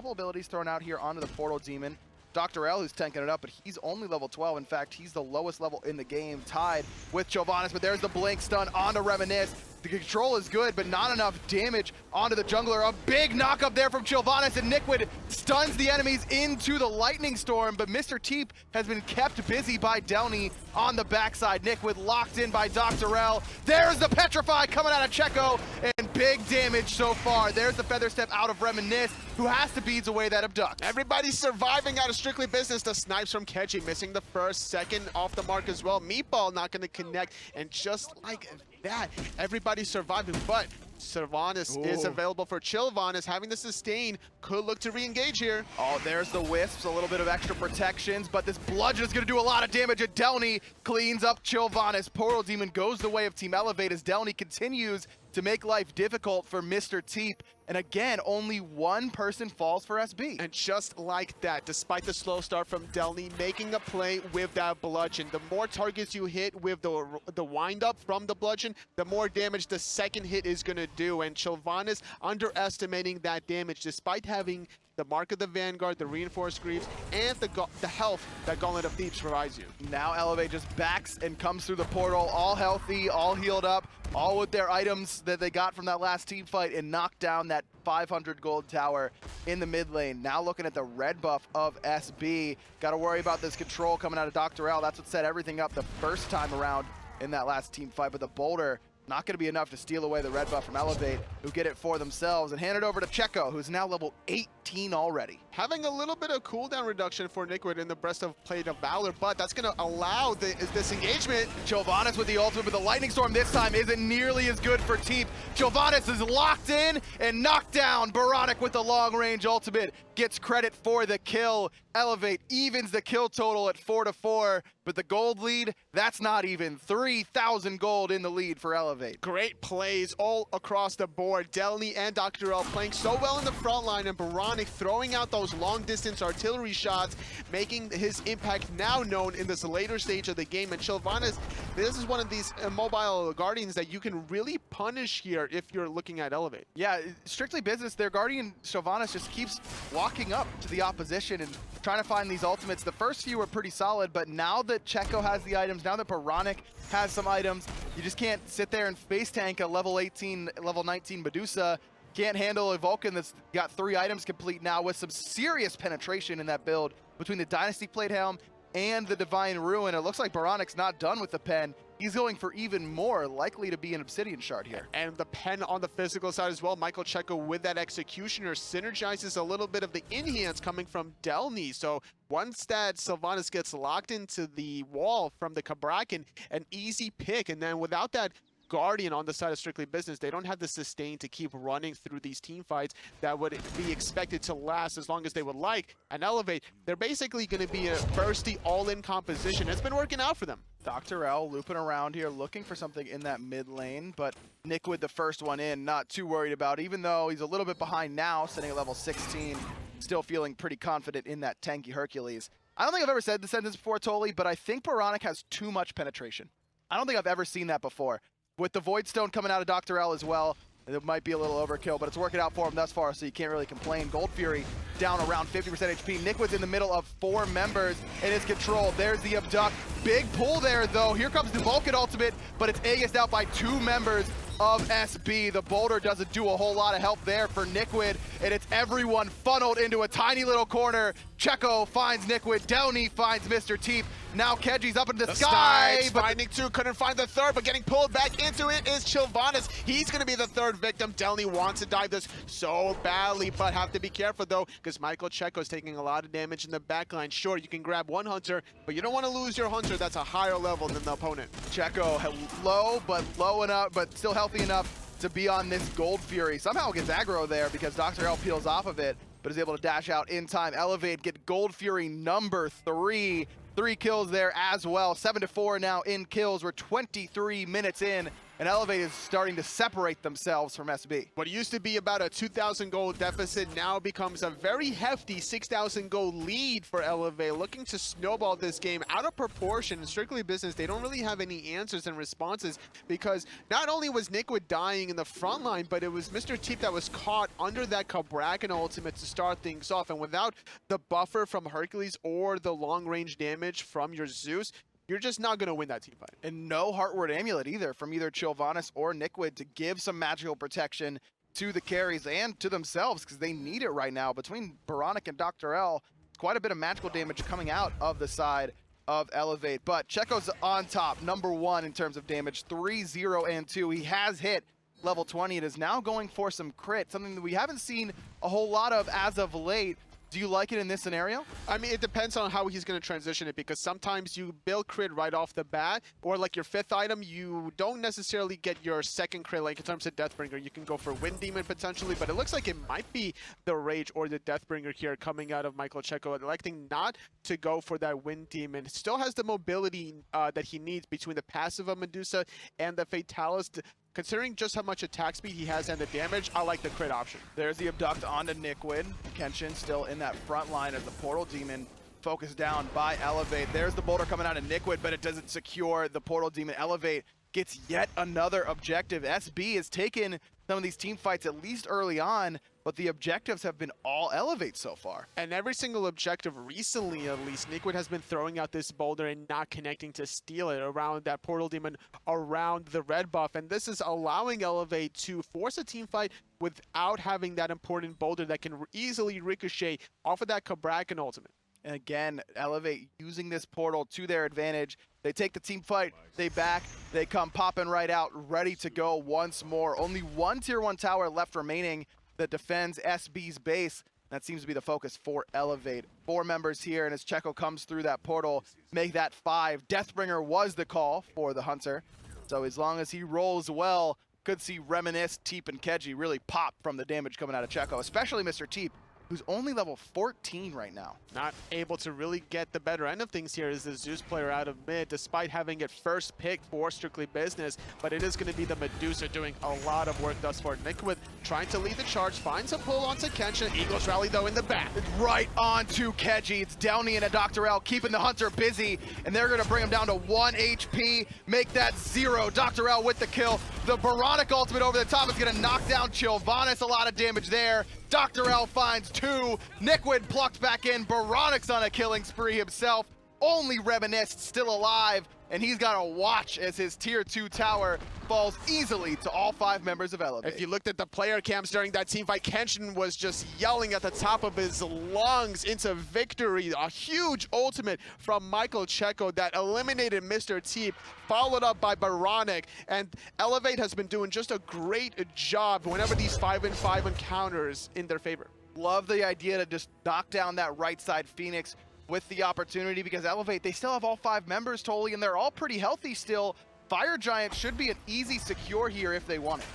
abilities thrown out here onto the Portal Demon. Dr. L, who's tanking it up, but he's only level 12. In fact, he's the lowest level in the game, tied with Chovanis, but there's the blink stun onto Reminisce. The control is good, but not enough damage onto the jungler. A big knock up there from Chovanis, and Nikwid stuns the enemies into the Lightning Storm, but Mr. Teep has been kept busy by Delny on the backside. Nikwid locked in by Dr. L. There's the Petrify coming out of Checo, and big damage so far. There's the Feather Step out of Reminisce, who has to beads away that abduct. Everybody's surviving out of Strictly Business. The snipes from Keji missing the first, second off the mark as well. Meatball not going to connect, and just like that, everybody's surviving, but Sylvanas is available for Chilvanas. Having the sustain, could look to re-engage here. Oh, there's the Wisps, a little bit of extra protections, but this Bludgeon is going to do a lot of damage. And Delny cleans up Chilvanas. Portal Demon goes the way of Team Elevate as Delny continues to make life difficult for Mr. Teep. And again, only one person falls for SB. And just like that, despite the slow start from Delny, making a play with that Bludgeon. The more targets you hit with the wind-up from the Bludgeon, the more damage the second hit is going to do. And Chilvanas underestimating that damage, despite having the Mark of the Vanguard, the Reinforced Greaves, and the health that Gauntlet of Thieves provides you. Now Elevate just backs and comes through the portal, all healthy, all healed up, all with their items that they got from that last team fight, and knocked down that 500 gold tower in the mid lane. Now looking at the red buff of SB. Got to worry about this control coming out of Dr. L. That's what set everything up the first time around in that last team fight, but the Boulder not going to be enough to steal away the red buff from Elevate, who get it for themselves, and hand it over to Checo, who's now level 18 already. Having a little bit of cooldown reduction for Nikwid in the Breast of Plate of Valor, but that's going to allow this engagement. Chilvanas with the ultimate, but the Lightning Storm this time isn't nearly as good for Teep. Chilvanas is locked in and knocked down. Baronic with the long-range ultimate gets credit for the kill. Elevate evens the kill total at 4-4, but the gold lead, that's not even. 3,000 gold in the lead for Elevate. Great plays all across the board. Delny and Dr. L playing so well in the front line, and Baronic throwing out those long-distance artillery shots, making his impact now known in this later stage of the game. And Chilvanas, this is one of these immobile Guardians that you can really punish here if you're looking at Elevate. Yeah, Strictly Business, their Guardian Chilvanas just keeps walking up to the opposition and trying to find these ultimates. The first few were pretty solid, but now that Checo has the items, now that Baronic has some items, you just can't sit there and face tank a level 18, level 19 Medusa. Can't handle a Vulcan that's got 3 items complete now with some serious penetration in that build between the Dynasty Plate Helm and the Divine Ruin. It looks like Baronic's not done with the pen. he's going for even more, likely to be an Obsidian Shard here. And the pen on the physical side as well. Michael Checo with that Executioner synergizes a little bit of the in-hands coming from Delny. So once that Sylvanas gets locked into the wall from the Cabrakan, an easy pick. And then without that Guardian on the side of Strictly Business, they don't have the sustain to keep running through these team fights that would be expected to last as long as they would like. And Elevate, they're basically going to be a bursty all-in composition. It's been working out for them. Dr. L looping around here, looking for something in that mid lane, but Nickwood the first one in, not too worried about, even though he's a little bit behind now, sitting at level 16, still feeling pretty confident in that tanky Hercules. I don't think I've ever said the sentence before, Toli, but I think Boronic has too much penetration. I don't think I've ever seen that before. With the Void Stone coming out of Dr. L as well, it might be a little overkill, but it's working out for him thus far, so you can't really complain. Gold Fury down around 50% HP. Nickwood's in the middle of 4 members in his control. There's the Abduct. Big pull there, though. Here comes the Vulcan ultimate, but it's Aegis out by 2 members of SB. The Boulder doesn't do a whole lot of help there for Nickwood, and it's everyone funneled into a tiny little corner. Checo finds Nickwood. Downey finds Mr. Teep. Now Keji's up into the sky. Snipes finding 2, couldn't find the third, but getting pulled back into it is Chilvanas. He's going to be the third victim. Delny wants to dive this so badly, but have to be careful, though, because Michael Checo's taking a lot of damage in the backline. Sure, you can grab one Hunter, but you don't want to lose your Hunter that's a higher level than the opponent. Checo low, but low enough, but still healthy enough to be on this Gold Fury. Somehow gets aggro there because Dr. L peels off of it, but is able to dash out in time. Elevate, get Gold Fury number 3. 3 kills there as well. 7-4 now in kills. We're 23 minutes in, and Elevate is starting to separate themselves from SB. What used to be about a 2,000 gold deficit now becomes a very hefty 6,000 gold lead for Elevate, looking to snowball this game out of proportion. In Strictly Business, they don't really have any answers and responses because not only was Nickwood dying in the front line, but it was Mr. Teep that was caught under that Cabrakan ultimate to start things off. And without the buffer from Hercules or the long-range damage from your Zeus, you're just not going to win that team fight. And no Heartward Amulet either from either Chilvanas or Nickwood to give some magical protection to the carries and to themselves because they need it right now. Between Boronic and Dr. L, quite a bit of magical damage coming out of the side of Elevate. But Checo's on top, number 1 in terms of damage, 3-0 and 2. He has hit level 20. It is now going for some crit, something that we haven't seen a whole lot of as of late. Do you like it in this scenario? I mean, it depends on how he's going to transition it because sometimes you build crit right off the bat, or like your 5th item, you don't necessarily get your 2nd crit, like in terms of Deathbringer. You can go for Wind Demon potentially, but it looks like it might be the Rage or the Deathbringer here coming out of Michael Checo, electing not to go for that Wind Demon. Still has the mobility that he needs between the passive of Medusa and the Fatalis. Considering just how much attack speed he has and the damage, I like the crit option. There's the Abduct onto Nickwood. Kenshin still in that front line as the Portal Demon focused down by Elevate. There's the Boulder coming out of Nickwood, but it doesn't secure the Portal Demon. Elevate gets yet another objective. SB has taken some of these team fights at least early on, but the objectives have been all Elevate so far. And every single objective recently, at least, Nickwood has been throwing out this boulder and not connecting to steal it around that Portal Demon, around the red buff. And this is allowing Elevate to force a team fight without having that important boulder that can easily ricochet off of that Cabrakan ultimate. And again, Elevate using this portal to their advantage. They take the team fight, they back, they come popping right out, ready to go once more. Only 1 tier 1 tower left remaining that defends SB's base. That seems to be the focus for Elevate. 4 members here, and as Checo comes through that portal, make that 5. Deathbringer was the call for the Hunter. So as long as he rolls well, could see Reminisce, Teep, and Keji really pop from the damage coming out of Checo, especially Mr. Teep, who's only level 14 right now. Not able to really get the better end of things here is the Zeus player out of mid, despite having it first picked for Strictly Business, but it is going to be the Medusa doing a lot of work thus far. Nickwood trying to lead the charge, finds a pull onto Kenshin. Eagles rally, though, in the back. Right onto Keji. It's Downey and a Dr. L keeping the Hunter busy, and they're going to bring him down to 1 HP, make that 0. Dr. L with the kill. The Boronic ultimate over the top is going to knock down Chilvanas. A lot of damage there. Dr. L finds 2. Nickwood plucked back in. Boronic's on a killing spree himself. Only Reminisced still alive. and he's got to watch as his tier 2 tower falls easily to all 5 members of Elevate. If you looked at the player cams during that team fight, Kenshin was just yelling at the top of his lungs into victory. A huge ultimate from Michael Checo that eliminated Mr. T, followed up by Baronic, and Elevate has been doing just a great job whenever these 5-5 encounters in their favor. Love the idea to just knock down that right side Phoenix with the opportunity, because Elevate, they still have all 5 members totally, and they're all pretty healthy still. Fire Giant should be an easy secure here if they want it.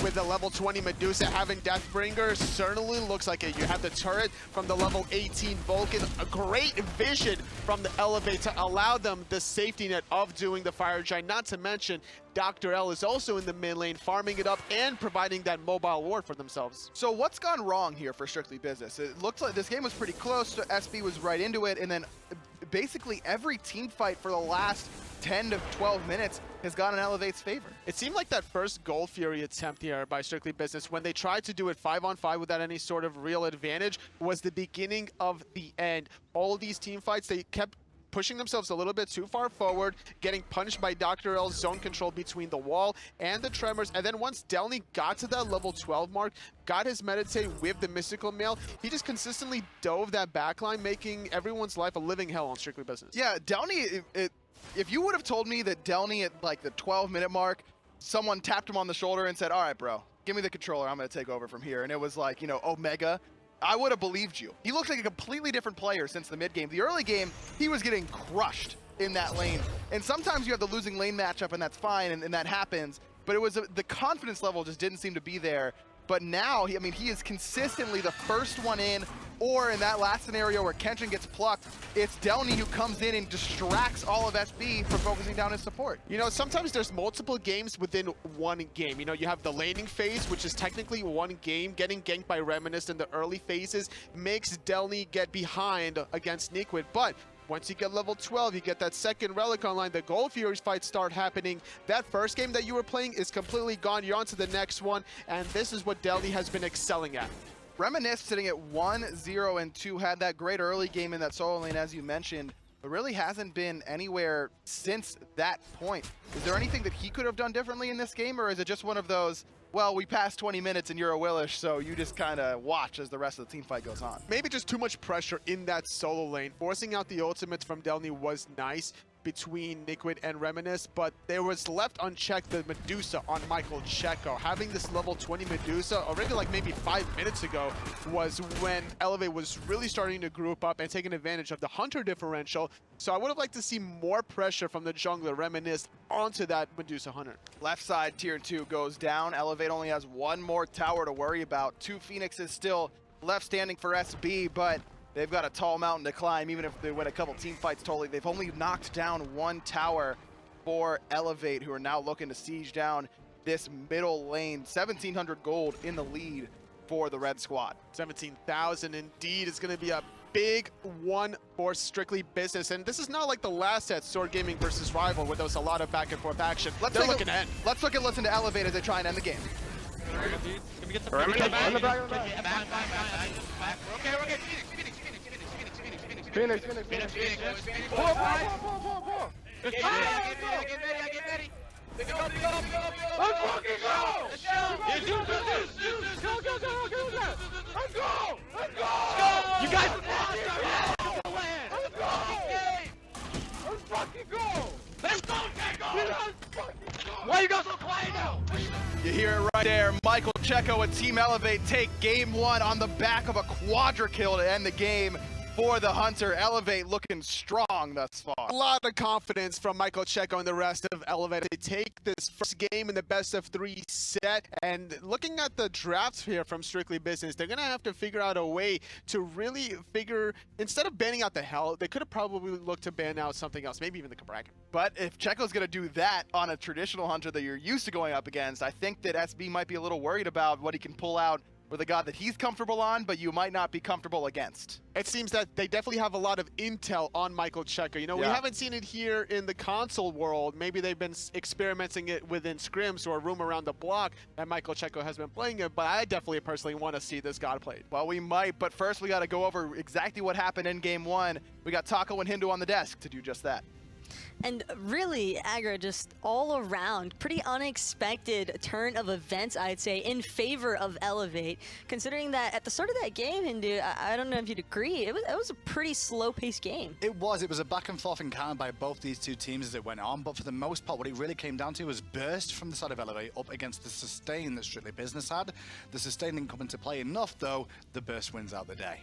With the level 20 Medusa having Deathbringer, certainly looks like it. You have the turret from the level 18 Vulcan, a great vision from the Elevate to allow them the safety net of doing the Fire Giant, not to mention Dr. L is also in the mid lane, farming it up and providing that mobile ward for themselves. So what's gone wrong here for Strictly Business? It looks like this game was pretty close, so SB was right into it, and then basically every team fight for the last 10 to 12 minutes has gone in Elevate's favor. It seemed like that first Gold Fury attempt here by Strictly Business, when they tried to do it 5-on-5 without any sort of real advantage, was the beginning of the end. All of these team fights, they kept pushing themselves a little bit too far forward, getting punished by Dr. L's zone control between the wall and the Tremors, and then once Delny got to that level 12 mark, got his Meditate with the Mystical Mail, he just consistently dove that backline, making everyone's life a living hell on Strictly Business. Yeah, Delny, if you would have told me that Delny at like the 12-minute mark, someone tapped him on the shoulder and said, all right, bro, give me the controller, I'm going to take over from here, and it was like, you know, Omega, I would have believed you. He looks like a completely different player since the mid game. The early game, he was getting crushed in that lane. And sometimes you have the losing lane matchup, and that's fine, and that happens. But it was the confidence level just didn't seem to be there. But now, he is consistently the first one in, or in that last scenario where Kenshin gets plucked, it's Delny who comes in and distracts all of SB from focusing down his support. You know, sometimes there's multiple games within one game. You know, you have the laning phase, which is technically one game. Getting ganked by Reminisced in the early phases makes Delny get behind against Nikwit, but once you get level 12, you get that second relic online, the Gold Furies fights start happening. That first game that you were playing is completely gone. You're on to the next one, and this is what Delny has been excelling at. Reminisce sitting at 1-0-2 had that great early game in that solo lane, as you mentioned, but really hasn't been anywhere since that point. Is there anything that he could have done differently in this game, or is it just one of those, well, we passed 20 minutes and you're a Willish, so you just kind of watch as the rest of the team fight goes on? Maybe just too much pressure in that solo lane. Forcing out the ultimates from Delny was nice between Nikwit and Reminisce, but there was left unchecked the Medusa on Michael Checo. Having this level 20 Medusa already like maybe 5 minutes ago was when Elevate was really starting to group up and taking advantage of the Hunter differential. So I would have liked to see more pressure from the jungler Reminisce onto that Medusa Hunter. Left side tier 2 goes down. Elevate only has one more tower to worry about. 2 Phoenixes still left standing for SB, but they've got a tall mountain to climb. Even if they win a couple team fights totally, they've only knocked down one tower for Elevate, who are now looking to siege down this middle lane. 1,700 gold in the lead for the red squad. 17,000 indeed is going to be a big one for Strictly Business. And this is not like the last set, Sword Gaming versus Rival, where there was a lot of back and forth action. Let's look and listen to Elevate as they try and end the game. Phoenix. Pull. Get ready. Let's fucking go! Let's go! You guys are monsters! Let's go! Let's fucking go! Let's go, Checo! Why you guys so quiet now? You hear it right there. Michael Checo and Team Elevate take game 1 on the back of a quadra kill to end the game for the Hunter. Elevate looking strong thus far. A lot of confidence from Michael Checo and the rest of Elevate. They take this first game in the best of 3 set, and looking at the drafts here from Strictly Business, they're gonna have to figure out a way to really figure, instead of banning out the Hell, they could have probably looked to ban out something else, maybe even the Kraken. But if Checo's gonna do that on a traditional Hunter that you're used to going up against, I think that SB might be a little worried about what he can pull out with a god that he's comfortable on, but you might not be comfortable against. It seems that they definitely have a lot of intel on Michael Checo. You know, we haven't seen it here in the console world. Maybe they've been experimenting it within scrims or a room around the block that Michael Checo has been playing it, but I definitely personally want to see this god played. Well, we might, but first we got to go over exactly what happened in game 1. We got Taco and Hindu on the desk to do just that. And really, Agra, just all around, pretty unexpected turn of events, I'd say, in favor of Elevate. Considering that at the start of that game, Hindu, I don't know if you'd agree, it was a pretty slow-paced game. It was a back and forth encounter by both these two teams as it went on, but for the most part, what it really came down to was burst from the side of Elevate up against the sustain that Strictly Business had. The sustain didn't come into play enough, though, the burst wins out the day.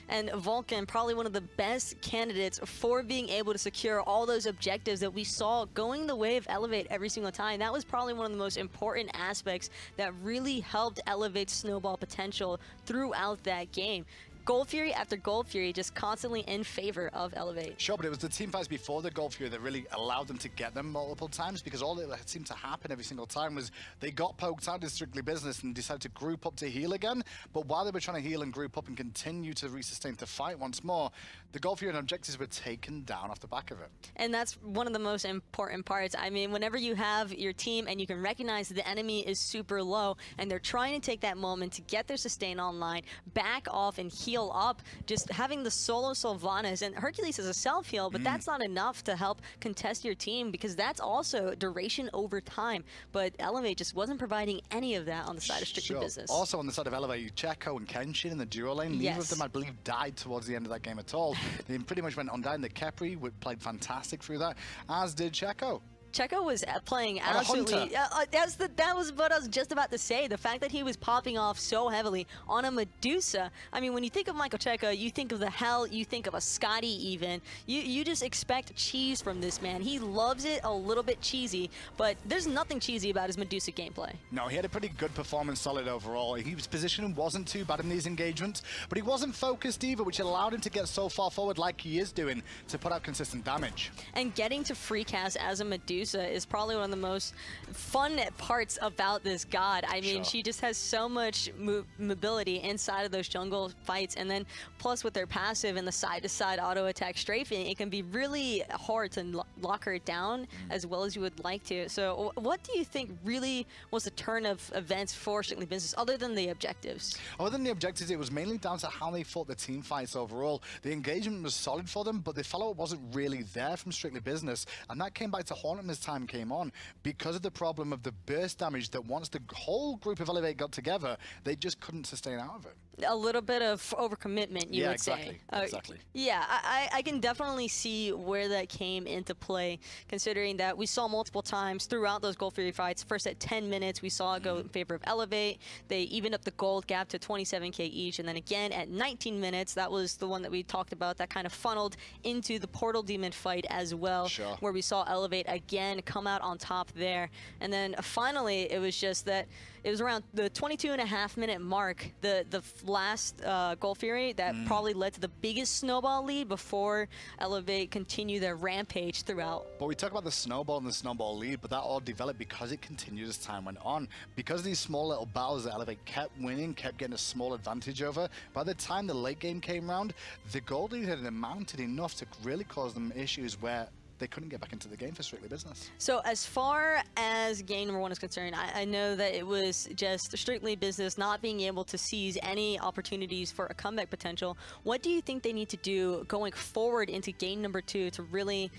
And Vulcan, probably one of the best candidates for being able to secure all those objectives that we saw going the way of Elevate every single time. That was probably one of the most important aspects that really helped Elevate's snowball potential throughout that game. Gold Fury after Gold Fury just constantly in favor of Elevate. Sure, but it was the team fights before the Gold Fury that really allowed them to get them multiple times, because all that seemed to happen every single time was they got poked out in Strictly Business and decided to group up to heal again. But while they were trying to heal and group up and continue to resustain to fight once more, the Gold Fury and objectives were taken down off the back of it. And that's one of the most important parts. I mean, whenever you have your team and you can recognize that the enemy is super low and they're trying to take that moment to get their sustain online, back off and heal up, just having the solo Sylvanas, and Hercules is a self-heal, but that's not enough to help contest your team, because that's also duration over time. But Elevate just wasn't providing any of that on the side of Strictly Business. Also on the side of Elevate, Checo and Kenshin in the duo lane, neither of them, I believe, died towards the end of that game at all. They pretty much went on down. The Kepri played fantastic through that, as did Checo. Checo was playing absolutely. That was what I was just about to say. The fact that he was popping off so heavily on a Medusa. I mean, when you think of Michael Checo, you think of the Hell, you think of a Scotty even. You just expect cheese from this man. He loves it a little bit cheesy, but there's nothing cheesy about his Medusa gameplay. No, he had a pretty good performance, solid overall. His positioning wasn't too bad in these engagements, but he wasn't focused either, which allowed him to get so far forward like he is doing to put out consistent damage. And getting to free cast as a Medusa is probably one of the most fun parts about this god. I mean, she just has so much mobility inside of those jungle fights, and then plus with their passive and the side-to-side auto attack strafing, it can be really hard to lock her down as well as you would like to. So what do you think really was the turn of events for Strictly Business, other than the objectives? Other than the objectives, it was mainly down to how they fought the team fights overall. The engagement was solid for them, but the follow-up wasn't really there from Strictly Business, and that came back to haunt them as time came on because of the problem of the burst damage that once the whole group of Elevate got together, they just couldn't sustain out of it. A little bit of overcommitment, you would say. Exactly. Yeah, I can definitely see where that came into play, considering that we saw multiple times throughout those Gold Fury fights. First at 10 minutes, we saw it go in favor of Elevate. They evened up the gold gap to 27k each, and then again at 19 minutes, that was the one that we talked about that kind of funneled into the Portal Demon fight as well, where we saw Elevate again come out on top there. And then finally, it was just that it was around the 22.5-minute mark, the last Gold Fury that probably led to the biggest snowball lead before Elevate continued their rampage throughout. But we talk about the snowball and the snowball lead, but that all developed because it continued as time went on. Because of these small little battles that Elevate kept winning, kept getting a small advantage over, by the time the late game came around, the gold lead had amounted enough to really cause them issues where they couldn't get back into the game for Strictly Business. So as far as game number 1 is concerned, I know that it was just Strictly Business not being able to seize any opportunities for a comeback potential. What do you think they need to do going forward into game number 2 to really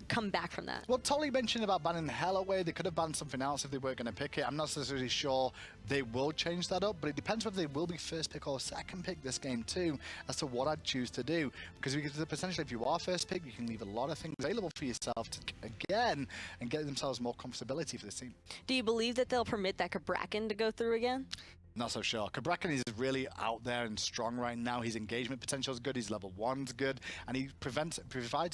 come back from that? Well, Tolly mentioned about banning the Hell away. They could have banned something else if they weren't going to pick it. I'm not necessarily sure they will change that up, but it depends whether they will be first pick or second pick this game too, as to what I'd choose to do. Because potentially if you are first pick, you can leave a lot of things available for yourself to again and get themselves more comfortability for this team. Do you believe that they'll permit that Kabrakan to go through again? Not so sure. Kabrakan is really out there and strong right now. His engagement potential is good. His level 1's good. And he provides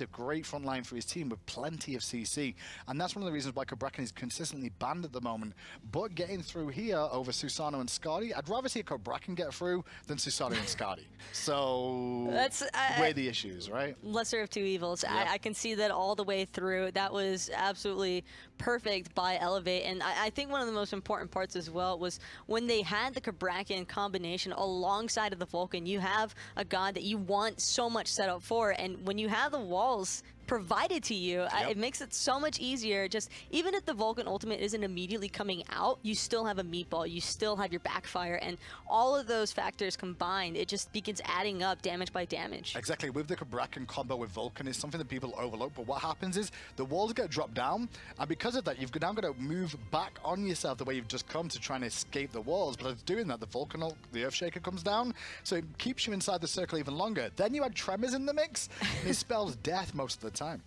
a great front line for his team with plenty of CC. And that's one of the reasons why Kabrakan is consistently banned at the moment. But getting through here over Susano and Scotty, I'd rather see a Kabrakan get through than Susano and Scotty. So that's where the issues, right? Lesser of two evils. Yep. I can see that all the way through. That was absolutely perfect by Elevate. And I think one of the most important parts as well was when they had the Kabrakan combination alongside of the Vulcan, you have a god that you want so much set up for, and when you have the walls provided to you. It makes it so much easier. Just even if the Vulcan ultimate isn't immediately coming out, you still have a meatball, you still have your backfire, and all of those factors combined, it just begins adding up damage by damage. Exactly. With the Cabrakan combo with Vulcan, it's something that people overlook, but what happens is the walls get dropped down, and because of that, you've now got to move back on yourself the way you've just come to try and escape the walls. But as doing that, the Vulcan, the Earthshaker comes down, so it keeps you inside the circle even longer. Then you add Tremors in the mix, and it spells death most of the time.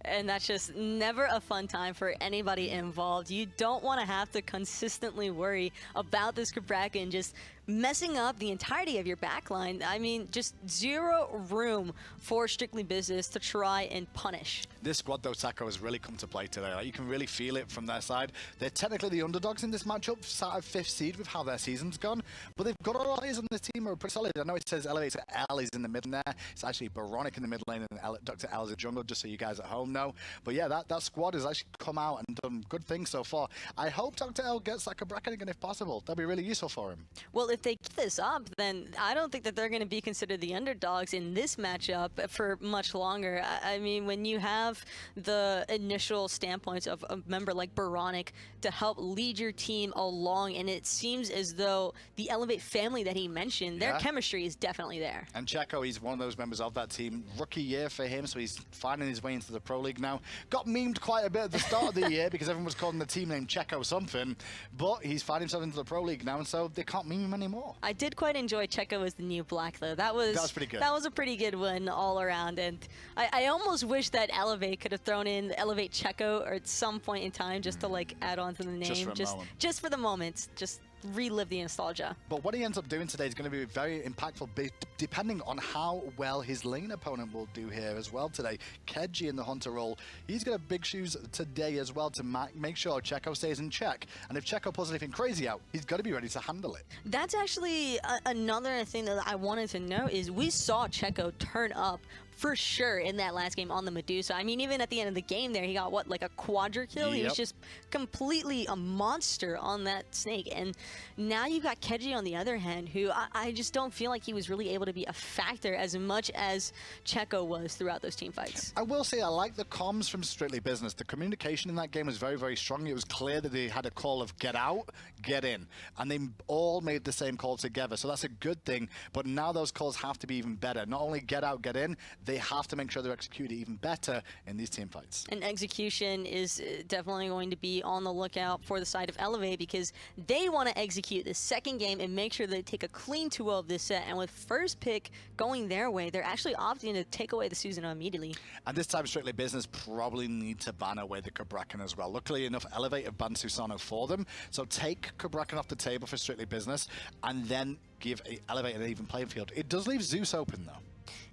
And that's just never a fun time for anybody involved. You don't want to have to consistently worry about this Cabrakan just messing up the entirety of your backline. I mean, just zero room for Strictly Business to try and punish. This squad, though, Sacco, has really come to play today. Like, you can really feel it from their side. They're technically the underdogs in this matchup, sat at 5th seed with how their season's gone, but they've got all players on this team who are pretty solid. I know it says Elevator L is in the middle there. It's actually Baronic in the mid lane and Dr. L is in jungle, just so you guys at home know. But yeah, that squad has actually come out and done good things so far. I hope Dr. L gets that Cabrakan again if possible. That'd be really useful for him. Well, if they keep this up, then I don't think that they're going to be considered the underdogs in this matchup for much longer. I mean, when you have the initial standpoints of a member like Baronic to help lead your team along, and it seems as though the Elevate family that he mentioned, their chemistry is definitely there. And Checo, he's one of those members of that team. Rookie year for him, so he's finding his way into the Pro League now. Got memed quite a bit at the start of the year because everyone was calling the team name Checo something, but he's finding himself into the Pro League now, and so they can't meme him anymore. I did quite enjoy Checo as the new Black, though. That was pretty good. That was a pretty good one all around, and I almost wish that Elevate could have thrown in Elevate Checo or at some point in time just to like add on to the name, just for the moment, just relive the nostalgia. But what he ends up doing today is going to be very impactful depending on how well his lane opponent will do here as well today. Keji in the Hunter role, he's got big shoes today as well to make sure Checo stays in check. And if Checo pulls anything crazy out, he's got to be ready to handle it. That's actually another thing that I wanted to know is we saw Checo turn up for sure in that last game on the Medusa. I mean, even at the end of the game there, he got, what, like a quadra kill? Yep. He was just completely a monster on that snake. And now you've got Keji on the other hand, who I just don't feel like he was really able to be a factor as much as Checo was throughout those team fights. I will say I like the comms from Strictly Business. The communication in that game was very, very strong. It was clear that they had a call of get out, get in. And they all made the same call together. So that's a good thing. But now those calls have to be even better. Not only get out, get in, they have to make sure they're executed even better in these team fights. And execution is definitely going to be on the lookout for the side of Elevate because they want to execute the second game and make sure they take a clean 2-0 of this set. And with first pick going their way, they're actually opting to take away the Susanoo immediately. And this time, Strictly Business probably need to ban away the Cabrakan as well. Luckily enough, Elevate have banned Susanoo for them. So take Cabrakan off the table for Strictly Business and then give Elevate an even playing field. It does leave Zeus open though.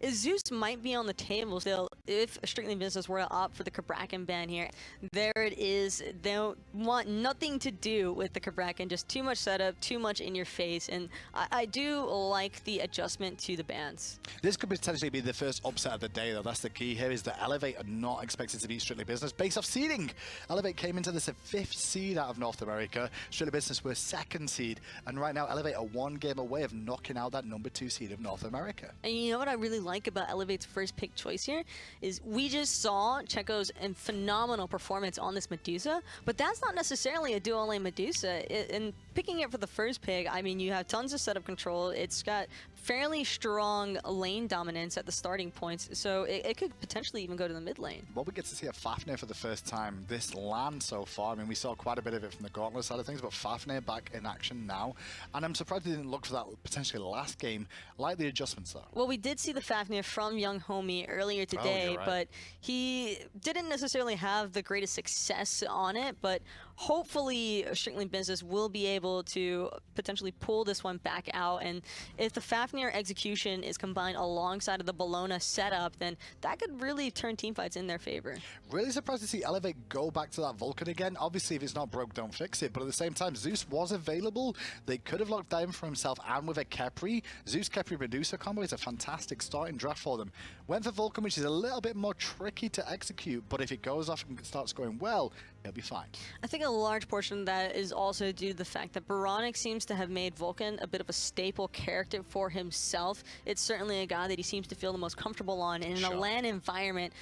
Zeus might be on the table still if Strictly Business were to opt for the Cabrakan ban here. There it is. They don't want nothing to do with the Cabrakan, just too much setup, too much in your face, and I do like the adjustment to the bans. This could potentially be the first upset of the day though. That's the key here, is that Elevate are not expected to beat Strictly Business based off seeding. Elevate came into this at 5th seed out of North America. Strictly Business were 2nd seed, and right now Elevate are 1 game away of knocking out that number 2 seed of North America. And you know what I really like about Elevate's first pick choice here is we just saw Checo's phenomenal performance on this Medusa, but that's not necessarily a dual lane Medusa. And picking it for the first pick, I mean, you have tons of setup control. It's got fairly strong lane dominance at the starting points, so it could potentially even go to the mid lane. Well, we get to see a Fafnir for the first time this LAN so far. I mean, we saw quite a bit of it from the Gauntlet side of things, but Fafnir back in action now, and I'm surprised they didn't look for that potentially last game, like the adjustments though. Well, we did see the Fafnir from Young Homie earlier today, but he didn't necessarily have the greatest success on it, but hopefully Strictly Business will be able to potentially pull this one back out, and if the Fafnir execution is combined alongside of the Bologna setup, then that could really turn teamfights in their favor. Really surprised to see Elevate go back to that Vulcan again. Obviously, if it's not broke, don't fix it, but at the same time, Zeus was available. They could have locked down for himself, and with a Kepri, Zeus Kepri Medusa combo is a fantastic starting draft for them. Went for Vulcan, which is a little bit more tricky to execute, but if it goes off and starts going well, he'll be fine. I think a large portion of that is also due to the fact that Baronic seems to have made Vulcan a bit of a staple character for himself. It's certainly a guy that he seems to feel the most comfortable on, and in a LAN environment,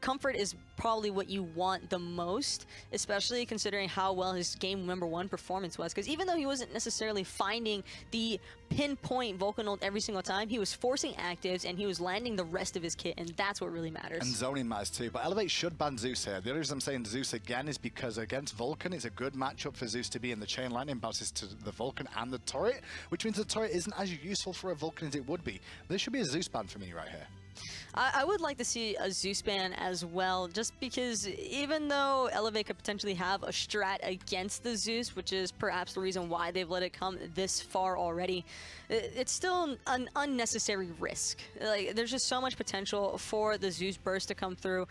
comfort is probably what you want the most, especially considering how well his game #1 performance was. Because even though he wasn't necessarily finding the pinpoint Vulcan ult every single time, he was forcing actives and he was landing the rest of his kit, and that's what really matters. And zoning matters too, but Elevate should ban Zeus here. The only reason I'm saying Zeus again is because against Vulcan, it's a good matchup for Zeus to be in the chain lightning bounces to the Vulcan and the turret, which means the turret isn't as useful for a Vulcan as it would be. There should be a Zeus ban for me right here. I would like to see a Zeus ban as well, just because even though Elevate could potentially have a strat against the Zeus, which is perhaps the reason why they've let it come this far already, it's still an unnecessary risk. Like, there's just so much potential for the Zeus burst to come through,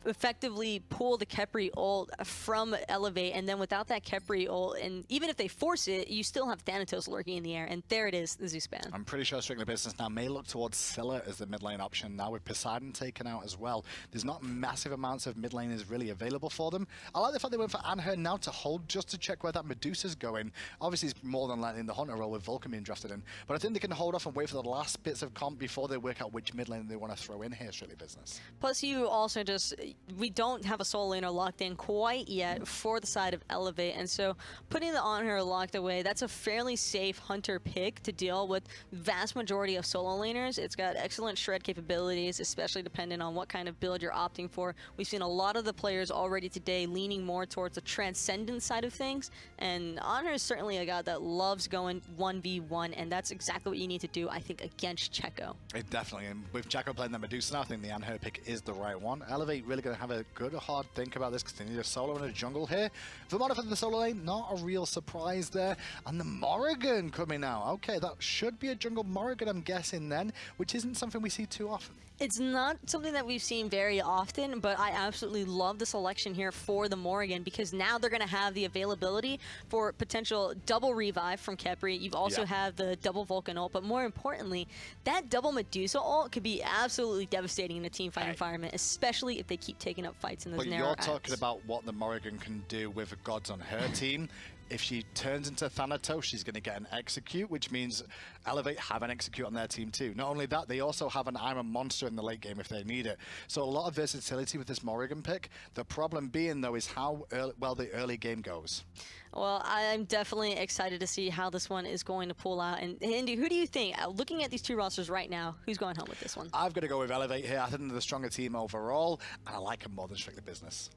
effectively pull the Khepri ult from Elevate, and then without that Khepri ult, and even if they force it, you still have Thanatos lurking in the air, and there it is, the Zeus ban. I'm pretty sure Strictly Business now may look towards Scylla as the mid lane option. Now with Poseidon taken out as well, there's not massive amounts of mid laners really available for them. I like the fact they went for Anher now to hold just to check where that Medusa's going. Obviously it's more than likely in the Hunter role with Vulcan being drafted in, but I think they can hold off and wait for the last bits of comp before they work out which mid lane they want to throw in here, Strictly Business. Plus you also just, we don't have a solo laner locked in quite yet for the side of Elevate, and so putting the Anher locked away, that's a fairly safe Hunter pick to deal with vast majority of solo laners. It's got excellent shred capabilities, especially depending on what kind of build you're opting for. We've seen a lot of the players already today leaning more towards the transcendent side of things, and Anher is certainly a guy that loves going 1v1, and that's exactly what you need to do, I think, against Checo. It definitely, and with Checo playing the Medusa now, I think the Anher pick is the right one. Elevate really going to have a good hard think about this because they need a solo and a jungle here. Vermona for the solo lane, not a real surprise there. And the Morrigan coming out. Okay, that should be a jungle Morrigan, I'm guessing then, which isn't something we see too often. It's not something that we've seen very often, but I absolutely love the selection here for the Morrigan because now they're going to have the availability for potential double revive from Khepri. You've also have the double Vulcan ult, but more importantly, that double Medusa ult could be absolutely devastating in a team fight environment, especially if they keep taking up fights in those narrow But you're talking about what the Morrigan can do with gods on her team. If she turns into Thanatos, she's going to get an Execute, which means Elevate have an Execute on their team too. Not only that, they also have an Iron Monster in the late game if they need it. So a lot of versatility with this Morrigan pick. The problem being, though, is how well the early game goes. Well, I'm definitely excited to see how this one is going to pull out. And Andy, who do you think, looking at these two rosters right now, who's going home with this one? I've got to go with Elevate here. I think they're the stronger team overall, and I like them more than Strictly Business.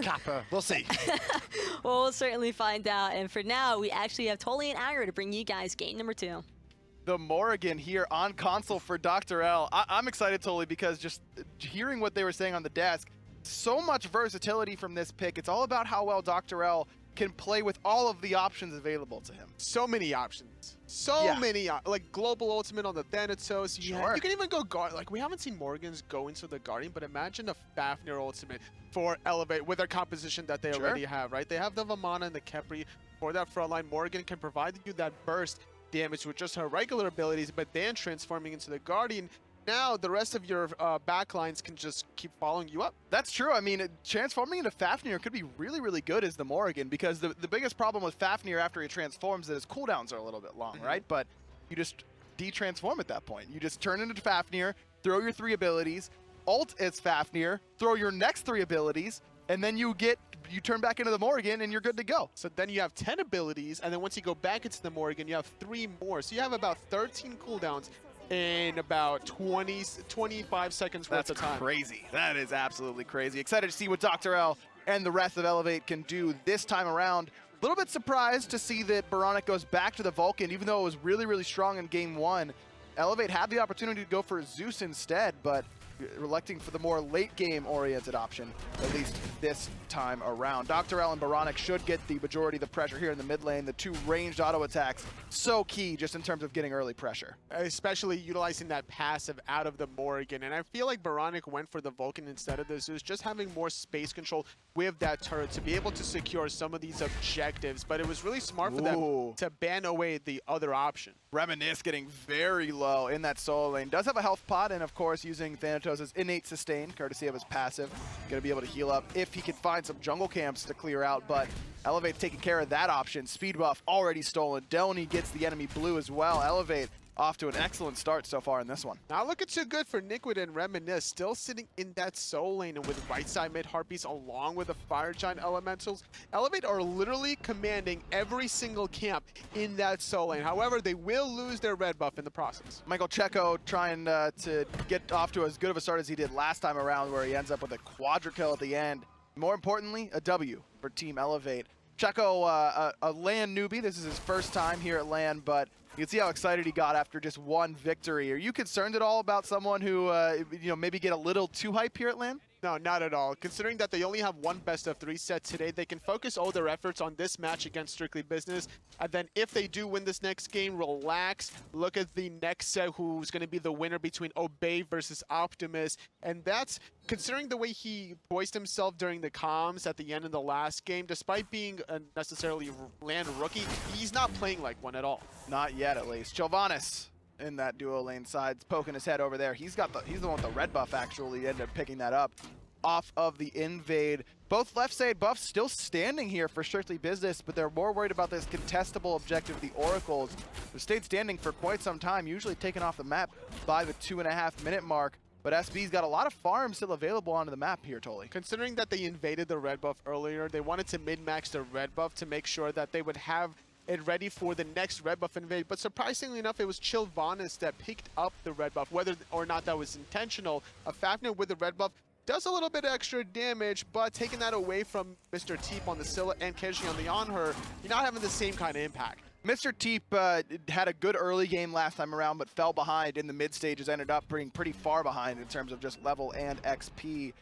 Kappa, we'll see. Well, we'll certainly find out. And for now, we actually have Tolly and Aggro to bring you guys game number 2. The Morrigan here on console for Dr. L. I'm excited, Tolly, because just hearing what they were saying on the desk, so much versatility from this pick. It's all about how well Dr. L can play with all of the options available to him. So many options. So many, like global ultimate on the Thanatos. You can even go guard. Like, we haven't seen Morgans go into the Guardian, but imagine a Fafnir ultimate for Elevate with their composition that they already have, right? They have the Vamana and the Khepri for that frontline. Morgan can provide you that burst damage with just her regular abilities, but then transforming into the Guardian, now the rest of your backlines can just keep following you up. That's true. I mean, transforming into Fafnir could be really, really good as the Morrigan, because the biggest problem with Fafnir after he transforms is his cooldowns are a little bit long, right? But you just de-transform at that point. You just turn into Fafnir, throw your 3 abilities, ult as Fafnir, throw your next 3 abilities, and then you turn back into the Morrigan and you're good to go. So then you have 10 abilities, and then once you go back into the Morrigan, you have 3 more. So you have about 13 cooldowns in about 25 seconds worth of time. That's crazy. That is absolutely crazy. Excited to see what Dr. L and the rest of Elevate can do this time around. A little bit surprised to see that Baronic goes back to the Vulcan, even though it was really, really strong in game 1. Elevate had the opportunity to go for Zeus instead, but electing for the more late game oriented option, at least this time around. Dr. L and Baronic should get the majority of the pressure here in the mid lane. The 2 ranged auto attacks, so key just in terms of getting early pressure. Especially utilizing that passive out of the Morrigan. And I feel like Baronic went for the Vulcan instead of the Zeus, just having more space control with that turret to be able to secure some of these objectives. But it was really smart for them to ban away the other option. Reminisce getting very low in that solo lane. Does have a health pot, and of course using Thanatos' innate sustain, courtesy of his passive. Gonna be able to heal up if he can find some jungle camps to clear out, but Elevate's taking care of that option. Speed buff already stolen. Delny gets the enemy blue as well. Elevate off to an excellent start so far in this one. Not looking too good for Niquid and Reminisce, still sitting in that soul lane, and with right side mid Harpies along with the Fire Giant Elementals. Elevate are literally commanding every single camp in that soul lane. However, they will lose their red buff in the process. Michael Checo trying to get off to as good of a start as he did last time around, where he ends up with a quadra kill at the end. More importantly, a W for Team Elevate. Checo, a LAN newbie. This is his first time here at LAN, but you can see how excited he got after just one victory. Are you concerned at all about someone who, maybe get a little too hype here at LAN? No, not at all. Considering that they only have one best-of-3 set today, they can focus all their efforts on this match against Strictly Business. And then if they do win this next game, relax, look at the next set, who's going to be the winner between Obey versus Optimus. And that's, considering the way he poised himself during the comms at the end of the last game, despite being a necessarily LAN rookie, he's not playing like one at all. Not yet, at least. Chilvanis in that duo lane side, poking his head over there. He's the one with the red buff, actually. He ended up picking that up off of the invade. Both left side buffs still standing here for Strictly Business, but they're more worried about this contestable objective, the Oracles. They've stayed standing for quite some time, usually taken off the map by the 2.5 minute mark. But SB's got a lot of farms still available onto the map here, Toli. Considering that they invaded the red buff earlier, they wanted to min-max the red buff to make sure that they would have it ready for the next red buff invade. But surprisingly enough, it was Chilvanis that picked up the red buff. Whether or not that was intentional, a Fafnir with the red buff does a little bit of extra damage, but taking that away from Mr. Teep on the Scylla and Keji on the Onher, you're not having the same kind of impact. Mr. Teep had a good early game last time around, but fell behind in the mid stages, ended up being pretty far behind in terms of just level and XP.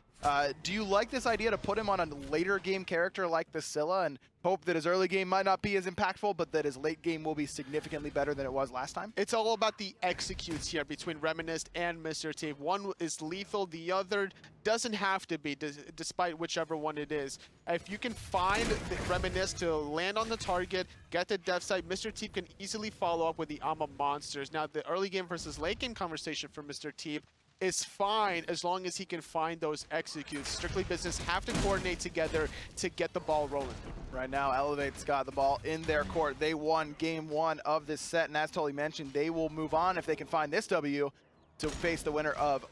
Do you like this idea to put him on a later game character like the Scylla and hope that his early game might not be as impactful, but that his late game will be significantly better than it was last time? It's all about the executes here between Reminisce and Mr. T. One is lethal, the other doesn't have to be, despite whichever one it is. If you can find the Reminisce to land on the target, get the death site, Mr. T can easily follow up with the Ama Monsters. Now, the early game versus late game conversation for Mr. T is fine as long as he can find those executes. Strictly Business have to coordinate together to get the ball rolling. Right now, Elevate's got the ball in their court. They won game one of this set, and as Toli mentioned, they will move on if they can find this W to face the winner of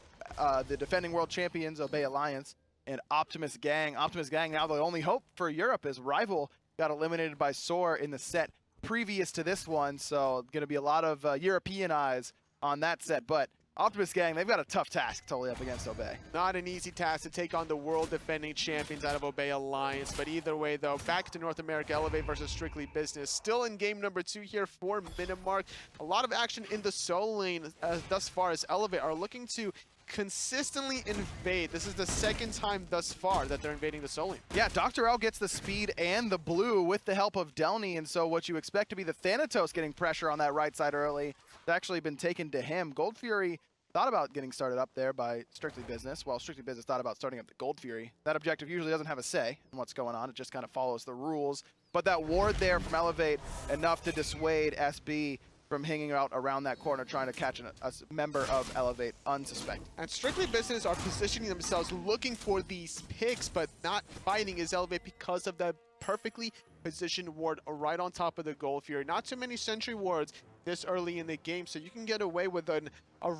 the defending world champions, Obey Alliance, and Optimus Gang. Optimus Gang now the only hope for Europe, as Rival got eliminated by Soar in the set previous to this one, so going to be a lot of European eyes on that set, but Optimus Gang, they've got a tough task totally up against Obey. Not an easy task to take on the world defending champions out of Obey Alliance, but either way though, back to North America, Elevate versus Strictly Business. Still in game number 2 here, 4-minute mark. A lot of action in the soul lane thus far as Elevate are looking to consistently invade. This is the second time thus far that they're invading the soul lane. Yeah, Dr. L gets the speed and the blue with the help of Delny, and so what you expect to be the Thanatos getting pressure on that right side early, it's actually been taken to him. Gold Fury thought about getting started up there by Strictly Business, while Strictly Business thought about starting up the Gold Fury. That objective usually doesn't have a say in what's going on, it just kind of follows the rules. But that ward there from Elevate, enough to dissuade SB from hanging out around that corner trying to catch a member of Elevate unsuspected. And Strictly Business are positioning themselves looking for these picks, but not finding is Elevate because of the perfectly positioned ward right on top of the Gold Fury. Not too many sentry wards this early in the game, so you can get away with a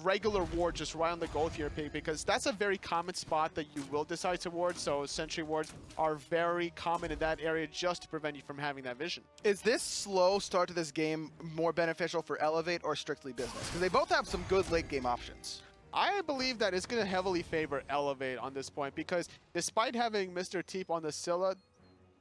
regular ward just right on the Gold Fury pick, because that's a very common spot that you will decide to ward, so sentry wards are very common in that area just to prevent you from having that vision. Is this slow start to this game more beneficial for Elevate or Strictly Business? Because they both have some good late game options. I believe that it's going to heavily favor Elevate on this point, because despite having Mr. Teep on the Scylla,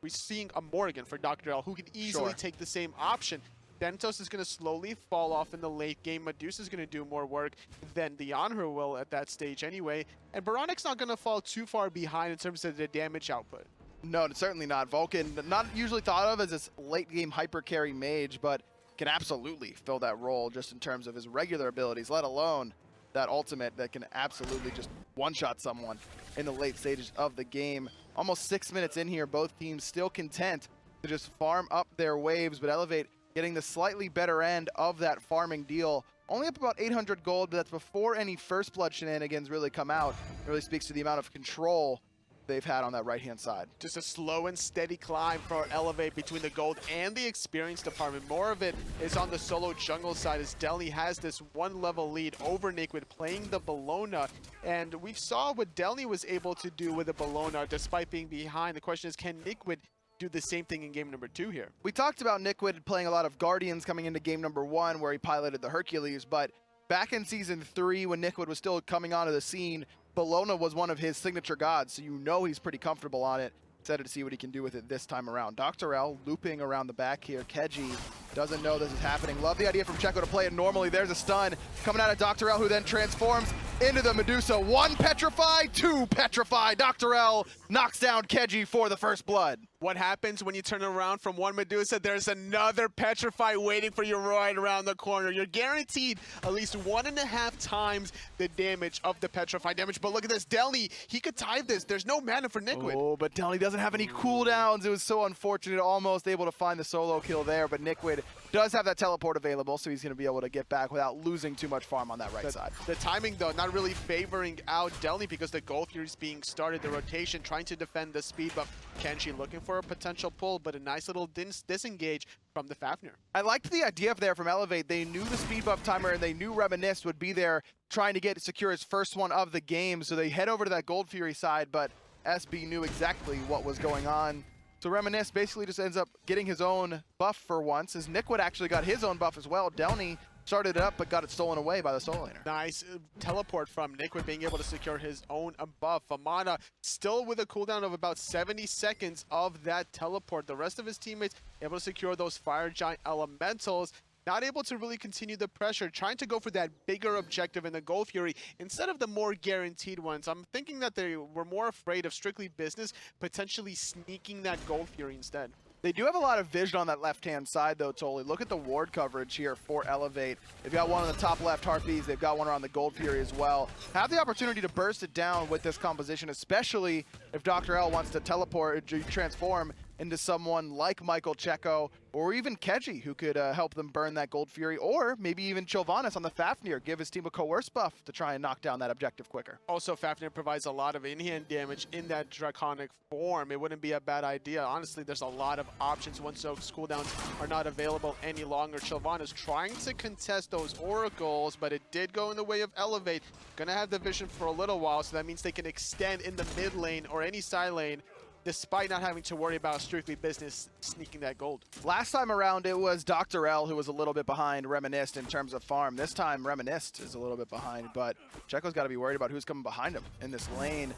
we're seeing a Morgan for Dr. L who can easily take the same option. Thanatos is going to slowly fall off in the late game. Medusa is going to do more work than the Onher will at that stage anyway. And Baronic's not going to fall too far behind in terms of the damage output. No, certainly not. Vulcan, not usually thought of as this late game hyper carry mage, but can absolutely fill that role just in terms of his regular abilities, let alone that ultimate that can absolutely just one-shot someone in the late stages of the game. Almost 6 minutes in here, both teams still content to just farm up their waves, but Elevate getting the slightly better end of that farming deal. Only up about 800 gold, but that's before any first blood shenanigans really come out. It really speaks to the amount of control they've had on that right-hand side. Just a slow and steady climb for Elevate between the gold and the experience department. More of it is on the solo jungle side as Delny has this one level lead over Nickwood playing the Bologna. And we saw what Delny was able to do with the Bologna despite being behind. The question is, can Nickwood do the same thing in game number 2 here? We talked about Nickwood playing a lot of Guardians coming into game number 1 where he piloted the Hercules, but back in Season 3 when Nickwood was still coming onto the scene, Bologna was one of his signature gods, so you know he's pretty comfortable on it. Excited to see what he can do with it this time around. Dr. L looping around the back here. Keji doesn't know this is happening. Love the idea from Checo to play it normally. There's a stun coming out of Dr. L, who then transforms into the Medusa. 1 petrify, 2 petrify. Dr. L knocks down Keji for the first blood. What happens when you turn around from one Medusa? There's another Petrify waiting for you right around the corner. You're guaranteed at least 1.5 times the damage of the Petrify damage. But look at this, Delny, he could tie this. There's no mana for Nickwood. Oh, but Delny doesn't have any cooldowns. It was so unfortunate, almost able to find the solo kill there, but Nickwood does have that teleport available, so he's going to be able to get back without losing too much farm on that right side. The timing, though, not really favoring out Delny because the Gold Fury is being started, the rotation, trying to defend the speed buff. Kenshi looking for a potential pull, but a nice little disengage from the Fafnir. I liked the idea there from Elevate. They knew the speed buff timer, and they knew Reminisce would be there trying to secure his first one of the game, so they head over to that Gold Fury side, but SB knew exactly what was going on. So Reminisce basically just ends up getting his own buff for once, as Nickwood actually got his own buff as well. Delny started it up, but got it stolen away by the solo laner. Nice teleport from Nickwood, being able to secure his own buff. Amana still with a cooldown of about 70 seconds of that teleport. The rest of his teammates able to secure those Fire Giant Elementals. Not able to really continue the pressure, trying to go for that bigger objective in the Gold Fury instead of the more guaranteed ones. I'm thinking that they were more afraid of strictly business, potentially sneaking that Gold Fury instead. They do have a lot of vision on that left-hand side, though, Toli. Look at the ward coverage here for Elevate. They've got one on the top left Harpies. They've got one around the Gold Fury as well. Have the opportunity to burst it down with this composition, especially if Dr. L wants to teleport, transform into someone like Michael Checo or even Keji, who could help them burn that Gold Fury, or maybe even Chilvanus on the Fafnir, give his team a coerce buff to try and knock down that objective quicker. Also, Fafnir provides a lot of in-hand damage in that Draconic form. It wouldn't be a bad idea. Honestly, there's a lot of options once those cooldowns are not available any longer. Chilvanus trying to contest those Oracles, but it did go in the way of Elevate. Gonna have the vision for a little while, so that means they can extend in the mid lane or any side lane, despite not having to worry about strictly business sneaking that gold. Last time around, it was Dr. L who was a little bit behind Reminisced in terms of farm. This time, Reminisced is a little bit behind, but Checo's got to be worried about who's coming behind him in this lane.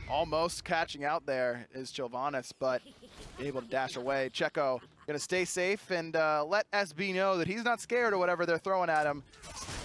Almost catching out there is Chilvanus, but able to dash away. Checo going to stay safe and let SB know that he's not scared of whatever they're throwing at him.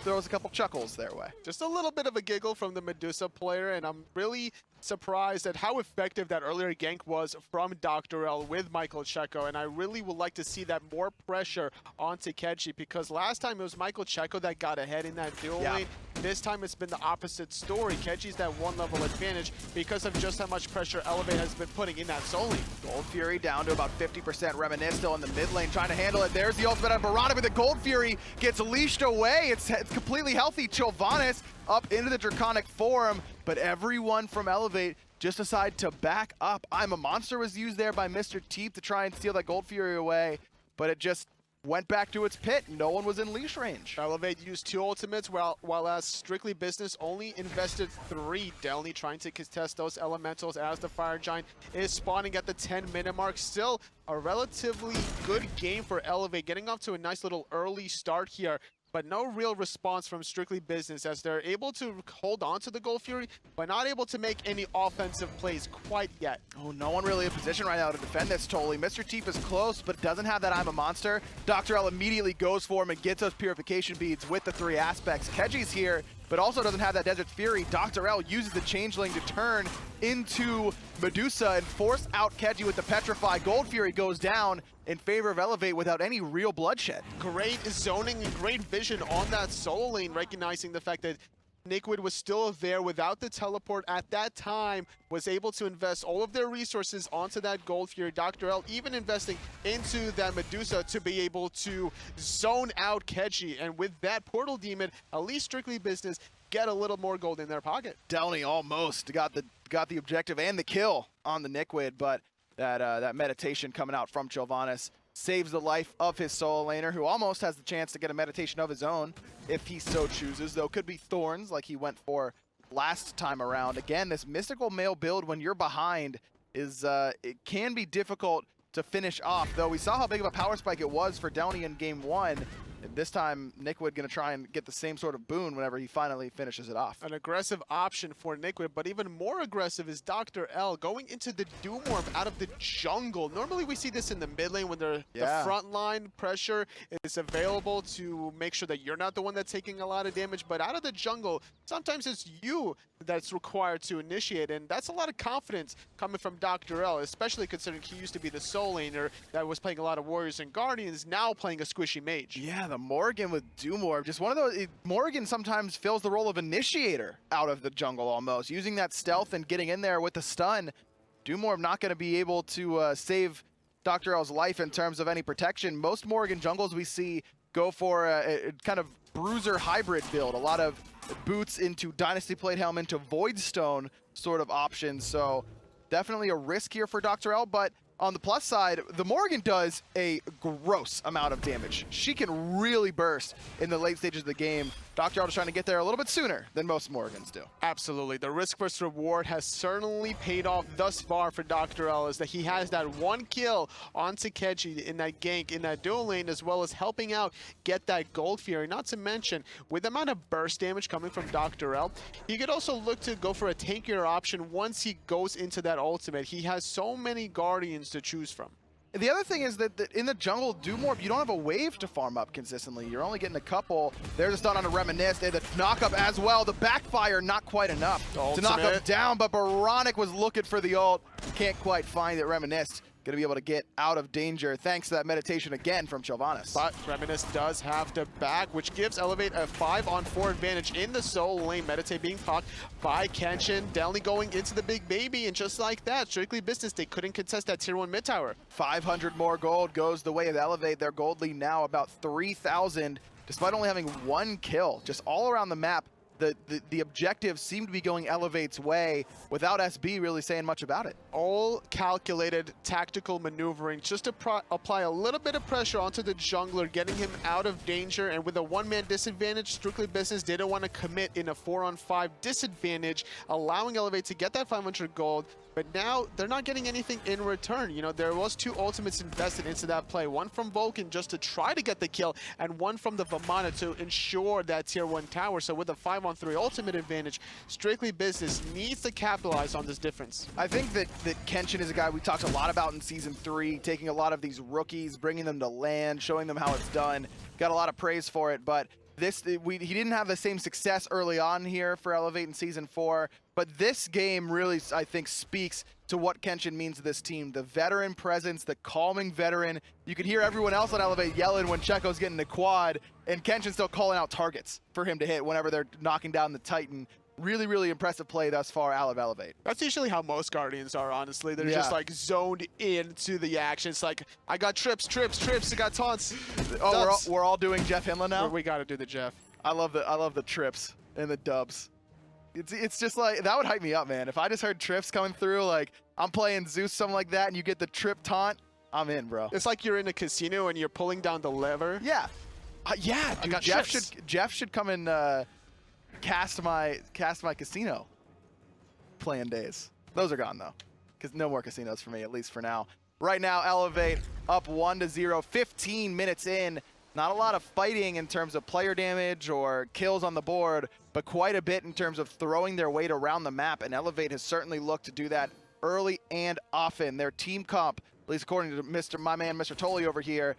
Throws a couple chuckles their way. Just a little bit of a giggle from the Medusa player, and I'm really surprised at how effective that earlier gank was from Dr. L with Michael Checo, and I really would like to see that more pressure onto Keji, because last time it was Michael Checo that got ahead in that duel lane. This time it's been the opposite story. Keji's that one level advantage because of just how much pressure Elevate has been putting in that soul lane. Gold Fury down to about 50%. Reminisce still in the mid lane trying to handle it. There's the ultimate on Barada, but the Gold Fury gets leashed away. It's completely healthy. Chilvanus up into the Draconic form, but everyone from Elevate just decide to back up. I'm a Monster was used there by Mr. Teep to try and steal that Gold Fury away, but it just went back to its pit. No one was in leash range. Elevate used 2 ultimates, while as Strictly Business only invested 3. Delny trying to contest those elementals as the Fire Giant is spawning at the 10-minute mark. Still a relatively good game for Elevate, getting off to a nice little early start here, but no real response from Strictly Business as they're able to hold on to the Gold Fury, but not able to make any offensive plays quite yet. Oh, no one really in position right now to defend this, Toli. Mr. Teep is close, but doesn't have that I'm a Monster. Dr. L immediately goes for him and gets those purification beads with the 3 aspects. Keji's here, but also doesn't have that Desert Fury. Dr. L uses the Changeling to turn into Medusa and force out Keji with the Petrify. Gold Fury goes down in favor of Elevate without any real bloodshed. Great zoning and great vision on that solo lane, recognizing the fact that Nickwood was still there without the teleport at that time, was able to invest all of their resources onto that Gold Fury. Dr. L even investing into that Medusa to be able to zone out Keji. And with that Portal Demon, at least Strictly Business get a little more gold in their pocket. Delny almost got the objective and the kill on the Nikwid, but that meditation coming out from Chilvanis saves the life of his solo laner, who almost has the chance to get a meditation of his own if he so chooses, though could be Thorns like he went for last time around. Again, this mystical male build when you're behind is it can be difficult to finish off, though we saw how big of a power spike it was for Downey in game 1. And this time, Nikwid going to try and get the same sort of boon whenever he finally finishes it off. An aggressive option for Nikwid, but even more aggressive is Dr. L going into the Doom Orb out of the jungle. Normally we see this in the mid lane when the front line pressure is available to make sure that you're not the one that's taking a lot of damage, but out of the jungle, sometimes it's you that's required to initiate, and that's a lot of confidence coming from Dr. L, especially considering he used to be the soul laner that was playing a lot of Warriors and Guardians, now playing a squishy mage. Yeah, the Morgan with Doom Orb, just one of those. Morgan sometimes fills the role of initiator out of the jungle almost, using that stealth and getting in there with the stun. Doom Orb not going to be able to save Dr. L's life in terms of any protection. Most Morgan jungles we see go for a kind of bruiser hybrid build, a lot of boots into Dynasty Plate Helm into Voidstone sort of options, so definitely a risk here for Dr. L, but on the plus side, the Morgan does a gross amount of damage. She can really burst in the late stages of the game. Dr. L is trying to get there a little bit sooner than most Morgans do. Absolutely. The risk versus reward has certainly paid off thus far for Dr. L, is that he has that one kill on Takechi in that gank, in that dual lane, as well as helping out get that Gold Fury. Not to mention, with the amount of burst damage coming from Dr. L, he could also look to go for a tankier option once he goes into that ultimate. He has so many Guardians to choose from. The other thing is that in the jungle, Doom Orb, you don't have a wave to farm up consistently. You're only getting a couple. There's a stun on a Reminisce. They had the knock-up as well. The backfire, not quite enough to knock up down, but Baronic was looking for the ult. Can't quite find it. Reminisce going to be able to get out of danger thanks to that meditation again from Chilvanis. But Reminisce does have to back, which gives Elevate a 5-on-4 advantage in the solo lane. Meditate being popped by Kenshin. Downey going into the big baby, and just like that, strictly business, they couldn't contest that tier 1 mid tower. 500 more gold goes the way of Elevate. Their gold lead now about 3,000, despite only having one kill. Just all around the map, the objectives seem to be going Elevate's way without SB really saying much about it. All calculated tactical maneuvering just to apply a little bit of pressure onto the jungler, getting him out of danger, and with a one-man disadvantage, strictly business didn't want to commit in a 4-on-5 disadvantage, allowing Elevate to get that 500 gold. But now they're not getting anything in return. You know, there was 2 ultimates invested into that play. One from Vulcan just to try to get the kill, and one from the Vamana to ensure that tier 1 tower. So with a 5-on-3 ultimate advantage, strictly business needs to capitalize on this difference. I think that Kenshin is a guy we talked a lot about in Season 3, taking a lot of these rookies, bringing them to land, showing them how it's done. Got a lot of praise for it, but he didn't have the same success early on here for Elevate in Season 4, but this game really, I think, speaks to what Kenshin means to this team. The veteran presence, the calming veteran. You could hear everyone else on Elevate yelling when Checo's getting the quad, and Kenshin's still calling out targets for him to hit whenever they're knocking down the Titan. Really, really impressive play thus far out of Elevate. That's usually how most Guardians are, honestly. They're just like zoned into the action. It's like, I got trips, I got taunts. Oh, we're all doing Jeff Hinla now? We got to do the Jeff. I love the trips and the dubs. It's just like, that would hype me up, man. If I just heard trips coming through, like I'm playing Zeus, something like that, and you get the trip taunt, I'm in, bro. It's like you're in a casino and you're pulling down the lever. Yeah. Yeah, dude, Jeff should come and cast my casino playing days. Those are gone though, because no more casinos for me, at least for now. Right now, Elevate up 1-0, 15 minutes in. Not a lot of fighting in terms of player damage or kills on the board, but quite a bit in terms of throwing their weight around the map, and Elevate has certainly looked to do that early and often. Their team comp, at least according to my man Mr. Tully over here,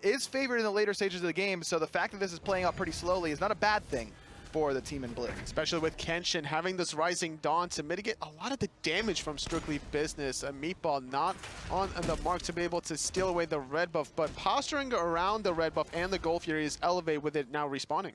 is favored in the later stages of the game, so the fact that this is playing out pretty slowly is not a bad thing for the team in blue. Especially with Kenshin having this Rising Dawn to mitigate a lot of the damage from strictly business. A Meatball not on the mark to be able to steal away the red buff, but posturing around the red buff and the Gold Fury is Elevate with it now respawning.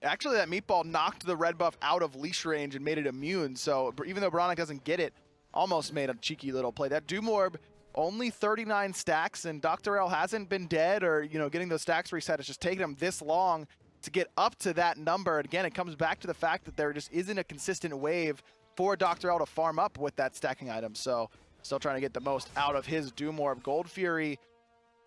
Actually, that Meatball knocked the red buff out of leash range and made it immune, so even though Baronic doesn't get it, almost made a cheeky little play. That Doom Orb, only 39 stacks, and Dr. L hasn't been dead or, you know, getting those stacks reset. It's just taken him this long to get up to that number. And again, it comes back to the fact that there just isn't a consistent wave for Dr. L to farm up with that stacking item. So still trying to get the most out of his Doom Orb. Gold Fury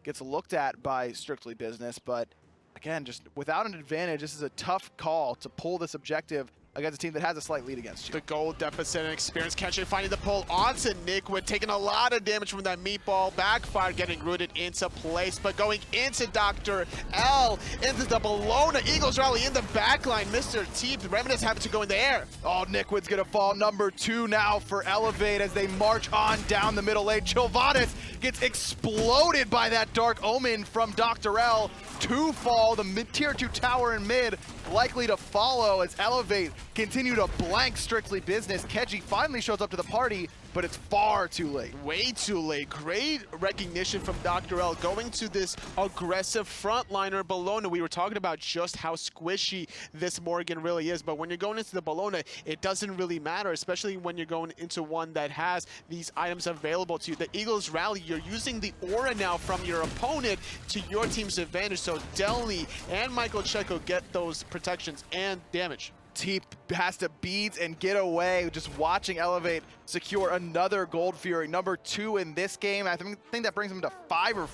gets looked at by Strictly Business, but again, just without an advantage, this is a tough call to pull this objective against a team that has a slight lead against you. The gold deficit and experience catcher finding the pull onto Nickwood, taking a lot of damage from that meatball. Backfire getting rooted into place, but going into Dr. L, into the Bologna. Eagles rally in the backline. Mr. T, Reminisce having to go in the air. Oh, Nickwood's gonna fall. Number 2 now for Elevate as they march on down the middle lane. Chilvanis gets exploded by that Dark Omen from Dr. L. 2 fall, the tier 2 tower in mid likely to follow as Elevate continue to blank Strictly Business. Keji finally shows up to the party, but it's far too late. Way too late. Great recognition from Dr. L going to this aggressive frontliner Bologna. We were talking about just how squishy this Morgan really is, but when you're going into the Bologna, it doesn't really matter, especially when you're going into one that has these items available to you. The Eagles rally, you're using the aura now from your opponent to your team's advantage, so Delny and Michael Checo get those protections and damage. Teep has to beat and get away, just watching Elevate secure another Gold Fury, number 2 in this game. I think that brings him to 5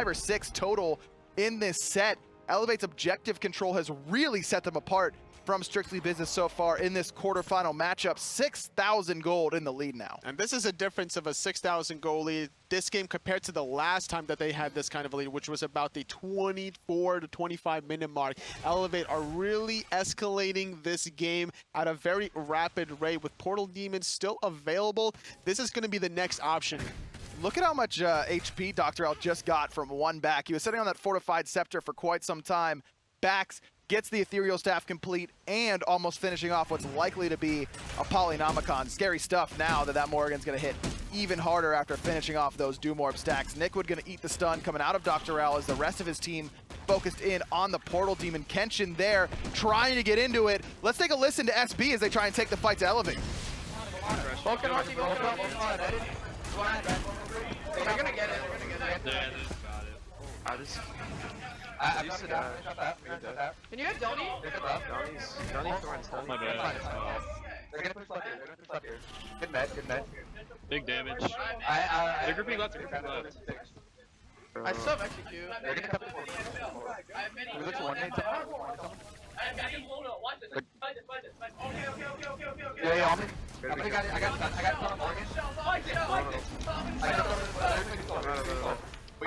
or 6 total in this set. Elevate's objective control has really set them apart from Strictly Business so far in this quarterfinal matchup. 6,000 gold in the lead now. And this is a difference of a 6,000 goal lead this game compared to the last time that they had this kind of a lead, which was about the 24 to 25 minute mark. Elevate are really escalating this game at a very rapid rate with Portal Demons still available. This is going to be the next option. Look at how much HP Dr. L just got from one back. He was sitting on that fortified scepter for quite some time. Backs, gets the ethereal staff complete, and almost finishing off what's likely to be a Polynomicon. Scary stuff now that Morgan's gonna hit even harder after finishing off those Doom Orb stacks. Nickwood gonna eat the stun coming out of Dr. L as the rest of his team focused in on the Portal Demon. Kenshin there, trying to get into it. Let's take a listen to SB as they try and take the fight to Elevate. They're gonna get it. Can you hit Donnie? My bad. They're gonna push left here. Good med. Big damage. They're grouping left. I sub execute. They're gonna come to we look for one hit. Yeah, on me. I got Morgan. I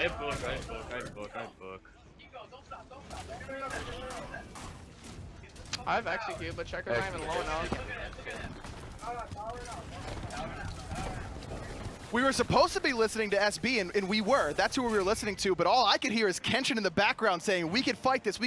have book. I have execute, but Checker's not even low enough. We were supposed to be listening to SB, and we were. That's who we were listening to, but all I could hear is Kenshin in the background saying, we can fight this,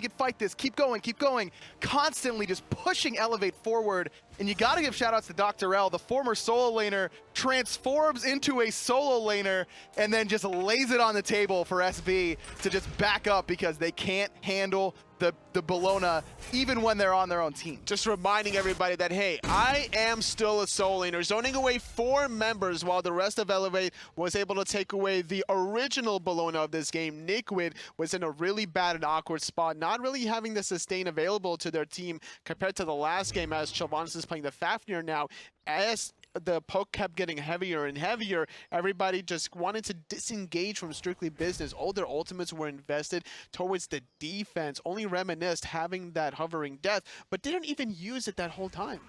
keep going, constantly just pushing Elevate forward. And you gotta give shout outs to Dr. L, the former solo laner, transforms into a solo laner, and then just lays it on the table for SB to just back up because they can't handle the Bologna even when they're on their own team. Just reminding everybody that, hey, I am still a solo laner, zoning away 4 members while the rest of Elevate was able to take away the original Bologna of this game. Nickwood was in a really bad and awkward spot, not really having the sustain available to their team compared to the last game as Chilvanis is playing the Fafnir now. As the poke kept getting heavier and heavier, everybody just wanted to disengage from Strictly Business. All their ultimates were invested towards the defense. Only Reminisced having that hovering death, but didn't even use it that whole time.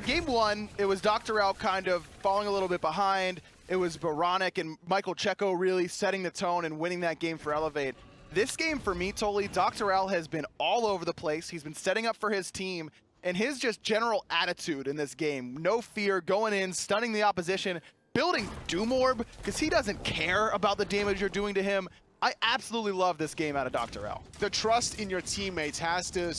Game 1, it was Dr. L kind of falling a little bit behind. It was Baronic and Michael Checo really setting the tone and winning that game for Elevate. This game for me, Toli, Dr. L has been all over the place. He's been setting up for his team, and his just general attitude in this game, no fear, going in, stunning the opposition, building Doom Orb, because he doesn't care about the damage you're doing to him. I absolutely love this game out of Dr. L. The trust in your teammates has to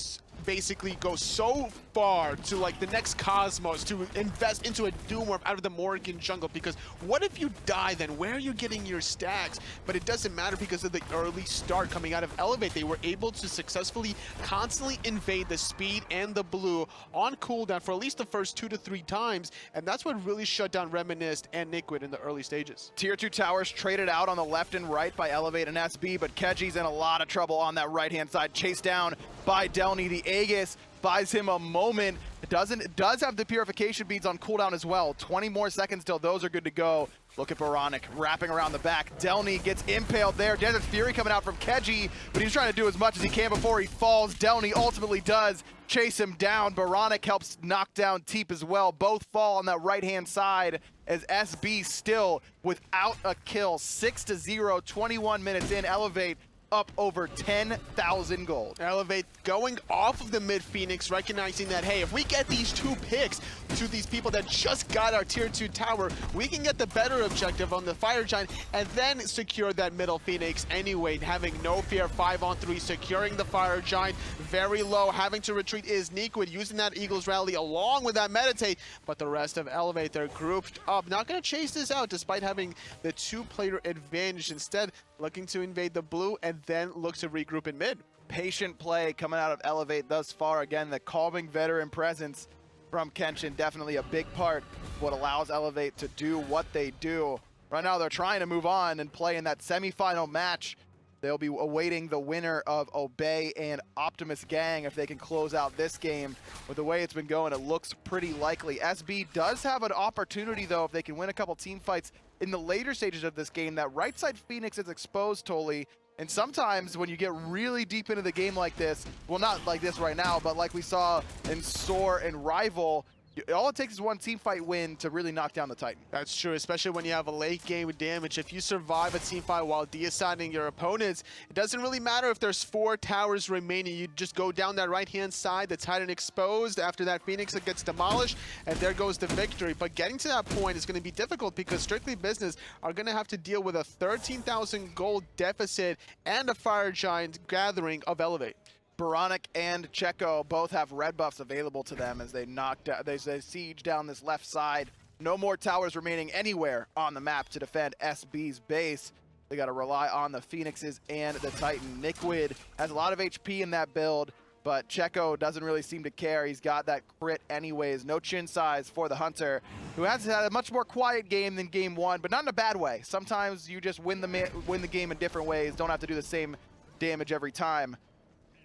basically go so far to like the next Cosmos to invest into a Doomorph out of the Morgan jungle, because what if you die then? Where are you getting your stacks? But it doesn't matter because of the early start coming out of Elevate. They were able to successfully constantly invade the speed and the blue on cooldown for at least the first 2 to 3 times, and that's what really shut down Reminisced and Niquid in the early stages. Tier 2 towers traded out on the left and right by Elevate and SB, but Keji's in a lot of trouble on that right-hand side. Chased down by Delny. The Aegis buys him a moment. It does have the purification beads on cooldown as well. 20 more seconds till those are good to go. Look at Baronic wrapping around the back. Delny gets impaled there. Desert Fury coming out from Keji, but he's trying to do as much as he can before he falls. Delny ultimately does chase him down. Baronic helps knock down Teep as well. Both fall on that right-hand side as SB still without a kill. 6-0, 21 minutes in. Elevate up over 10,000 gold. Elevate going off of the mid Phoenix, recognizing that, hey, if we get these 2 picks to these people that just got our tier 2 tower, we can get the better objective on the Fire Giant and then secure that middle Phoenix anyway, having no fear. 5-on-3, securing the Fire Giant. Very low, having to retreat is Niquid, using that Eagles Rally along with that Meditate, but the rest of Elevate, they're grouped up. Not gonna chase this out despite having the 2-player advantage. Instead, looking to invade the blue and then look to regroup in mid. Patient play coming out of Elevate thus far. Again, the calming veteran presence from Kenshin, definitely a big part of what allows Elevate to do what they do. Right now, they're trying to move on and play in that semifinal match. They'll be awaiting the winner of Obey and Optimus Gang if they can close out this game. With the way it's been going, it looks pretty likely. SB does have an opportunity, though, if they can win a couple team fights in the later stages of this game. That right side Phoenix is exposed totally. And sometimes when you get really deep into the game like this, well, not like this right now, but like we saw in Soar and Rival, all it takes is one team fight win to really knock down the Titan. That's true, especially when you have a late game with damage. If you survive a team fight while deciding your opponents, it doesn't really matter if there's 4 towers remaining. You just go down that right-hand side, the Titan exposed. After that, Phoenix gets demolished, and there goes the victory. But getting to that point is going to be difficult because Strictly Business are going to have to deal with a 13,000 gold deficit and a Fire Giant gathering of Elevate. Baronic and Checo both have red buffs available to them as they they siege down this left side. No more towers remaining anywhere on the map to defend SB's base. They got to rely on the Phoenixes and the Titan. Niquid has a lot of HP in that build, but Checo doesn't really seem to care. He's got that crit anyways. No chin size for the Hunter, who has had a much more quiet game than game 1, but not in a bad way. Sometimes you just win the game in different ways. Don't have to do the same damage every time.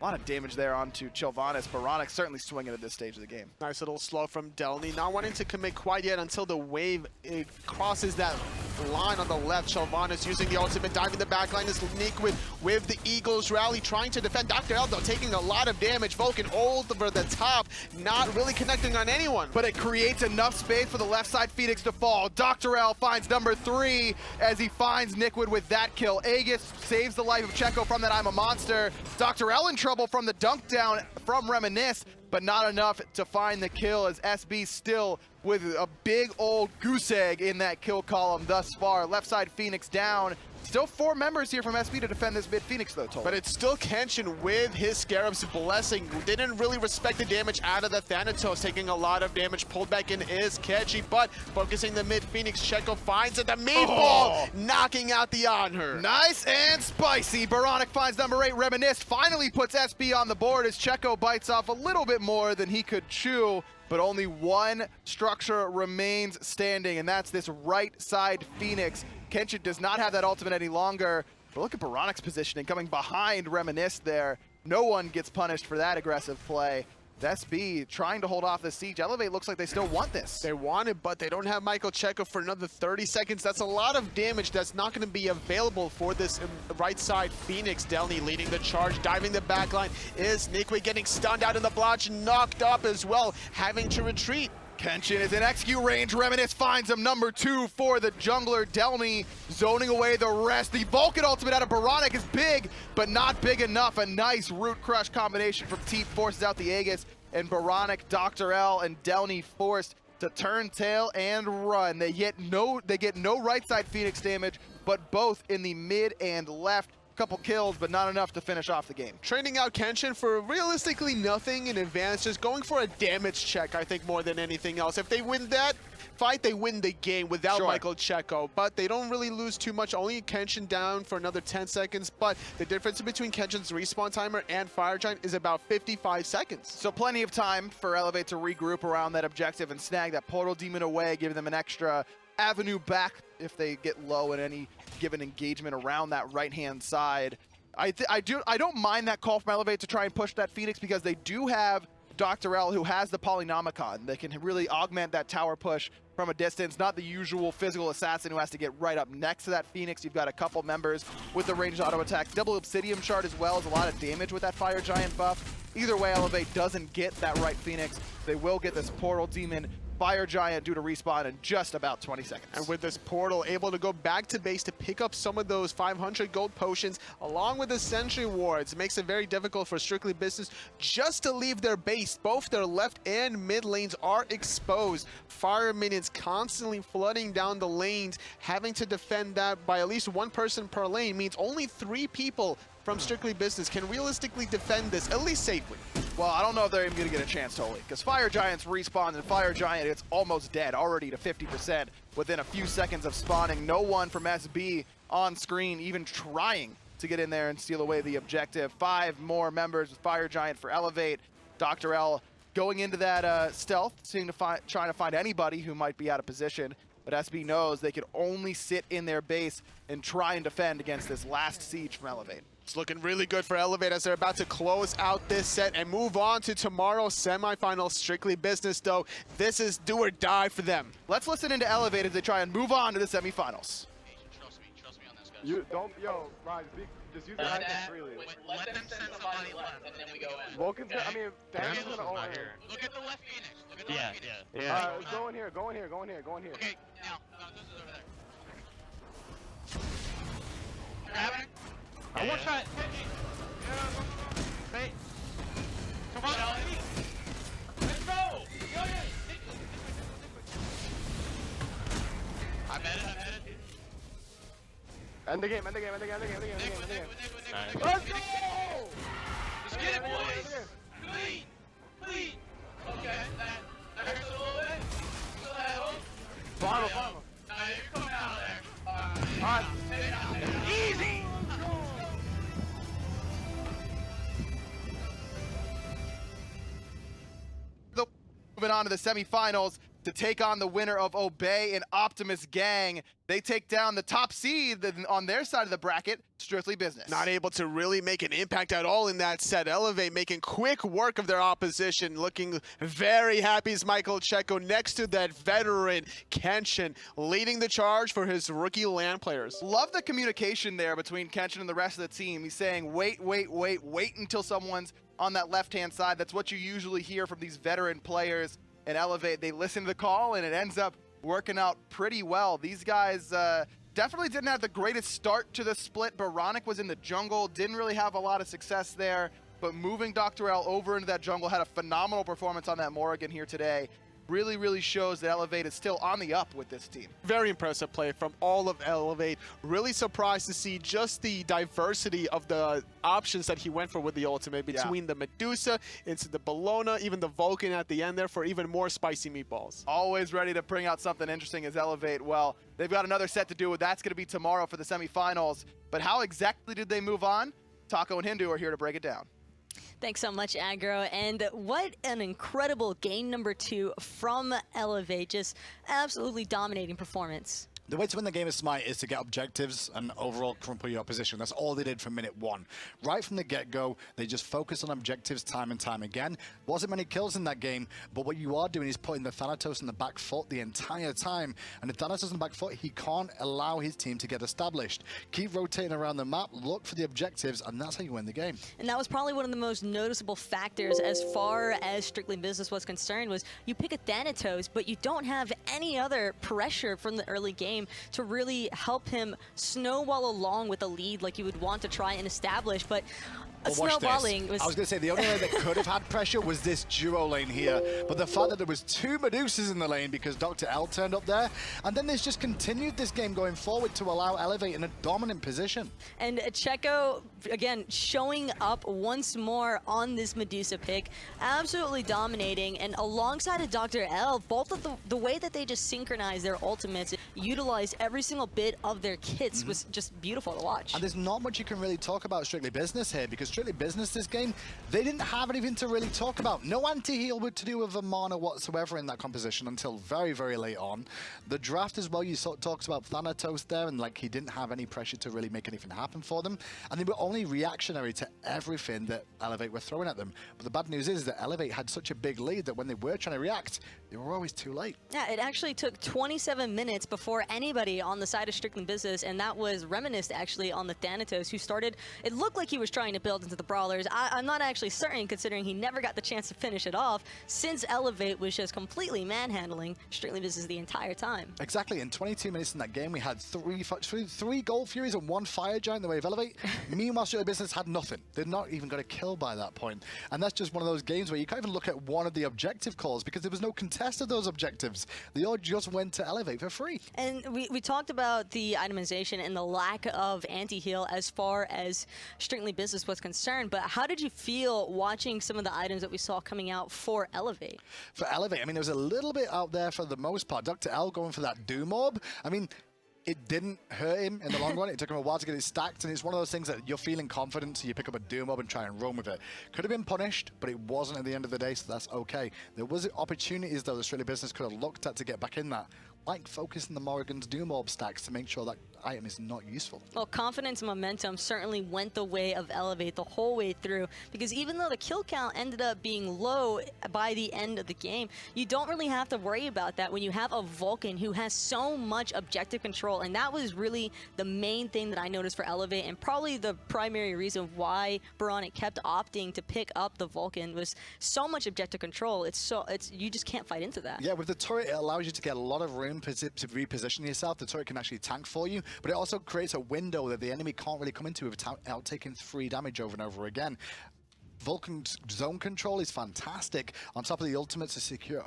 A lot of damage there onto Chilvanis. Baronic certainly swinging at this stage of the game. Nice little slow from Delny. Not wanting to commit quite yet until the wave crosses that line on the left. Chilvanis using the ultimate, diving the backline is Niquid with the Eagles Rally, trying to defend. Dr. Eldo taking a lot of damage. Vulcan over the top, not really connecting on anyone. But it creates enough space for the left side Phoenix to fall. Dr. L finds number 3 as he finds Niquid with that kill. Aegis saves the life of Checo from that I'm a Monster. Dr. L in trouble from the dunk down from Reminisce, but not enough to find the kill as SB still with a big old goose egg in that kill column thus far. Left side Phoenix down. Still 4 members here from SB to defend this mid Phoenix though, But it's still Kenshin with his Scarab's Blessing. Didn't really respect the damage out of the Thanatos, taking a lot of damage. Pulled back in is Keji, but focusing the mid Phoenix. Checo finds it. The meatball knocking out the Honor. Nice and spicy. Baronic finds number 8. Reminisce finally puts SB on the board as Checo bites off a little bit more than he could chew. But only one structure remains standing, and that's this right side Phoenix. Kenshin does not have that ultimate any longer. But look at Baronic's positioning, coming behind Reminisce there. No one gets punished for that aggressive play. SB trying to hold off the siege. Elevate looks like they still want this. They want it, but they don't have Michael Checo for another 30 seconds. That's a lot of damage that's not going to be available for this right side Phoenix. Delny leading the charge, diving the backline. Is Niquid getting stunned out in the blotch, knocked up as well, having to retreat. Kenshin is in execute range. Reminisce finds him. Number 2 for the jungler. Delny zoning away the rest. The Vulcan ultimate out of Baronic is big, but not big enough. A nice root crush combination from Teep forces out the Aegis, and Baronic, Dr. L, and Delny forced to turn tail and run. They get no right side Phoenix damage, but both in the mid and left. couple kills, but not enough to finish off the game. Trading out Kenshin for realistically nothing in advance, just going for a damage check, I think, more than anything else. If they win that fight, they win the game without Michael Checo, but they don't really lose too much. Only Kenshin down for another 10 seconds, but the difference between Kenshin's respawn timer and Fire Giant is about 55 seconds. So plenty of time for Elevate to regroup around that objective and snag that Portal Demon away, giving them an extra avenue back if they get low in any given engagement around that right-hand side. I don't mind that call from Elevate to try and push that Phoenix because they do have Dr. L, who has the Polynomicon. They can really augment that tower push from a distance, not the usual physical assassin who has to get right up next to that Phoenix. You've got a couple members with the ranged auto attacks. Double Obsidian Shard as well as a lot of damage with that Fire Giant buff. Either way, Elevate doesn't get that right Phoenix. They will get this Portal Demon Fire Giant due to respawn in just about 20 seconds. And with this portal, able to go back to base to pick up some of those 500 gold potions, along with the Sentry Wards, it makes it very difficult for Strictly Business just to leave their base. Both their left and mid lanes are exposed. Fire minions constantly flooding down the lanes, having to defend that by at least one person per lane means only 3 people from Strictly Business can realistically defend this, at least safely. Well, I don't know if they're even going to get a chance totally, because Fire Giant's respawn, and Fire Giant, it's almost dead, already to 50% within a few seconds of spawning. No one from SB on screen even trying to get in there and steal away the objective. 5 more members with Fire Giant for Elevate. Dr. L going into that stealth, trying to find anybody who might be out of position. But SB knows they could only sit in their base and try and defend against this last siege from Elevate. It's looking really good for Elevate as they're about to close out this set and move on to tomorrow's semifinals. Strictly Business, though, this is do or die for them. Let's listen into Elevate as they try and move on to the semifinals. Trust me on this, guys. You don't, Ryan, just use the icon freely. Let them send somebody left, and then we go in. Vulcan's gonna, Dan's gonna own here. Look at the left Phoenix. Look at the left Phoenix. Yeah. Go in here. Okay, now, this is over there. Grab it. I one shot. Hey. Come on. Let's go. I bet it. End the game. Let's go. Let's get it, boys. Clean. Okay, that hurts a little bit. Still have hope. Bottle. Nah, you're coming out of there. Alright. Easy. Moving on to the semifinals to take on the winner of Obey and Optimus Gang. They take down the top seed on their side of the bracket, Strictly Business. Not able to really make an impact at all in that set. Elevate making quick work of their opposition, looking very happy as Michael Checo next to that veteran Kenshin, leading the charge for his rookie LAN players. Love the communication there between Kenshin and the rest of the team. He's saying, wait until someone's on that left-hand side. That's what you usually hear from these veteran players. And Elevate, they listen to the call, and it ends up working out pretty well. These guys definitely didn't have the greatest start to the split. Baronic was in the jungle, didn't really have a lot of success there, but moving Dr. L over into that jungle, had a phenomenal performance on that Morrigan here today. Really shows that Elevate is still on the up with this team. Very impressive play from all of Elevate. Really surprised to see just the diversity of the options that he went for with the ultimate, between the Medusa, into the Bologna, even the Vulcan at the end there for even more spicy meatballs. Always ready to bring out something interesting as Elevate. Well, they've got another set to do. That's going to be tomorrow for the semifinals. But how exactly did they move on? Taco and Hindu are here to break it down. Thanks so much, Aggro. And what an incredible game number 2 from Elevate. Just absolutely dominating performance. The way to win the game of Smite is to get objectives and overall crumple your opposition. That's all they did from minute 1. Right from the get-go, they just focused on objectives time and time again. Wasn't many kills in that game, but what you are doing is putting the Thanatos in the back foot the entire time. And the Thanatos in the back foot, he can't allow his team to get established. Keep rotating around the map, look for the objectives, and that's how you win the game. And that was probably one of the most noticeable factors as far as Strictly Business was concerned, was you pick a Thanatos, but you don't have any other pressure from the early game to really help him snowball along with a lead like you would want to try and establish. But But watch snowballing this. I was going to say, the only lane that could have had pressure was this duo lane here. But the fact that there was 2 Medusas in the lane because Dr. L turned up there, and then there's just continued this game going forward to allow Elevate in a dominant position. And Checo, again, showing up once more on this Medusa pick, absolutely dominating. And alongside of Dr. L, both of the way that they just synchronized their ultimates, utilized every single bit of their kits was just beautiful to watch. And there's not much you can really talk about Strictly Business here, because Strictly Business this game, they didn't have anything to really talk about. No anti-heal to do with a mana whatsoever in that composition until very, very late on. The draft as well, you talked about Thanatos there, and like he didn't have any pressure to really make anything happen for them. And they were only reactionary to everything that Elevate were throwing at them. But the bad news is that Elevate had such a big lead that when they were trying to react, they were always too late. Yeah, it actually took 27 minutes before anybody on the side of Strictly Business, and that was reminisced actually on the Thanatos, who started, it looked like he was trying to build into the Brawlers. I'm not actually certain, considering he never got the chance to finish it off, since Elevate was just completely manhandling Strictly Business the entire time. Exactly, in 22 minutes in that game, we had three Gold Furies and 1 Fire Giant in the way of Elevate. Meanwhile, Strictly Business had nothing. They'd not even got a kill by that point. And that's just one of those games where you can't even look at one of the objective calls because there was no contest of those objectives. They all just went to Elevate for free. And we talked about the itemization and the lack of anti-heal as far as Strictly Business was concerned, but how did you feel watching some of the items that we saw coming out for Elevate? For Elevate, I mean, there was a little bit out there for the most part. Dr. L going for that Doom Orb. I mean, it didn't hurt him in the long run. It took him a while to get it stacked, and it's one of those things that you're feeling confident, so you pick up a Doom Orb and try and run with it. Could have been punished, but it wasn't at the end of the day, so that's okay. There was opportunities, though, the Strictly Business could have looked at to get back in that, like focusing the Morrigan's Doom Orb stacks to make sure that item is not useful. Well, confidence and momentum certainly went the way of Elevate the whole way through, because even though the kill count ended up being low by the end of the game, you don't really have to worry about that when you have a Vulcan who has so much objective control, and that was really the main thing that I noticed for Elevate, and probably the primary reason why Baronic kept opting to pick up the Vulcan was so much objective control. You just can't fight into that. Yeah, with the turret, it allows you to get a lot of room to reposition yourself. The turret can actually tank for you, but it also creates a window that the enemy can't really come into without taking 3 damage over and over again. Vulcan's zone control is fantastic. On top of the ultimates is secure.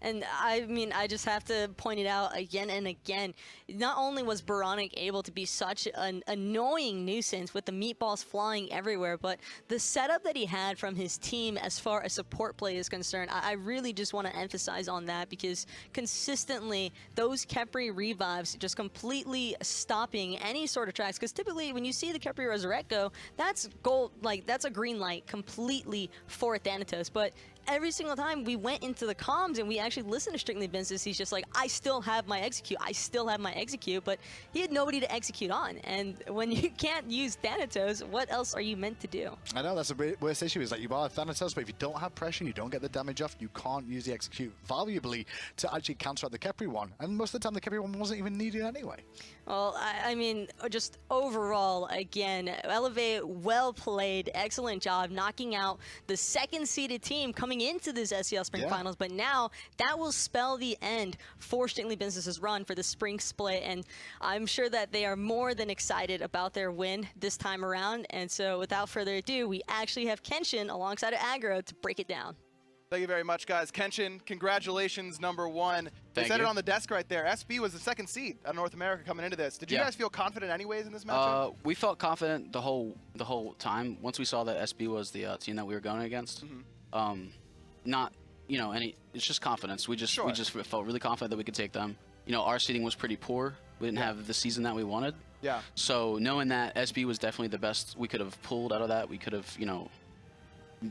And I mean, I just have to point it out again and again. Not only was Baronic able to be such an annoying nuisance with the meatballs flying everywhere, but the setup that he had from his team as far as support play is concerned, I really just want to emphasize on that, because consistently those Khepri revives just completely stopping any sort of tracks. Because typically when you see the Khepri Resurrect go, that's gold, like that's a green light completely for Thanatos. But every single time we went into the comms and we actually listened to Strictly Business, he's just like, I still have my execute, I still have my execute, but he had nobody to execute on. And when you can't use Thanatos, what else are you meant to do? I know, that's the worst issue, is that you are Thanatos, but if you don't have pressure, you don't get the damage off, you can't use the execute valuably to actually counteract the Khepri one. And most of the time the Khepri one wasn't even needed anyway. Well, I mean, just overall, again, Elevate, well played, excellent job knocking out the second-seeded team coming into this SCL Spring Finals, but now that will spell the end for Strictly Business's run for the Spring Split, and I'm sure that they are more than excited about their win this time around. And so without further ado, we actually have Kenshin alongside of Aggro to break it down. Thank you very much, guys. Kenshin, congratulations, #1. They said it on the desk right there. SB was the 2nd seed out of North America coming into this. Did you guys feel confident anyways in this matchup? We felt confident the whole time. Once we saw that SB was the team that we were going against. Not, you know, it's just confidence. We just felt really confident that we could take them. You know, our seeding was pretty poor. We didn't have the season that we wanted. Yeah. So knowing that SB was definitely the best we could have pulled out of that, we could have, you know,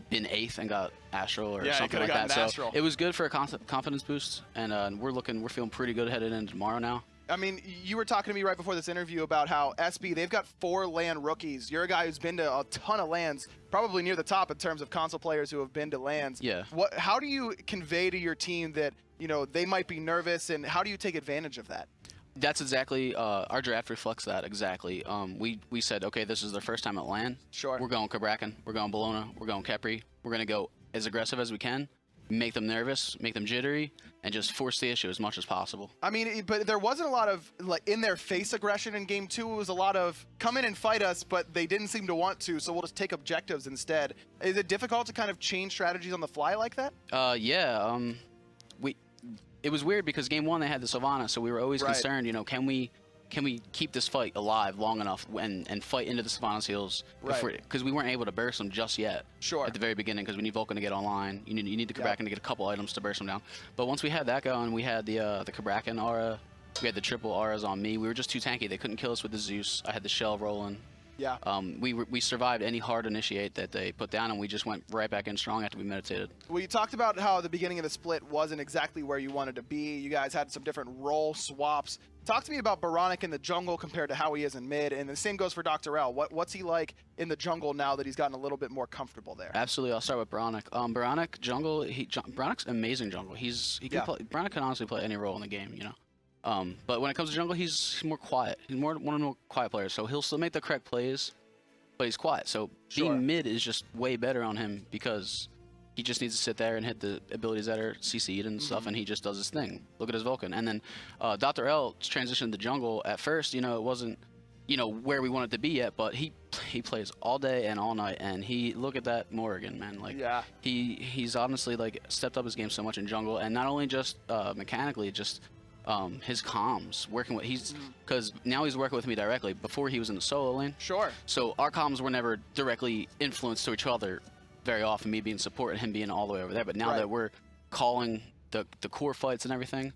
been 8th and got Astral or something like that. So it was good for a confidence boost, and we're feeling pretty good headed into tomorrow now. I mean, you were talking to me right before this interview about how SB, they've got 4 LAN rookies. You're a guy who's been to a ton of LANs, probably near the top in terms of console players who have been to LANs. Yeah. How do you convey to your team that, you know, they might be nervous, and how do you take advantage of that? That's exactly, our draft reflects that exactly. We said, okay, this is their first time at LAN. Sure. We're going Cabrakan, we're going Bologna, we're going Khepri. We're going to go as aggressive as we can. make them nervous, make them jittery, and just force the issue as much as possible. I mean, but there wasn't a lot of like in their face aggression in game 2. It was a lot of come in and fight us, but they didn't seem to want to, so we'll just take objectives instead. Is it difficult to kind of change strategies on the fly like that? Yeah. It was weird because game 1 they had the Sylvana, so we were always concerned. You know, can we keep this fight alive long enough and fight into the Sylvana's heals? Because we weren't able to burst them just yet. Sure. At the very beginning, because we need Vulcan to get online. You need the Kabrakan to get a couple items to burst them down. But once we had that going, we had the Kabrakan aura. We had the triple auras on me. We were just too tanky. They couldn't kill us with the Zeus. I had the shell rolling. Yeah. We survived any hard initiate that they put down, and we just went right back in strong after we meditated. Well, you talked about how the beginning of the split wasn't exactly where you wanted to be. You guys had some different role swaps. Talk to me about Baronic in the jungle compared to how he is in mid, and the same goes for Dr. L. What's he like in the jungle now that he's gotten a little bit more comfortable there? Absolutely. I'll start with Baronic. Baronic jungle. Baronic's amazing jungle. Baronic can honestly play any role in the game, you know. But when it comes to jungle, he's more quiet. He's one of the more quiet players, so he'll still make the correct plays, but he's quiet. So being mid is just way better on him because he just needs to sit there and hit the abilities that are CC'd and stuff, and he just does his thing. Look at his Vulcan. And then Dr. L transitioned to jungle. At first, you know, it wasn't, you know, where we wanted to be yet, but he plays all day and all night, and look at that Morrigan, man. Like, he's honestly, like, stepped up his game so much in jungle, and not only just mechanically, just his comms, working with, because now he's working with me directly. Before he was in the solo lane. Sure. So our comms were never directly influenced to each other very often, me being support and him being all the way over there. But now that we're calling the core fights and everything,